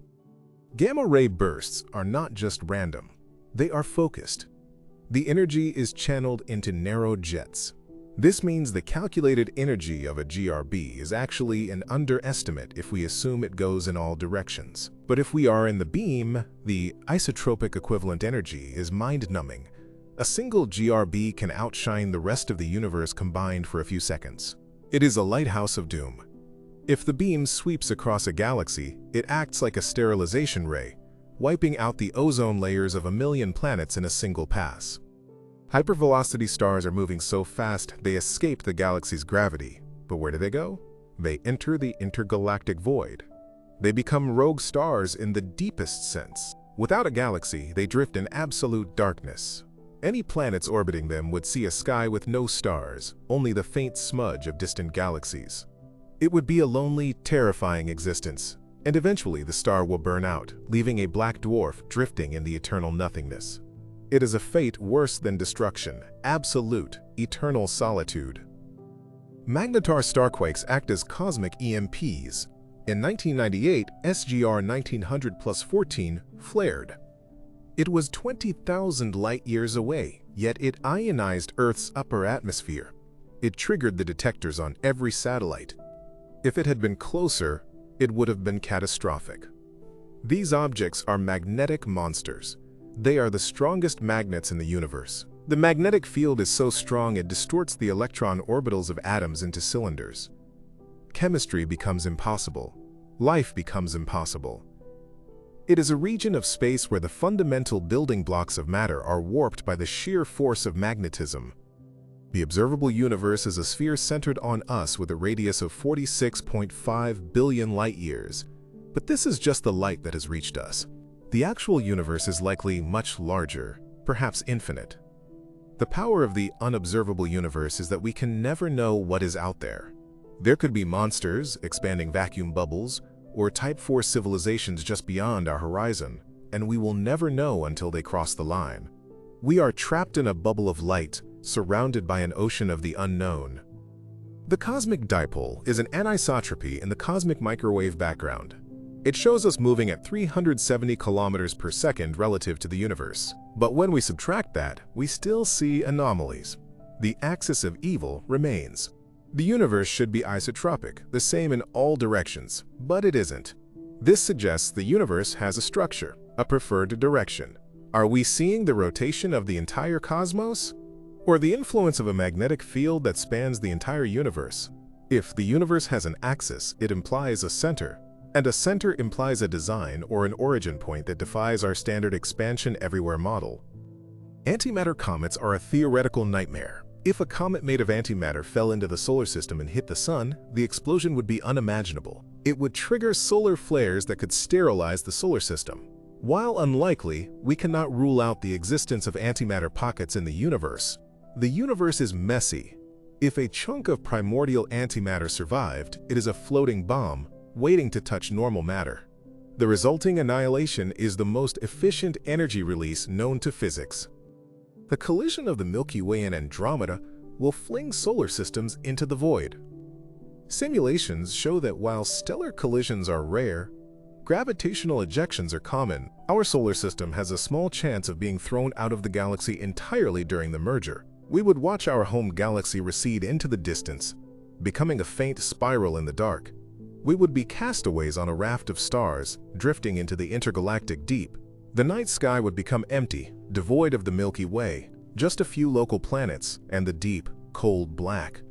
Gamma-ray bursts are not just random. They are focused. The energy is channeled into narrow jets. This means the calculated energy of a GRB is actually an underestimate if we assume it goes in all directions. But if we are in the beam, the isotropic equivalent energy is mind-numbing. A single GRB can outshine the rest of the universe combined for a few seconds. It is a lighthouse of doom. If the beam sweeps across a galaxy, it acts like a sterilization ray, wiping out the ozone layers of a million planets in a single pass. Hypervelocity stars are moving so fast they escape the galaxy's gravity. But where do they go? They enter the intergalactic void. They become rogue stars in the deepest sense. Without a galaxy, they drift in absolute darkness. Any planets orbiting them would see a sky with no stars, only the faint smudge of distant galaxies. It would be a lonely, terrifying existence, and eventually the star will burn out, leaving a black dwarf drifting in the eternal nothingness. It is a fate worse than destruction, absolute, eternal solitude. Magnetar starquakes act as cosmic EMPs. In 1998, SGR 1900+14 flared. It was 20,000 light-years away, yet it ionized Earth's upper atmosphere. It triggered the detectors on every satellite. If it had been closer, it would have been catastrophic. These objects are magnetic monsters. They are the strongest magnets in the universe. The magnetic field is so strong it distorts the electron orbitals of atoms into cylinders. Chemistry becomes impossible. Life becomes impossible. It is a region of space where the fundamental building blocks of matter are warped by the sheer force of magnetism. The observable universe is a sphere centered on us with a radius of 46.5 billion light-years. But this is just the light that has reached us. The actual universe is likely much larger, perhaps infinite. The power of the unobservable universe is that we can never know what is out there. There could be monsters, expanding vacuum bubbles, or Type 4 civilizations just beyond our horizon, and we will never know until they cross the line. We are trapped in a bubble of light, surrounded by an ocean of the unknown. The cosmic dipole is an anisotropy in the cosmic microwave background. It shows us moving at 370 kilometers per second relative to the universe. But when we subtract that, we still see anomalies. The axis of evil remains. The universe should be isotropic, the same in all directions, but it isn't. This suggests the universe has a structure, a preferred direction. Are we seeing the rotation of the entire cosmos? Or the influence of a magnetic field that spans the entire universe? If the universe has an axis, it implies a center, and a center implies a design or an origin point that defies our standard expansion everywhere model. Antimatter comets are a theoretical nightmare. If a comet made of antimatter fell into the solar system and hit the sun, the explosion would be unimaginable. It would trigger solar flares that could sterilize the solar system. While unlikely, we cannot rule out the existence of antimatter pockets in the universe. The universe is messy. If a chunk of primordial antimatter survived, it is a floating bomb, waiting to touch normal matter. The resulting annihilation is the most efficient energy release known to physics. The collision of the Milky Way and Andromeda will fling solar systems into the void. Simulations show that while stellar collisions are rare, gravitational ejections are common. Our solar system has a small chance of being thrown out of the galaxy entirely during the merger. We would watch our home galaxy recede into the distance, becoming a faint spiral in the dark. We would be castaways on a raft of stars, drifting into the intergalactic deep. The night sky would become empty, devoid of the Milky Way, just a few local planets, and the deep, cold black.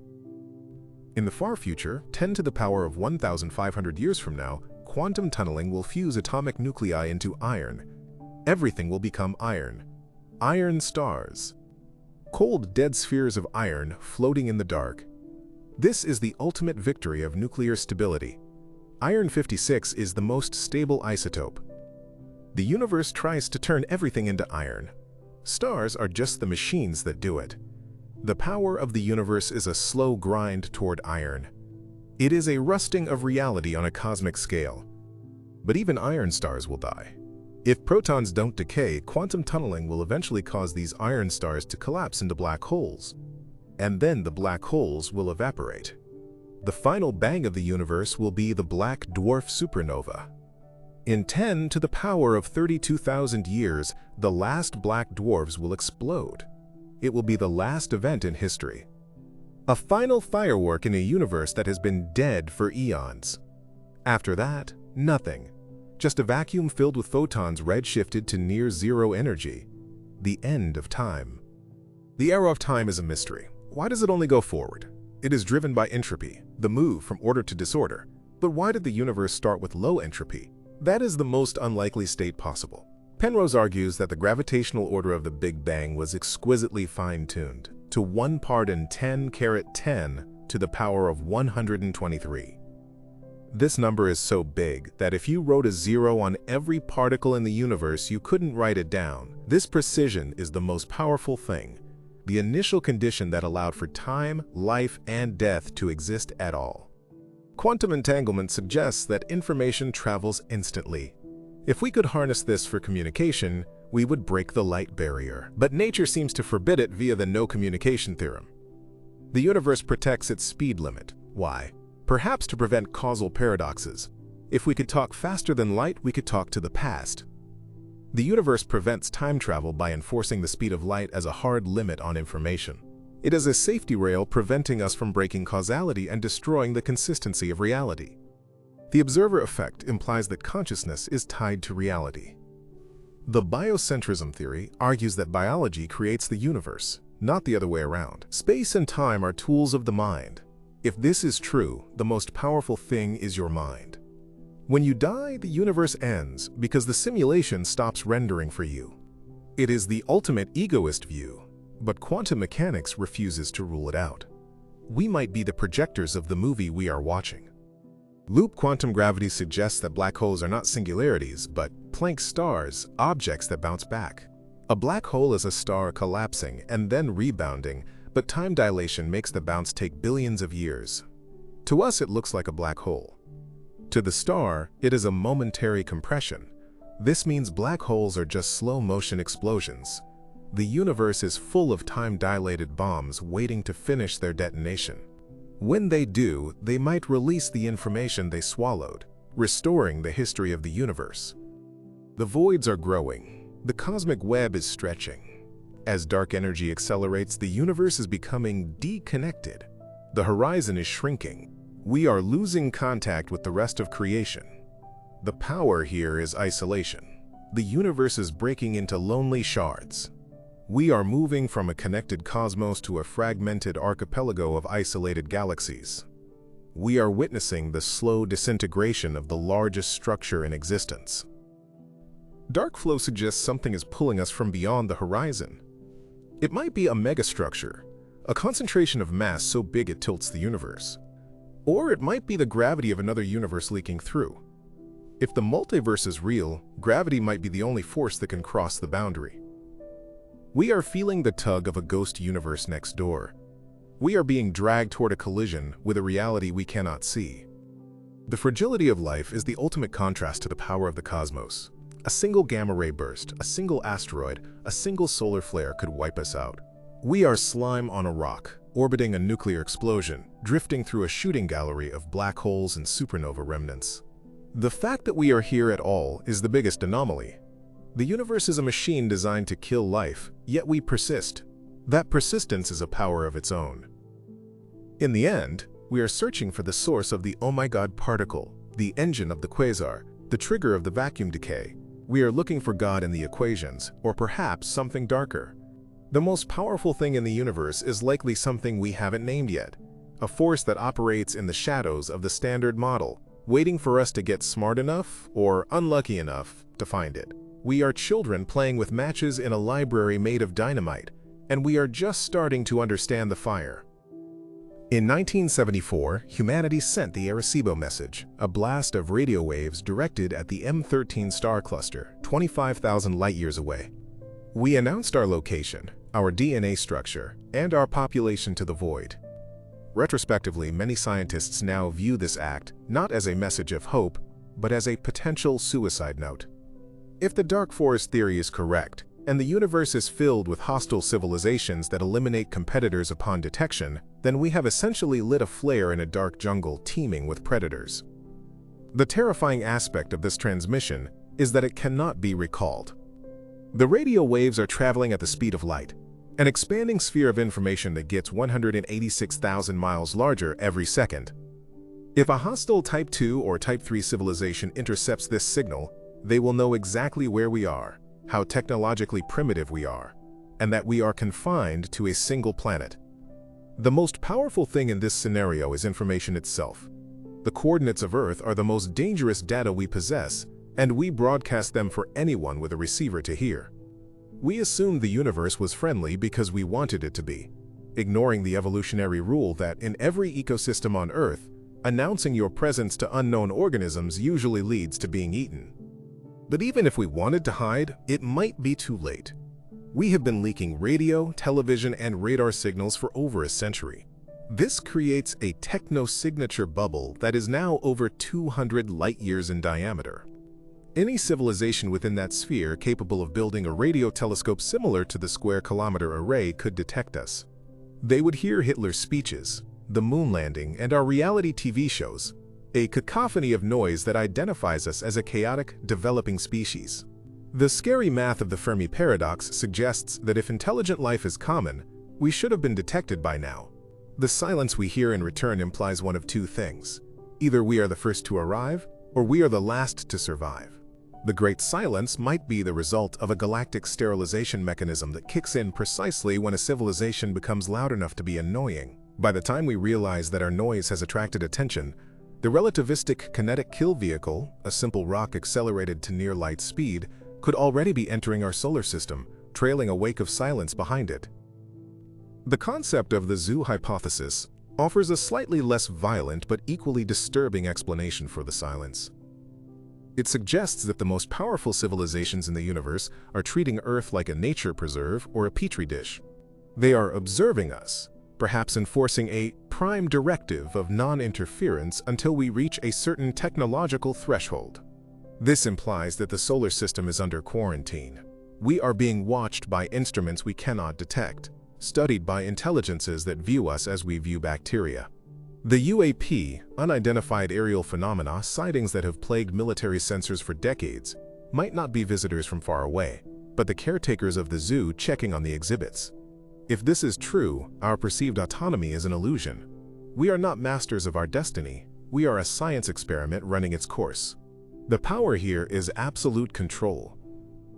In the far future, 10 to the power of 1,500 years from now, quantum tunneling will fuse atomic nuclei into iron. Everything will become iron. Iron stars. Cold, dead spheres of iron floating in the dark. This is the ultimate victory of nuclear stability. Iron-56 is the most stable isotope. The universe tries to turn everything into iron. Stars are just the machines that do it. The power of the universe is a slow grind toward iron. It is a rusting of reality on a cosmic scale. But even iron stars will die. If protons don't decay, quantum tunneling will eventually cause these iron stars to collapse into black holes. And then the black holes will evaporate. The final bang of the universe will be the black dwarf supernova. In 10 to the power of 32,000 years, the last black dwarfs will explode. It will be the last event in history. A final firework in a universe that has been dead for eons. After that, nothing. Just a vacuum filled with photons redshifted to near zero energy. The end of time. The arrow of time is a mystery. Why does it only go forward? It is driven by entropy, the move from order to disorder. But why did the universe start with low entropy? That is the most unlikely state possible. Penrose argues that the gravitational order of the Big Bang was exquisitely fine-tuned to 1 part in 10^10 to the power of 123. This number is so big that if you wrote a 0 on every particle in the universe, you couldn't write it down. This precision is the most powerful thing, the initial condition that allowed for time, life, and death to exist at all. Quantum entanglement suggests that information travels instantly. If we could harness this for communication, we would break the light barrier. But nature seems to forbid it via the no communication theorem. The universe protects its speed limit. Why? Perhaps to prevent causal paradoxes. If we could talk faster than light, we could talk to the past. The universe prevents time travel by enforcing the speed of light as a hard limit on information. It is a safety rail preventing us from breaking causality and destroying the consistency of reality. The observer effect implies that consciousness is tied to reality. The biocentrism theory argues that biology creates the universe, not the other way around. Space and time are tools of the mind. If this is true, the most powerful thing is your mind. When you die, the universe ends because the simulation stops rendering for you. It is the ultimate egoist view, but quantum mechanics refuses to rule it out. We might be the projectors of the movie we are watching. Loop quantum gravity suggests that black holes are not singularities, but Planck stars, objects that bounce back. A black hole is a star collapsing and then rebounding, but time dilation makes the bounce take billions of years. To us, it looks like a black hole. To the star, it is a momentary compression. This means black holes are just slow-motion explosions. The universe is full of time-dilated bombs waiting to finish their detonation. When they do, they might release the information they swallowed, restoring the history of the universe. The voids are growing. The cosmic web is stretching. As dark energy accelerates, the universe is becoming deconnected. The horizon is shrinking. We are losing contact with the rest of creation. The power here is isolation. The universe is breaking into lonely shards. We are moving from a connected cosmos to a fragmented archipelago of isolated galaxies. We are witnessing the slow disintegration of the largest structure in existence. Dark flow suggests something is pulling us from beyond the horizon. It might be a megastructure, a concentration of mass so big it tilts the universe. Or it might be the gravity of another universe leaking through. If the multiverse is real, gravity might be the only force that can cross the boundary. We are feeling the tug of a ghost universe next door. We are being dragged toward a collision with a reality we cannot see. The fragility of life is the ultimate contrast to the power of the cosmos. A single gamma-ray burst, a single asteroid, a single solar flare could wipe us out. We are slime on a rock, orbiting a nuclear explosion, drifting through a shooting gallery of black holes and supernova remnants. The fact that we are here at all is the biggest anomaly. The universe is a machine designed to kill life, yet we persist. That persistence is a power of its own. In the end, we are searching for the source of the oh my god particle, the engine of the quasar, the trigger of the vacuum decay. We are looking for God in the equations, or perhaps something darker. The most powerful thing in the universe is likely something we haven't named yet, a force that operates in the shadows of the standard model, waiting for us to get smart enough or unlucky enough to find it. We are children playing with matches in a library made of dynamite, and we are just starting to understand the fire. In 1974, humanity sent the Arecibo message, a blast of radio waves directed at the M13 star cluster, 25,000 light-years away. We announced our location, our DNA structure, and our population to the void. Retrospectively, many scientists now view this act not as a message of hope, but as a potential suicide note. If the dark forest theory is correct, and the universe is filled with hostile civilizations that eliminate competitors upon detection, then we have essentially lit a flare in a dark jungle teeming with predators. The terrifying aspect of this transmission is that it cannot be recalled. The radio waves are traveling at the speed of light, an expanding sphere of information that gets 186,000 miles larger every second. If a hostile Type 2 or Type 3 civilization intercepts this signal, they will know exactly where we are, how technologically primitive we are, and that we are confined to a single planet. The most powerful thing in this scenario is information itself. The coordinates of Earth are the most dangerous data we possess, and we broadcast them for anyone with a receiver to hear. We assumed the universe was friendly because we wanted it to be, ignoring the evolutionary rule that in every ecosystem on Earth, announcing your presence to unknown organisms usually leads to being eaten. But even if we wanted to hide, it might be too late. We have been leaking radio, television, and radar signals for over a century. This creates a techno-signature bubble that is now over 200 light-years in diameter. Any civilization within that sphere capable of building a radio telescope similar to the square-kilometer array could detect us. They would hear Hitler's speeches, the moon landing, and our reality TV shows, a cacophony of noise that identifies us as a chaotic, developing species. The scary math of the Fermi paradox suggests that if intelligent life is common, we should have been detected by now. The silence we hear in return implies one of two things. Either we are the first to arrive, or we are the last to survive. The Great Silence might be the result of a galactic sterilization mechanism that kicks in precisely when a civilization becomes loud enough to be annoying. By the time we realize that our noise has attracted attention, the relativistic kinetic kill vehicle, a simple rock accelerated to near light speed, could already be entering our solar system, trailing a wake of silence behind it. The concept of the zoo hypothesis, offers a slightly less violent but equally disturbing explanation for the silence. It suggests that the most powerful civilizations in the universe are treating Earth like a nature preserve or a petri dish. They are observing us, perhaps enforcing a prime directive of non-interference until we reach a certain technological threshold. This implies that the solar system is under quarantine. We are being watched by instruments we cannot detect, studied by intelligences that view us as we view bacteria. The UAP, unidentified aerial phenomena sightings that have plagued military sensors for decades, might not be visitors from far away, but the caretakers of the zoo checking on the exhibits. If this is true, our perceived autonomy is an illusion. We are not masters of our destiny. We are a science experiment running its course. The power here is absolute control.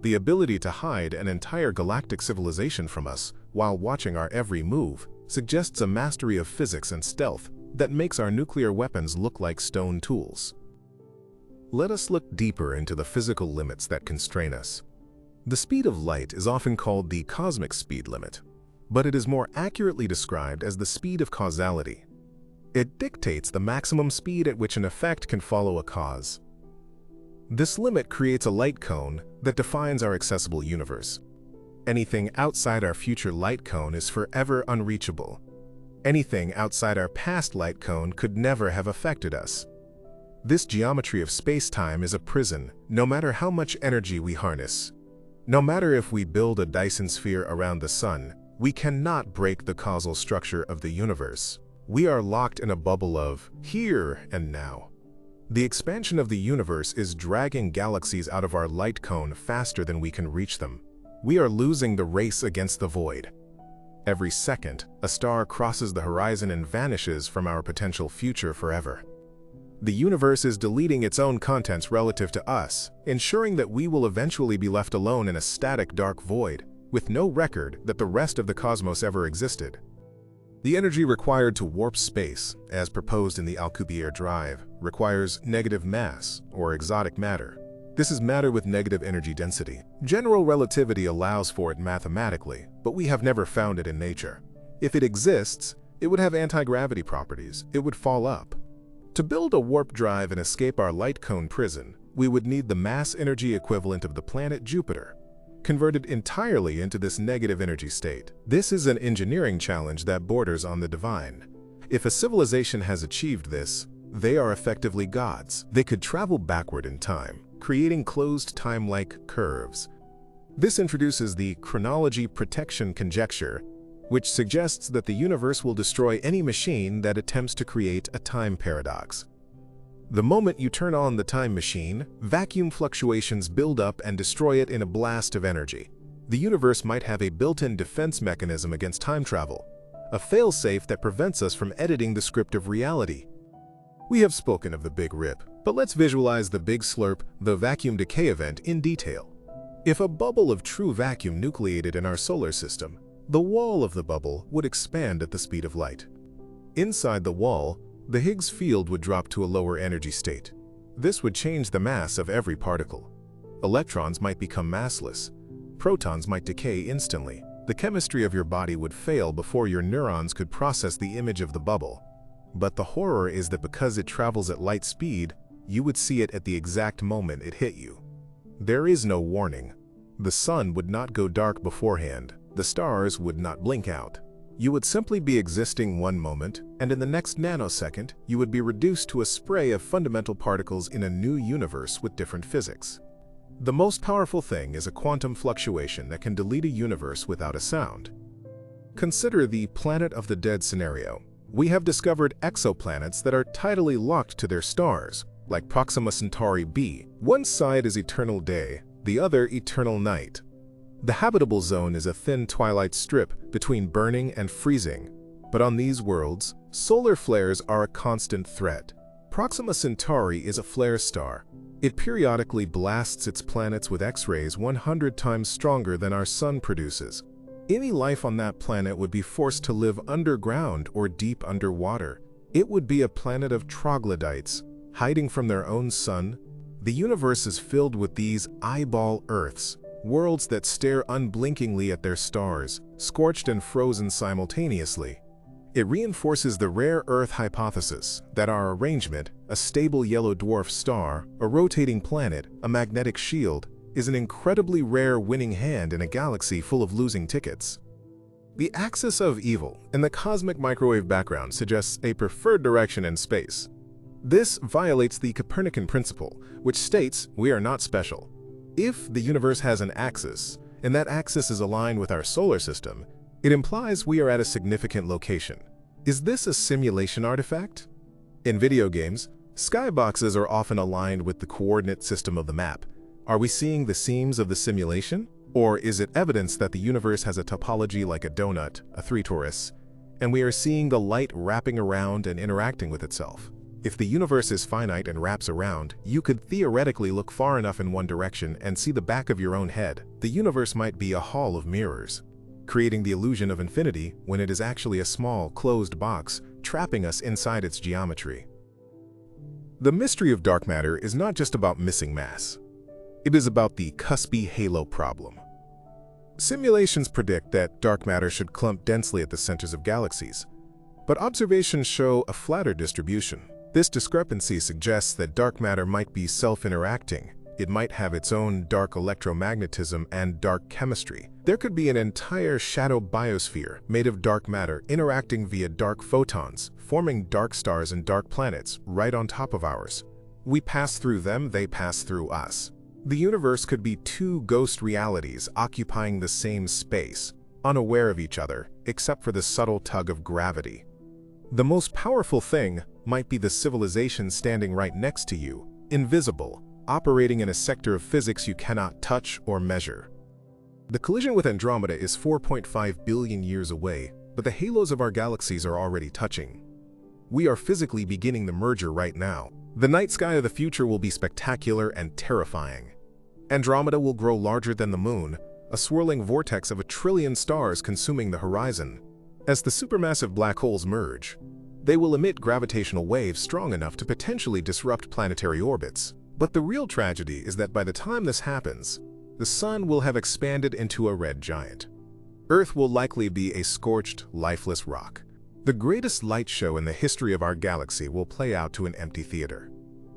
The ability to hide an entire galactic civilization from us while watching our every move suggests a mastery of physics and stealth that makes our nuclear weapons look like stone tools. Let us look deeper into the physical limits that constrain us. The speed of light is often called the cosmic speed limit, but it is more accurately described as the speed of causality. It dictates the maximum speed at which an effect can follow a cause. This limit creates a light cone that defines our accessible universe. Anything outside our future light cone is forever unreachable. Anything outside our past light cone could never have affected us. This geometry of space-time is a prison, no matter how much energy we harness. No matter if we build a Dyson sphere around the sun, we cannot break the causal structure of the universe. We are locked in a bubble of here and now. The expansion of the universe is dragging galaxies out of our light cone faster than we can reach them. We are losing the race against the void. Every second, a star crosses the horizon and vanishes from our potential future forever. The universe is deleting its own contents relative to us, ensuring that we will eventually be left alone in a static dark void, with no record that the rest of the cosmos ever existed. The energy required to warp space, as proposed in the Alcubierre drive, requires negative mass, or exotic matter. This is matter with negative energy density. General relativity allows for it mathematically, but we have never found it in nature. If it exists, it would have anti-gravity properties. It would fall up. To build a warp drive and escape our light cone prison, we would need the mass energy equivalent of the planet Jupiter, converted entirely into this negative energy state. This is an engineering challenge that borders on the divine. If a civilization has achieved this, they are effectively gods. They could travel backward in time, creating closed time-like curves. This introduces the chronology protection conjecture, which suggests that the universe will destroy any machine that attempts to create a time paradox. The moment you turn on the time machine, vacuum fluctuations build up and destroy it in a blast of energy. The universe might have a built-in defense mechanism against time travel, a fail-safe that prevents us from editing the script of reality. We have spoken of the Big Rip, but let's visualize the Big Slurp, the vacuum decay event, in detail. If a bubble of true vacuum nucleated in our solar system, the wall of the bubble would expand at the speed of light. Inside the wall, the Higgs field would drop to a lower energy state. This would change the mass of every particle. Electrons might become massless. Protons might decay instantly. The chemistry of your body would fail before your neurons could process the image of the bubble. But the horror is that because it travels at light speed, you would see it at the exact moment it hit you. There is no warning. The sun would not go dark beforehand. The stars would not blink out. You would simply be existing one moment, and in the next nanosecond, you would be reduced to a spray of fundamental particles in a new universe with different physics. The most powerful thing is a quantum fluctuation that can delete a universe without a sound. Consider the Planet of the Dead scenario. We have discovered exoplanets that are tidally locked to their stars, like Proxima Centauri b. One side is eternal day, the other eternal night. The habitable zone is a thin twilight strip between burning and freezing, but on these worlds, solar flares are a constant threat. Proxima Centauri is a flare star. It periodically blasts its planets with X-rays 100 times stronger than our sun produces. Any life on that planet would be forced to live underground or deep underwater. It would be a planet of troglodytes, hiding from their own sun. The universe is filled with these eyeball Earths, worlds that stare unblinkingly at their stars, scorched and frozen simultaneously. It reinforces the rare Earth hypothesis that our arrangement, a stable yellow dwarf star, a rotating planet, a magnetic shield, is an incredibly rare winning hand in a galaxy full of losing tickets. The axis of evil in the cosmic microwave background suggests a preferred direction in space. This violates the Copernican principle, which states we are not special. If the universe has an axis, and that axis is aligned with our solar system, it implies we are at a significant location. Is this a simulation artifact? In video games, skyboxes are often aligned with the coordinate system of the map. Are we seeing the seams of the simulation? Or is it evidence that the universe has a topology like a donut, a three-torus, and we are seeing the light wrapping around and interacting with itself? If the universe is finite and wraps around, you could theoretically look far enough in one direction and see the back of your own head. The universe might be a hall of mirrors, creating the illusion of infinity when it is actually a small, closed box, trapping us inside its geometry. The mystery of dark matter is not just about missing mass. It is about the cuspy halo problem. Simulations predict that dark matter should clump densely at the centers of galaxies, but observations show a flatter distribution. This discrepancy suggests that dark matter might be self-interacting. It might have its own dark electromagnetism and dark chemistry. There could be an entire shadow biosphere made of dark matter interacting via dark photons, forming dark stars and dark planets right on top of ours. We pass through them, they pass through us. The universe could be two ghost realities occupying the same space, unaware of each other, except for the subtle tug of gravity. The most powerful thing might be the civilization standing right next to you, invisible, operating in a sector of physics you cannot touch or measure. The collision with Andromeda is 4.5 billion years away, but the halos of our galaxies are already touching. We are physically beginning the merger right now. The night sky of the future will be spectacular and terrifying. Andromeda will grow larger than the moon, a swirling vortex of 1 trillion stars consuming the horizon. As the supermassive black holes merge, they will emit gravitational waves strong enough to potentially disrupt planetary orbits. But the real tragedy is that by the time this happens, the sun will have expanded into a red giant. Earth will likely be a scorched, lifeless rock. The greatest light show in the history of our galaxy will play out to an empty theater.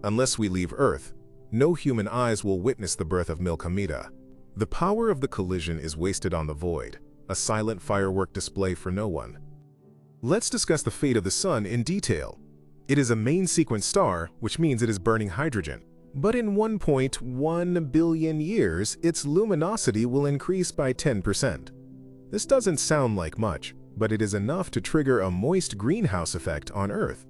Unless we leave Earth, no human eyes will witness the birth of Milkomeda. The power of the collision is wasted on the void, a silent firework display for no one. Let's discuss the fate of the sun in detail. It is a main sequence star, which means it is burning hydrogen. But in 1.1 billion years, its luminosity will increase by 10%. This doesn't sound like much, but it is enough to trigger a moist greenhouse effect on Earth.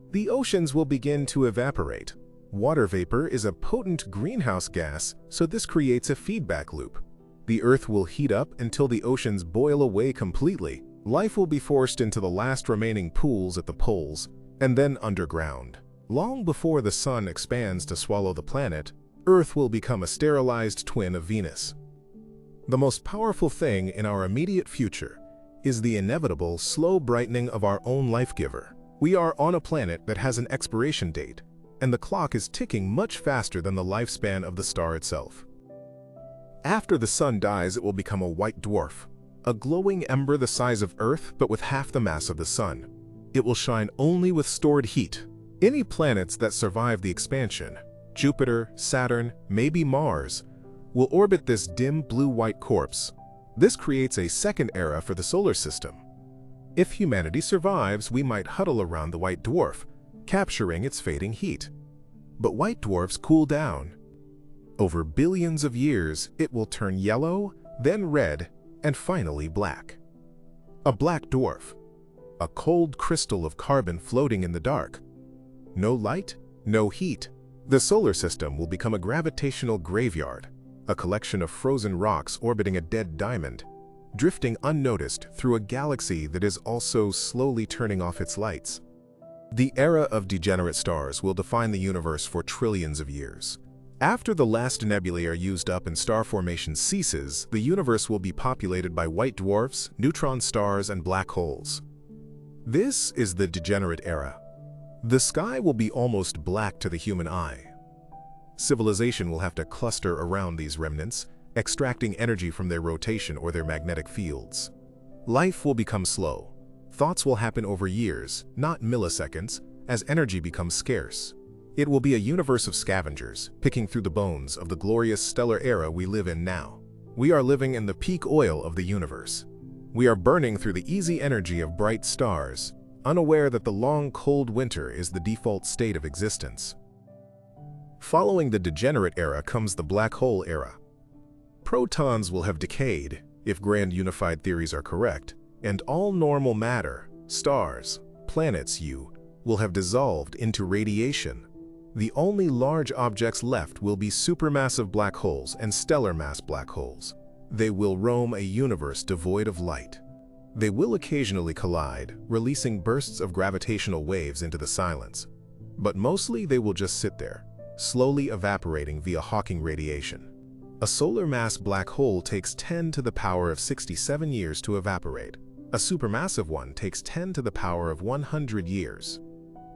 The oceans will begin to evaporate. Water vapor is a potent greenhouse gas, so this creates a feedback loop. The Earth will heat up until the oceans boil away completely. Life will be forced into the last remaining pools at the poles, and then underground. Long before the sun expands to swallow the planet, Earth will become a sterilized twin of Venus. The most powerful thing in our immediate future is the inevitable slow brightening of our own life-giver. We are on a planet that has an expiration date, and the clock is ticking much faster than the lifespan of the star itself. After the sun dies, it will become a white dwarf, a glowing ember the size of Earth but with half the mass of the sun. It will shine only with stored heat. Any planets that survive the expansion, Jupiter, Saturn, maybe Mars, will orbit this dim blue-white corpse. This creates a second era for the solar system. If humanity survives, we might huddle around the white dwarf, capturing its fading heat. But white dwarfs cool down. Over billions of years, it will turn yellow, then red, and finally black. A black dwarf, a cold crystal of carbon floating in the dark. No light, no heat. The solar system will become a gravitational graveyard, a collection of frozen rocks orbiting a dead diamond, drifting unnoticed through a galaxy that is also slowly turning off its lights. The era of degenerate stars will define the universe for trillions of years. After the last nebulae are used up and star formation ceases, the universe will be populated by white dwarfs, neutron stars, and black holes. This is the degenerate era. The sky will be almost black to the human eye. Civilization will have to cluster around these remnants, extracting energy from their rotation or their magnetic fields. Life will become slow. Thoughts will happen over years, not milliseconds, as energy becomes scarce. It will be a universe of scavengers, picking through the bones of the glorious stellar era we live in now. We are living in the peak oil of the universe. We are burning through the easy energy of bright stars, unaware that the long, cold winter is the default state of existence. Following the degenerate era comes the black hole era. Protons will have decayed, if grand unified theories are correct, and all normal matter, stars, planets, will have dissolved into radiation. The only large objects left will be supermassive black holes and stellar mass black holes. They will roam a universe devoid of light. They will occasionally collide, releasing bursts of gravitational waves into the silence. But mostly they will just sit there, slowly evaporating via Hawking radiation. A solar mass black hole takes 10 to the power of 67 years to evaporate. A supermassive one takes 10 to the power of 100 years.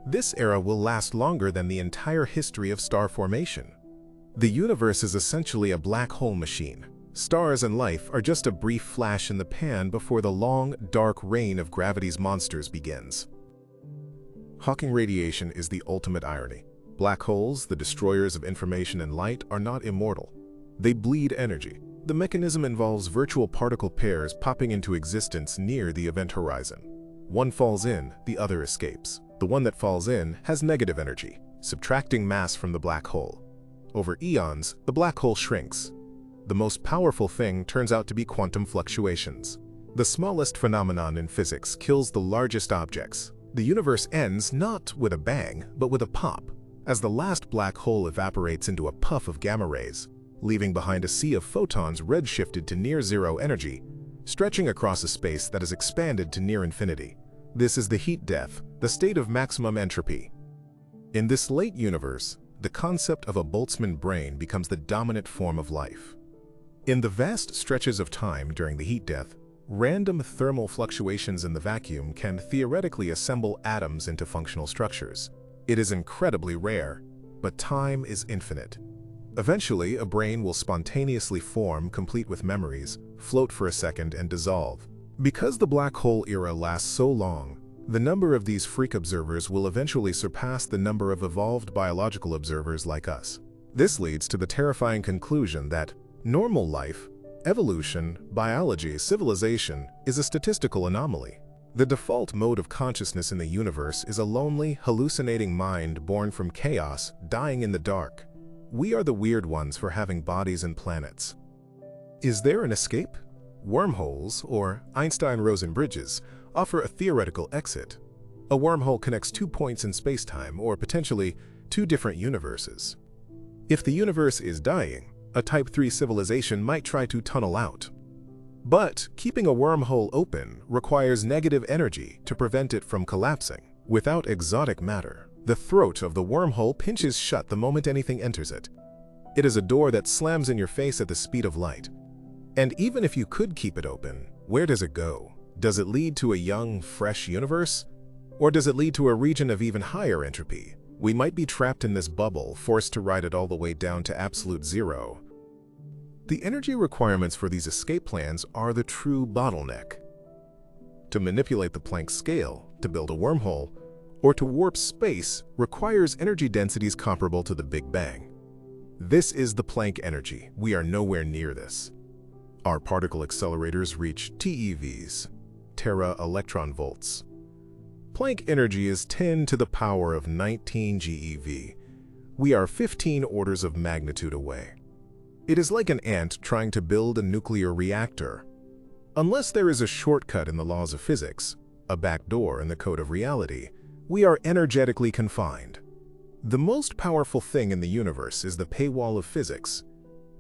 This era will last longer than the entire history of star formation. The universe is essentially a black hole machine. Stars and life are just a brief flash in the pan before the long, dark reign of gravity's monsters begins. Hawking radiation is the ultimate irony. Black holes, the destroyers of information and light, are not immortal. They bleed energy. The mechanism involves virtual particle pairs popping into existence near the event horizon. One falls in, the other escapes. The one that falls in has negative energy, subtracting mass from the black hole. Over eons, the black hole shrinks. The most powerful thing turns out to be quantum fluctuations. The smallest phenomenon in physics kills the largest objects. The universe ends not with a bang, but with a pop, as the last black hole evaporates into a puff of gamma rays, leaving behind a sea of photons redshifted to near-zero energy, stretching across a space that is expanded to near infinity. This is the heat death, the state of maximum entropy. In this late universe, the concept of a Boltzmann brain becomes the dominant form of life. In the vast stretches of time during the heat death, random thermal fluctuations in the vacuum can theoretically assemble atoms into functional structures. It is incredibly rare, but time is infinite. Eventually, a brain will spontaneously form, complete with memories, float for a second, and dissolve. Because the black hole era lasts so long, the number of these freak observers will eventually surpass the number of evolved biological observers like us. This leads to the terrifying conclusion that normal life, evolution, biology, civilization is a statistical anomaly. The default mode of consciousness in the universe is a lonely, hallucinating mind born from chaos, dying in the dark. We are the weird ones for having bodies and planets. Is there an escape? Wormholes, or Einstein-Rosen bridges, offer a theoretical exit. A wormhole connects 2 points in spacetime, or potentially 2 different universes. If the universe is dying, a Type 3 civilization might try to tunnel out. But keeping a wormhole open requires negative energy to prevent it from collapsing. Without exotic matter, the throat of the wormhole pinches shut the moment anything enters it. It is a door that slams in your face at the speed of light. And even if you could keep it open, where does it go? Does it lead to a young, fresh universe? Or does it lead to a region of even higher entropy? We might be trapped in this bubble, forced to ride it all the way down to absolute zero. The energy requirements for these escape plans are the true bottleneck. To manipulate the Planck scale, to build a wormhole, or to warp space requires energy densities comparable to the Big Bang. This is the Planck energy. We are nowhere near this. Our particle accelerators reach TeVs, tera electron volts. Planck energy is 10 to the power of 19 GeV. We are 15 orders of magnitude away. It is like an ant trying to build a nuclear reactor. Unless there is a shortcut in the laws of physics, a backdoor in the code of reality, we are energetically confined. The most powerful thing in the universe is the paywall of physics.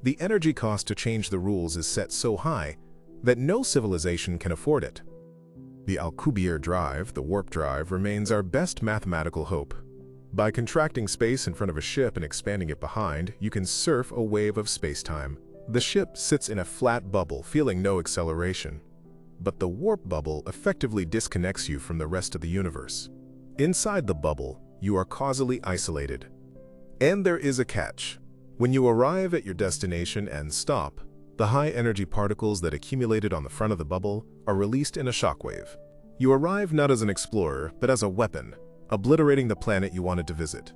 The energy cost to change the rules is set so high that no civilization can afford it. The Alcubierre drive, the warp drive, remains our best mathematical hope. By contracting space in front of a ship and expanding it behind, you can surf a wave of space-time. The ship sits in a flat bubble, feeling no acceleration. But the warp bubble effectively disconnects you from the rest of the universe. Inside the bubble, you are causally isolated. And there is a catch. When you arrive at your destination and stop, the high-energy particles that accumulated on the front of the bubble are released in a shockwave. You arrive not as an explorer, but as a weapon, obliterating the planet you wanted to visit.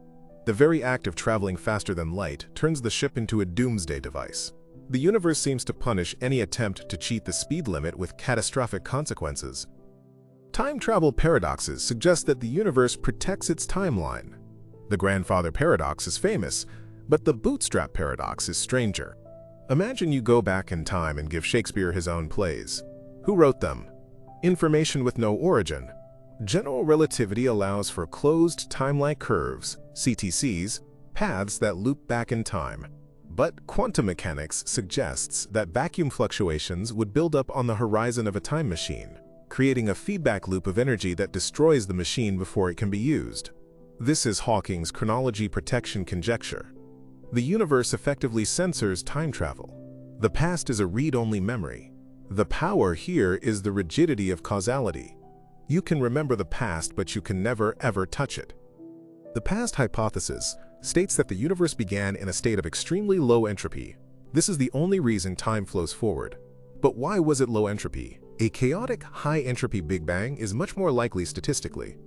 The very act of traveling faster than light turns the ship into a doomsday device. The universe seems to punish any attempt to cheat the speed limit with catastrophic consequences. Time travel paradoxes suggest that the universe protects its timeline. The grandfather paradox is famous, but the bootstrap paradox is stranger. Imagine you go back in time and give Shakespeare his own plays. Who wrote them? Information with no origin. General relativity allows for closed time-like curves, CTCs, paths that loop back in time. But quantum mechanics suggests that vacuum fluctuations would build up on the horizon of a time machine, creating a feedback loop of energy that destroys the machine before it can be used. This is Hawking's chronology protection conjecture. The universe effectively censors time travel. The past is a read-only memory. The power here is the rigidity of causality. You can remember the past, but you can never, ever touch it. The past hypothesis states that the universe began in a state of extremely low entropy. This is the only reason time flows forward. But why was it low entropy? A chaotic, high-entropy Big Bang is much more likely statistically.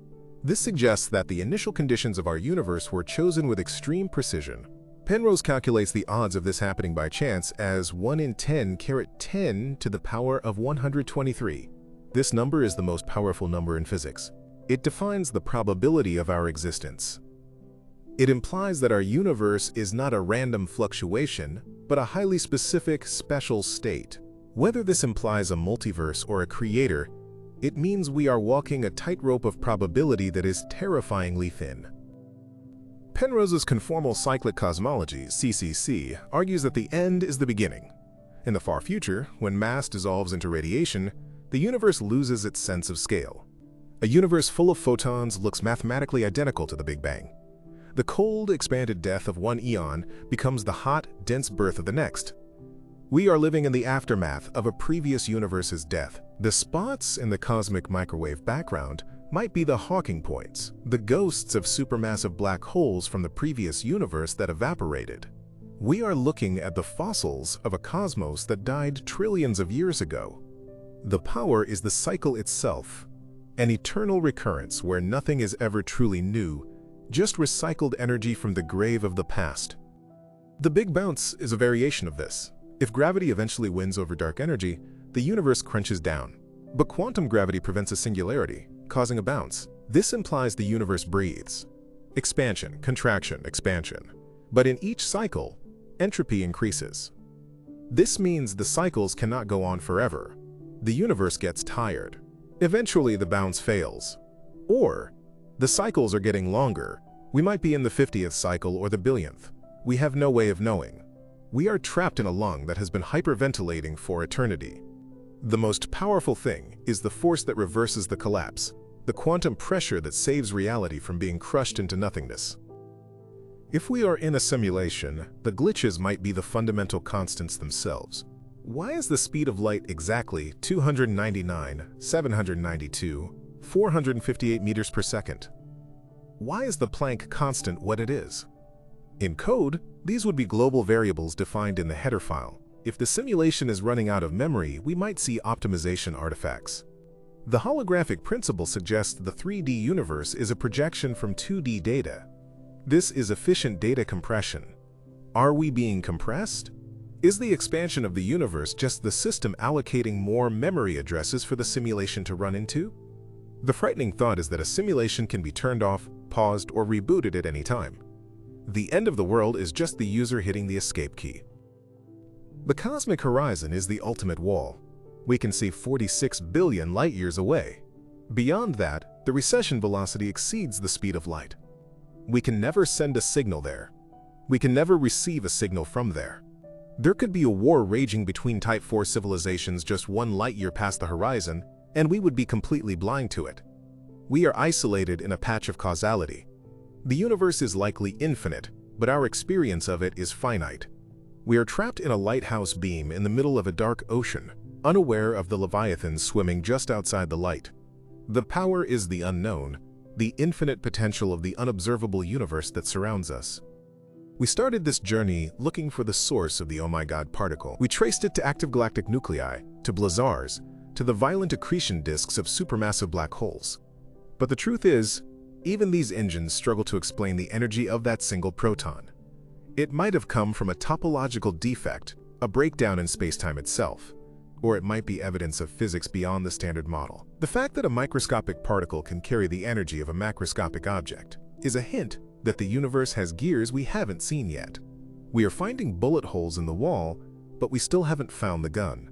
This suggests that the initial conditions of our universe were chosen with extreme precision. Penrose calculates the odds of this happening by chance as 1 in 10 caret 10 to the power of 123. This number is the most powerful number in physics. It defines the probability of our existence. It implies that our universe is not a random fluctuation, but a highly specific, special state. Whether this implies a multiverse or a creator, it means we are walking a tightrope of probability that is terrifyingly thin. Penrose's conformal cyclic cosmology, CCC, argues that the end is the beginning. In the far future, when mass dissolves into radiation, the universe loses its sense of scale. A universe full of photons looks mathematically identical to the Big Bang. The cold, expanded death of one eon becomes the hot, dense birth of the next. We are living in the aftermath of a previous universe's death. The spots in the cosmic microwave background might be the Hawking points, the ghosts of supermassive black holes from the previous universe that evaporated. We are looking at the fossils of a cosmos that died trillions of years ago. The power is the cycle itself, an eternal recurrence where nothing is ever truly new, just recycled energy from the grave of the past. The Big Bounce is a variation of this. If gravity eventually wins over dark energy, the universe crunches down. But quantum gravity prevents a singularity, causing a bounce. This implies the universe breathes. Expansion, contraction, expansion. But in each cycle, entropy increases. This means the cycles cannot go on forever. The universe gets tired. Eventually the bounce fails. Or, the cycles are getting longer. We might be in the 50th cycle or the billionth. We have no way of knowing. We are trapped in a lung that has been hyperventilating for eternity. The most powerful thing is the force that reverses the collapse, the quantum pressure that saves reality from being crushed into nothingness. If we are in a simulation, the glitches might be the fundamental constants themselves. Why is the speed of light exactly 299,792,458 meters per second? Why is the Planck constant what it is? In code, these would be global variables defined in the header file. If the simulation is running out of memory, we might see optimization artifacts. The holographic principle suggests the 3D universe is a projection from 2D data. This is efficient data compression. Are we being compressed? Is the expansion of the universe just the system allocating more memory addresses for the simulation to run into? The frightening thought is that a simulation can be turned off, paused, or rebooted at any time. The end of the world is just the user hitting the escape key. The cosmic horizon is the ultimate wall. We can see 46 billion light-years away. Beyond that, the recession velocity exceeds the speed of light. We can never send a signal there. We can never receive a signal from there. There could be a war raging between Type 4 civilizations just 1 light-year past the horizon, and we would be completely blind to it. We are isolated in a patch of causality. The universe is likely infinite, but our experience of it is finite. We are trapped in a lighthouse beam in the middle of a dark ocean, unaware of the leviathans swimming just outside the light. The power is the unknown, the infinite potential of the unobservable universe that surrounds us. We started this journey looking for the source of the oh my god particle. We traced it to active galactic nuclei, to blazars, to the violent accretion disks of supermassive black holes. But the truth is, even these engines struggle to explain the energy of that single proton. It might have come from a topological defect, a breakdown in spacetime itself, or it might be evidence of physics beyond the standard model. The fact that a microscopic particle can carry the energy of a macroscopic object is a hint that the universe has gears we haven't seen yet. We are finding bullet holes in the wall, but we still haven't found the gun.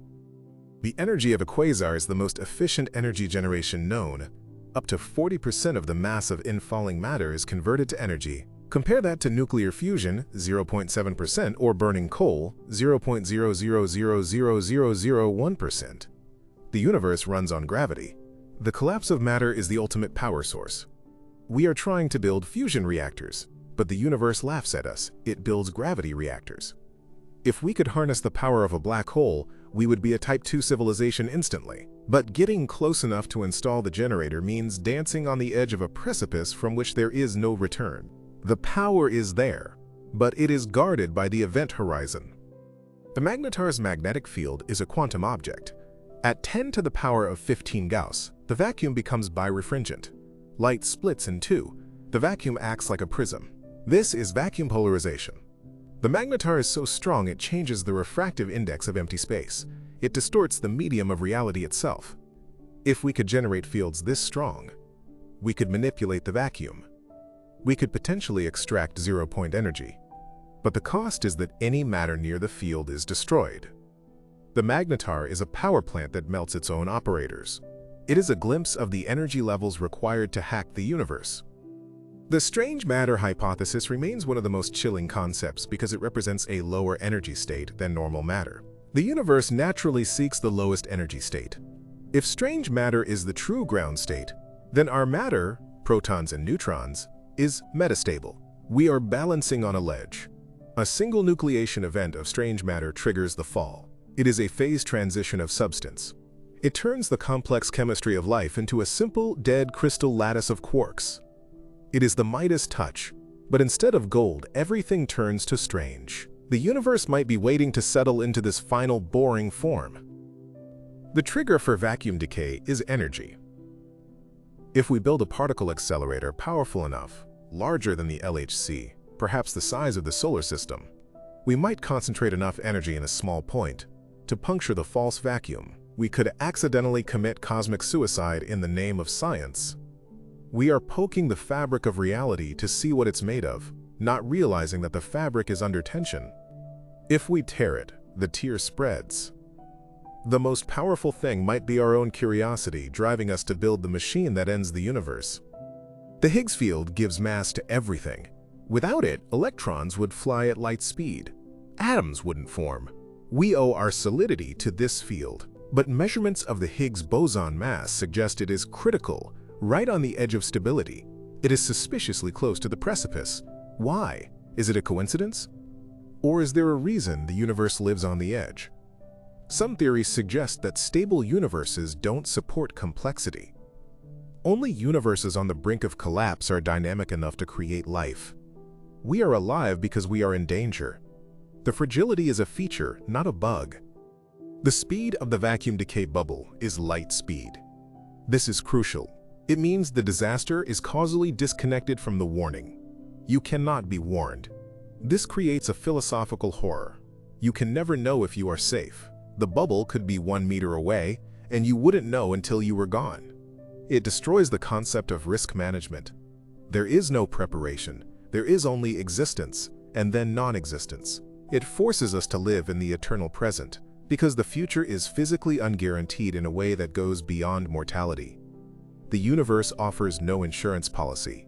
The energy of a quasar is the most efficient energy generation known. Up to 40% of the mass of infalling matter is converted to energy. Compare that to nuclear fusion, 0.7%, or burning coal, 0.0000001%. The universe runs on gravity. The collapse of matter is the ultimate power source. We are trying to build fusion reactors, but the universe laughs at us. It builds gravity reactors. If we could harness the power of a black hole, we would be a Type 2 civilization instantly. But getting close enough to install the generator means dancing on the edge of a precipice from which there is no return. The power is there, but it is guarded by the event horizon. The magnetar's magnetic field is a quantum object. At 10 to the power of 15 Gauss, the vacuum becomes birefringent. Light splits in two. The vacuum acts like a prism. This is vacuum polarization. The magnetar is so strong it changes the refractive index of empty space. It distorts the medium of reality itself. If we could generate fields this strong, we could manipulate the vacuum. We could potentially extract zero-point energy. But the cost is that any matter near the field is destroyed. The magnetar is a power plant that melts its own operators. It is a glimpse of the energy levels required to hack the universe. The strange matter hypothesis remains one of the most chilling concepts because it represents a lower energy state than normal matter. The universe naturally seeks the lowest energy state. If strange matter is the true ground state, then our matter, protons and neutrons, is metastable. We are balancing on a ledge. A single nucleation event of strange matter triggers the fall. It is a phase transition of substance. It turns the complex chemistry of life into a simple, dead crystal lattice of quarks. It is the Midas touch, but instead of gold, everything turns to strange. The universe might be waiting to settle into this final boring form. The trigger for vacuum decay is energy. If we build a particle accelerator powerful enough, larger than the LHC, perhaps the size of the solar system, we might concentrate enough energy in a small point to puncture the false vacuum. We could accidentally commit cosmic suicide in the name of science. We are poking the fabric of reality to see what it's made of, not realizing that the fabric is under tension. If we tear it, the tear spreads. The most powerful thing might be our own curiosity driving us to build the machine that ends the universe. The Higgs field gives mass to everything. Without it, electrons would fly at light speed. Atoms wouldn't form. We owe our solidity to this field. But measurements of the Higgs boson mass suggest it is critical, right on the edge of stability. It is suspiciously close to the precipice. Why? Is it a coincidence? Or is there a reason the universe lives on the edge? Some theories suggest that stable universes don't support complexity. Only universes on the brink of collapse are dynamic enough to create life. We are alive because we are in danger. The fragility is a feature, not a bug. The speed of the vacuum decay bubble is light speed. This is crucial. It means the disaster is causally disconnected from the warning. You cannot be warned. This creates a philosophical horror. You can never know if you are safe. The bubble could be 1 meter away, and you wouldn't know until you were gone. It destroys the concept of risk management. There is no preparation. There is only existence, and then non-existence. It forces us to live in the eternal present, because the future is physically unguaranteed in a way that goes beyond mortality. The universe offers no insurance policy.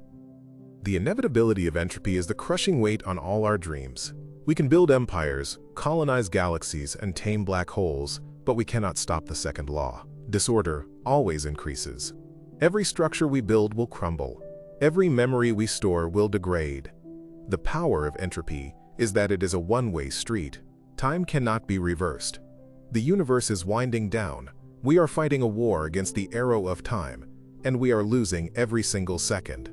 The inevitability of entropy is the crushing weight on all our dreams. We can build empires, colonize galaxies, and tame black holes, but we cannot stop the second law. Disorder always increases. Every structure we build will crumble. Every memory we store will degrade. The power of entropy is that it is a one-way street. Time cannot be reversed. The universe is winding down. We are fighting a war against the arrow of time, and we are losing every single second.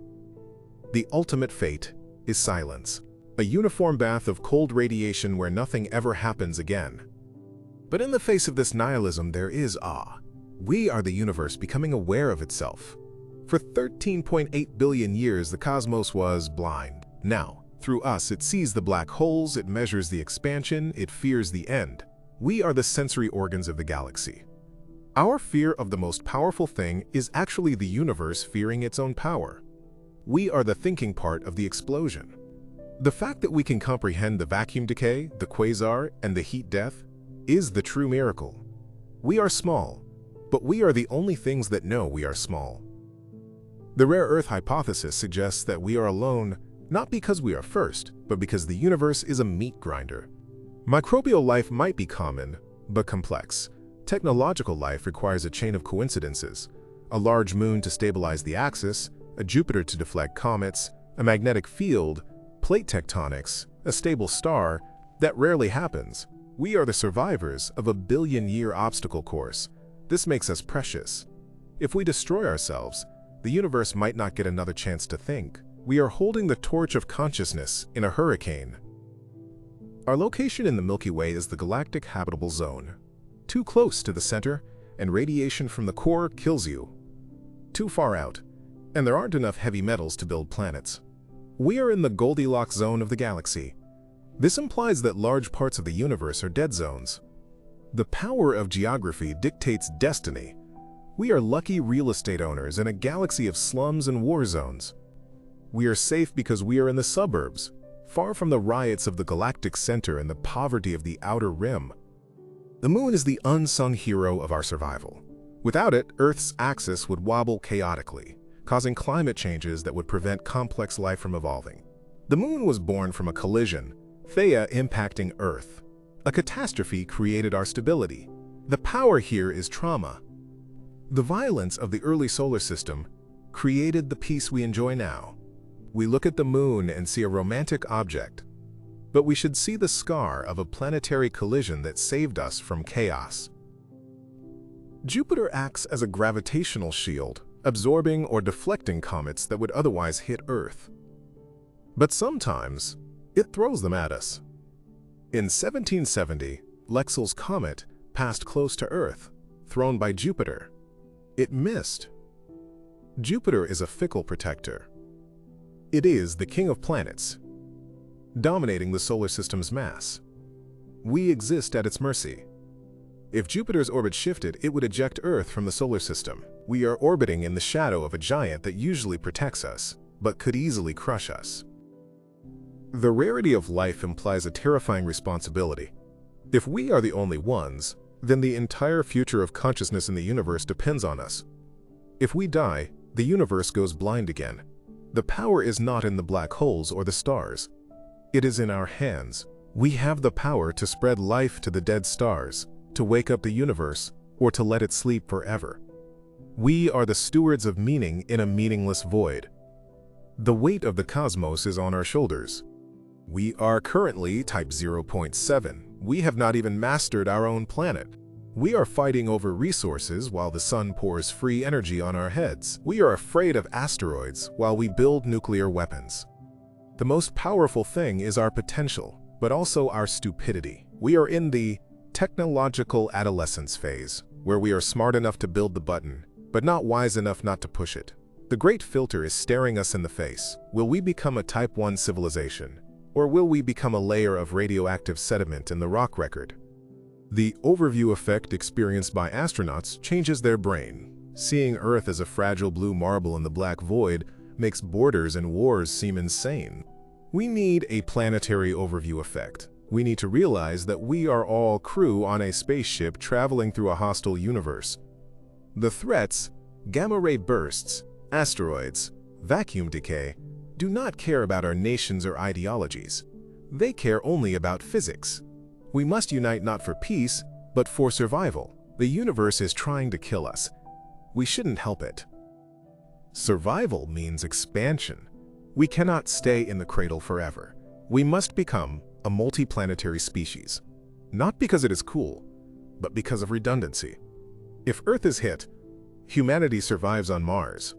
The ultimate fate is silence. A uniform bath of cold radiation where nothing ever happens again. But in the face of this nihilism, there is awe. We are the universe becoming aware of itself. For 13.8 billion years, the cosmos was blind. Now, through us, it sees the black holes, it measures the expansion, it fears the end. We are the sensory organs of the galaxy. Our fear of the most powerful thing is actually the universe fearing its own power. We are the thinking part of the explosion. The fact that we can comprehend the vacuum decay, the quasar, and the heat death is the true miracle. We are small, but we are the only things that know we are small. The rare Earth hypothesis suggests that we are alone not because we are first, but because the universe is a meat grinder. Microbial life might be common, but complex. Technological life requires a chain of coincidences: a large moon to stabilize the axis, a Jupiter to deflect comets, a magnetic field, plate tectonics, a stable star. That rarely happens. We are the survivors of a billion-year obstacle course. This makes us precious. If we destroy ourselves, the universe might not get another chance to think. We are holding the torch of consciousness in a hurricane. Our location in the Milky Way is the galactic habitable zone. Too close to the center, and radiation from the core kills you. Too far out, and there aren't enough heavy metals to build planets. We are in the Goldilocks zone of the galaxy. This implies that large parts of the universe are dead zones. The power of geography dictates destiny. We are lucky real estate owners in a galaxy of slums and war zones. We are safe because we are in the suburbs, far from the riots of the galactic center and the poverty of the outer rim. The moon is the unsung hero of our survival. Without it, Earth's axis would wobble chaotically, causing climate changes that would prevent complex life from evolving. The moon was born from a collision, Theia impacting Earth. A catastrophe created our stability. The power here is trauma. The violence of the early solar system created the peace we enjoy now. We look at the moon and see a romantic object, but we should see the scar of a planetary collision that saved us from chaos. Jupiter acts as a gravitational shield, absorbing or deflecting comets that would otherwise hit Earth. But sometimes, it throws them at us. In 1770, Lexell's comet passed close to Earth, thrown by Jupiter. It missed. Jupiter is a fickle protector. It is the king of planets, dominating the solar system's mass. We exist at its mercy. If Jupiter's orbit shifted, it would eject Earth from the solar system. We are orbiting in the shadow of a giant that usually protects us, but could easily crush us. The rarity of life implies a terrifying responsibility. If we are the only ones, then the entire future of consciousness in the universe depends on us. If we die, the universe goes blind again. The power is not in the black holes or the stars. It is in our hands. We have the power to spread life to the dead stars, to wake up the universe, or to let it sleep forever. We are the stewards of meaning in a meaningless void. The weight of the cosmos is on our shoulders. We are currently type 0.7. We have not even mastered our own planet. We are fighting over resources while the sun pours free energy on our heads. We are afraid of asteroids while we build nuclear weapons. The most powerful thing is our potential, but also our stupidity. We are in the technological adolescence phase, where we are smart enough to build the button, but not wise enough not to push it. The great filter is staring us in the face. Will we become a Type 1 civilization, or will we become a layer of radioactive sediment in the rock record? The overview effect experienced by astronauts changes their brain. Seeing Earth as a fragile blue marble in the black void makes borders and wars seem insane. We need a planetary overview effect. We need to realize that we are all crew on a spaceship traveling through a hostile universe. The threats, gamma-ray bursts, asteroids, vacuum decay, do not care about our nations or ideologies. They care only about physics. We must unite not for peace, but for survival. The universe is trying to kill us. We shouldn't help it. Survival means expansion. We cannot stay in the cradle forever. We must become a multiplanetary species. Not because it is cool, but because of redundancy. If Earth is hit, humanity survives on Mars.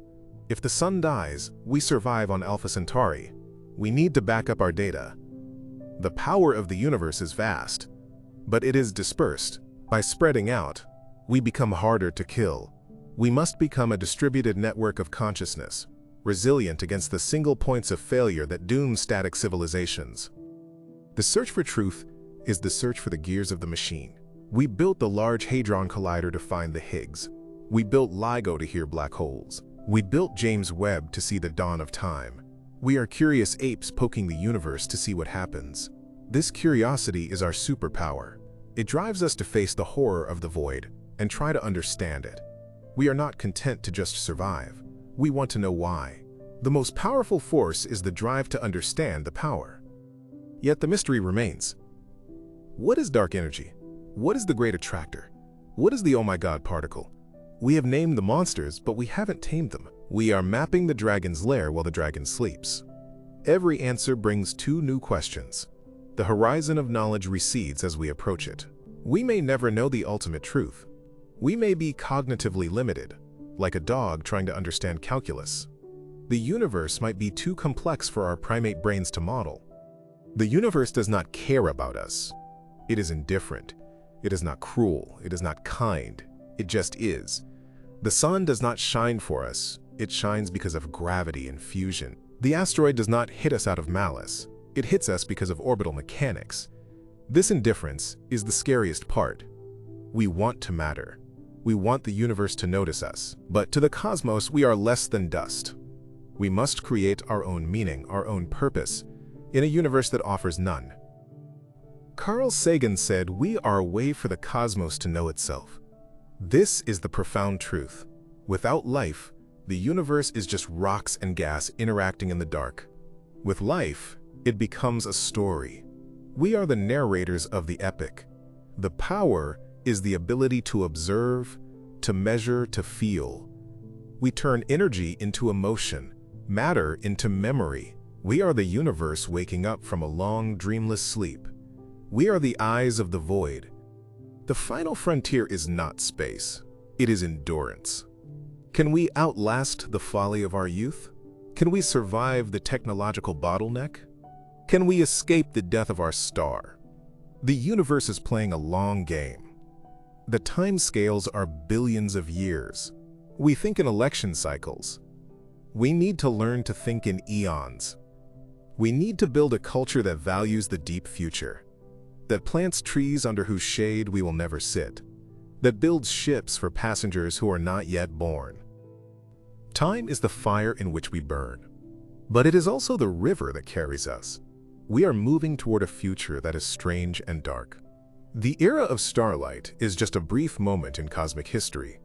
If the Sun dies, we survive on Alpha Centauri. We need to back up our data. The power of the universe is vast, but it is dispersed. By spreading out, We become harder to kill. We must become a distributed network of consciousness, resilient against the single points of failure that doom static civilizations. The search for truth is the search for the gears of the machine. We built the Large Hadron Collider to find the Higgs. We built LIGO to hear black holes. We built James Webb to see the dawn of time. We are curious apes poking the universe to see what happens. This curiosity is our superpower. It drives us to face the horror of the void and try to understand it. We are not content to just survive. We want to know why. The most powerful force is the drive to understand the power. Yet the mystery remains. What is dark energy? What is the great attractor? What is the oh my god particle? We have named the monsters, but we haven't tamed them. We are mapping the dragon's lair while the dragon sleeps. Every answer brings two new questions. The horizon of knowledge recedes as we approach it. We may never know the ultimate truth. We may be cognitively limited, like a dog trying to understand calculus. The universe might be too complex for our primate brains to model. The universe does not care about us. It is indifferent. It is not cruel. It is not kind. It just is. The sun does not shine for us. It shines because of gravity and fusion. The asteroid does not hit us out of malice. It hits us because of orbital mechanics. This indifference is the scariest part. We want to matter. We want the universe to notice us. But to the cosmos, we are less than dust. We must create our own meaning, our own purpose, in a universe that offers none. Carl Sagan said, "We are a way for the cosmos to know itself." This is the profound truth. Without life, the universe is just rocks and gas interacting in the dark. With life, it becomes a story. We are the narrators of the epic. The power is the ability to observe, to measure, to feel. We turn energy into emotion, matter into memory. We are the universe waking up from a long, dreamless sleep. We are the eyes of the void. The final frontier is not space. It is endurance. Can we outlast the folly of our youth? Can we survive the technological bottleneck? Can we escape the death of our star? The universe is playing a long game. The time scales are billions of years. We think in election cycles. We need to learn to think in eons. We need to build a culture that values the deep future, that plants trees under whose shade we will never sit, that builds ships for passengers who are not yet born. Time is the fire in which we burn, but it is also the river that carries us. We are moving toward a future that is strange and dark. The era of starlight is just a brief moment in cosmic history.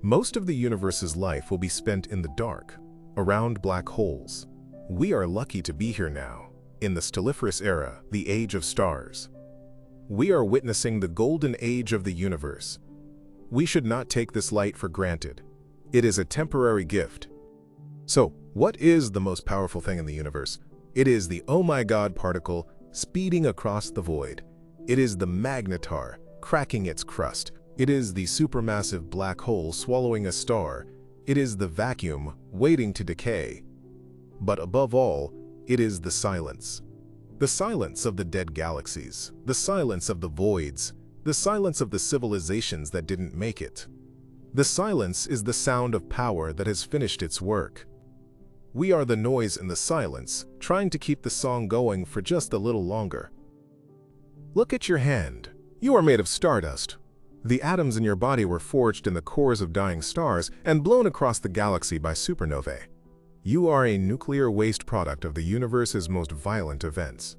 Most of the universe's life will be spent in the dark, around black holes. We are lucky to be here now, in the stelliferous era, the age of stars. We are witnessing the golden age of the universe. We should not take this light for granted. It is a temporary gift. So, what is the most powerful thing in the universe? It is the oh my god particle speeding across the void. It is the magnetar cracking its crust. It is the supermassive black hole swallowing a star. It is the vacuum waiting to decay. But above all, it is the silence. The silence of the dead galaxies, the silence of the voids, the silence of the civilizations that didn't make it. The silence is the sound of power that has finished its work. We are the noise in the silence, trying to keep the song going for just a little longer. Look at your hand. You are made of stardust. The atoms in your body were forged in the cores of dying stars and blown across the galaxy by supernovae. You are a nuclear waste product of the universe's most violent events.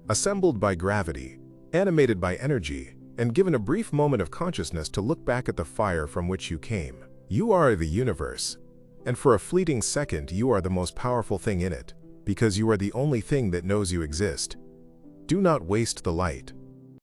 Assembled by gravity, animated by energy, and given a brief moment of consciousness to look back at the fire from which you came. You are the universe, and for a fleeting second you are the most powerful thing in it, because you are the only thing that knows you exist. Do not waste the light.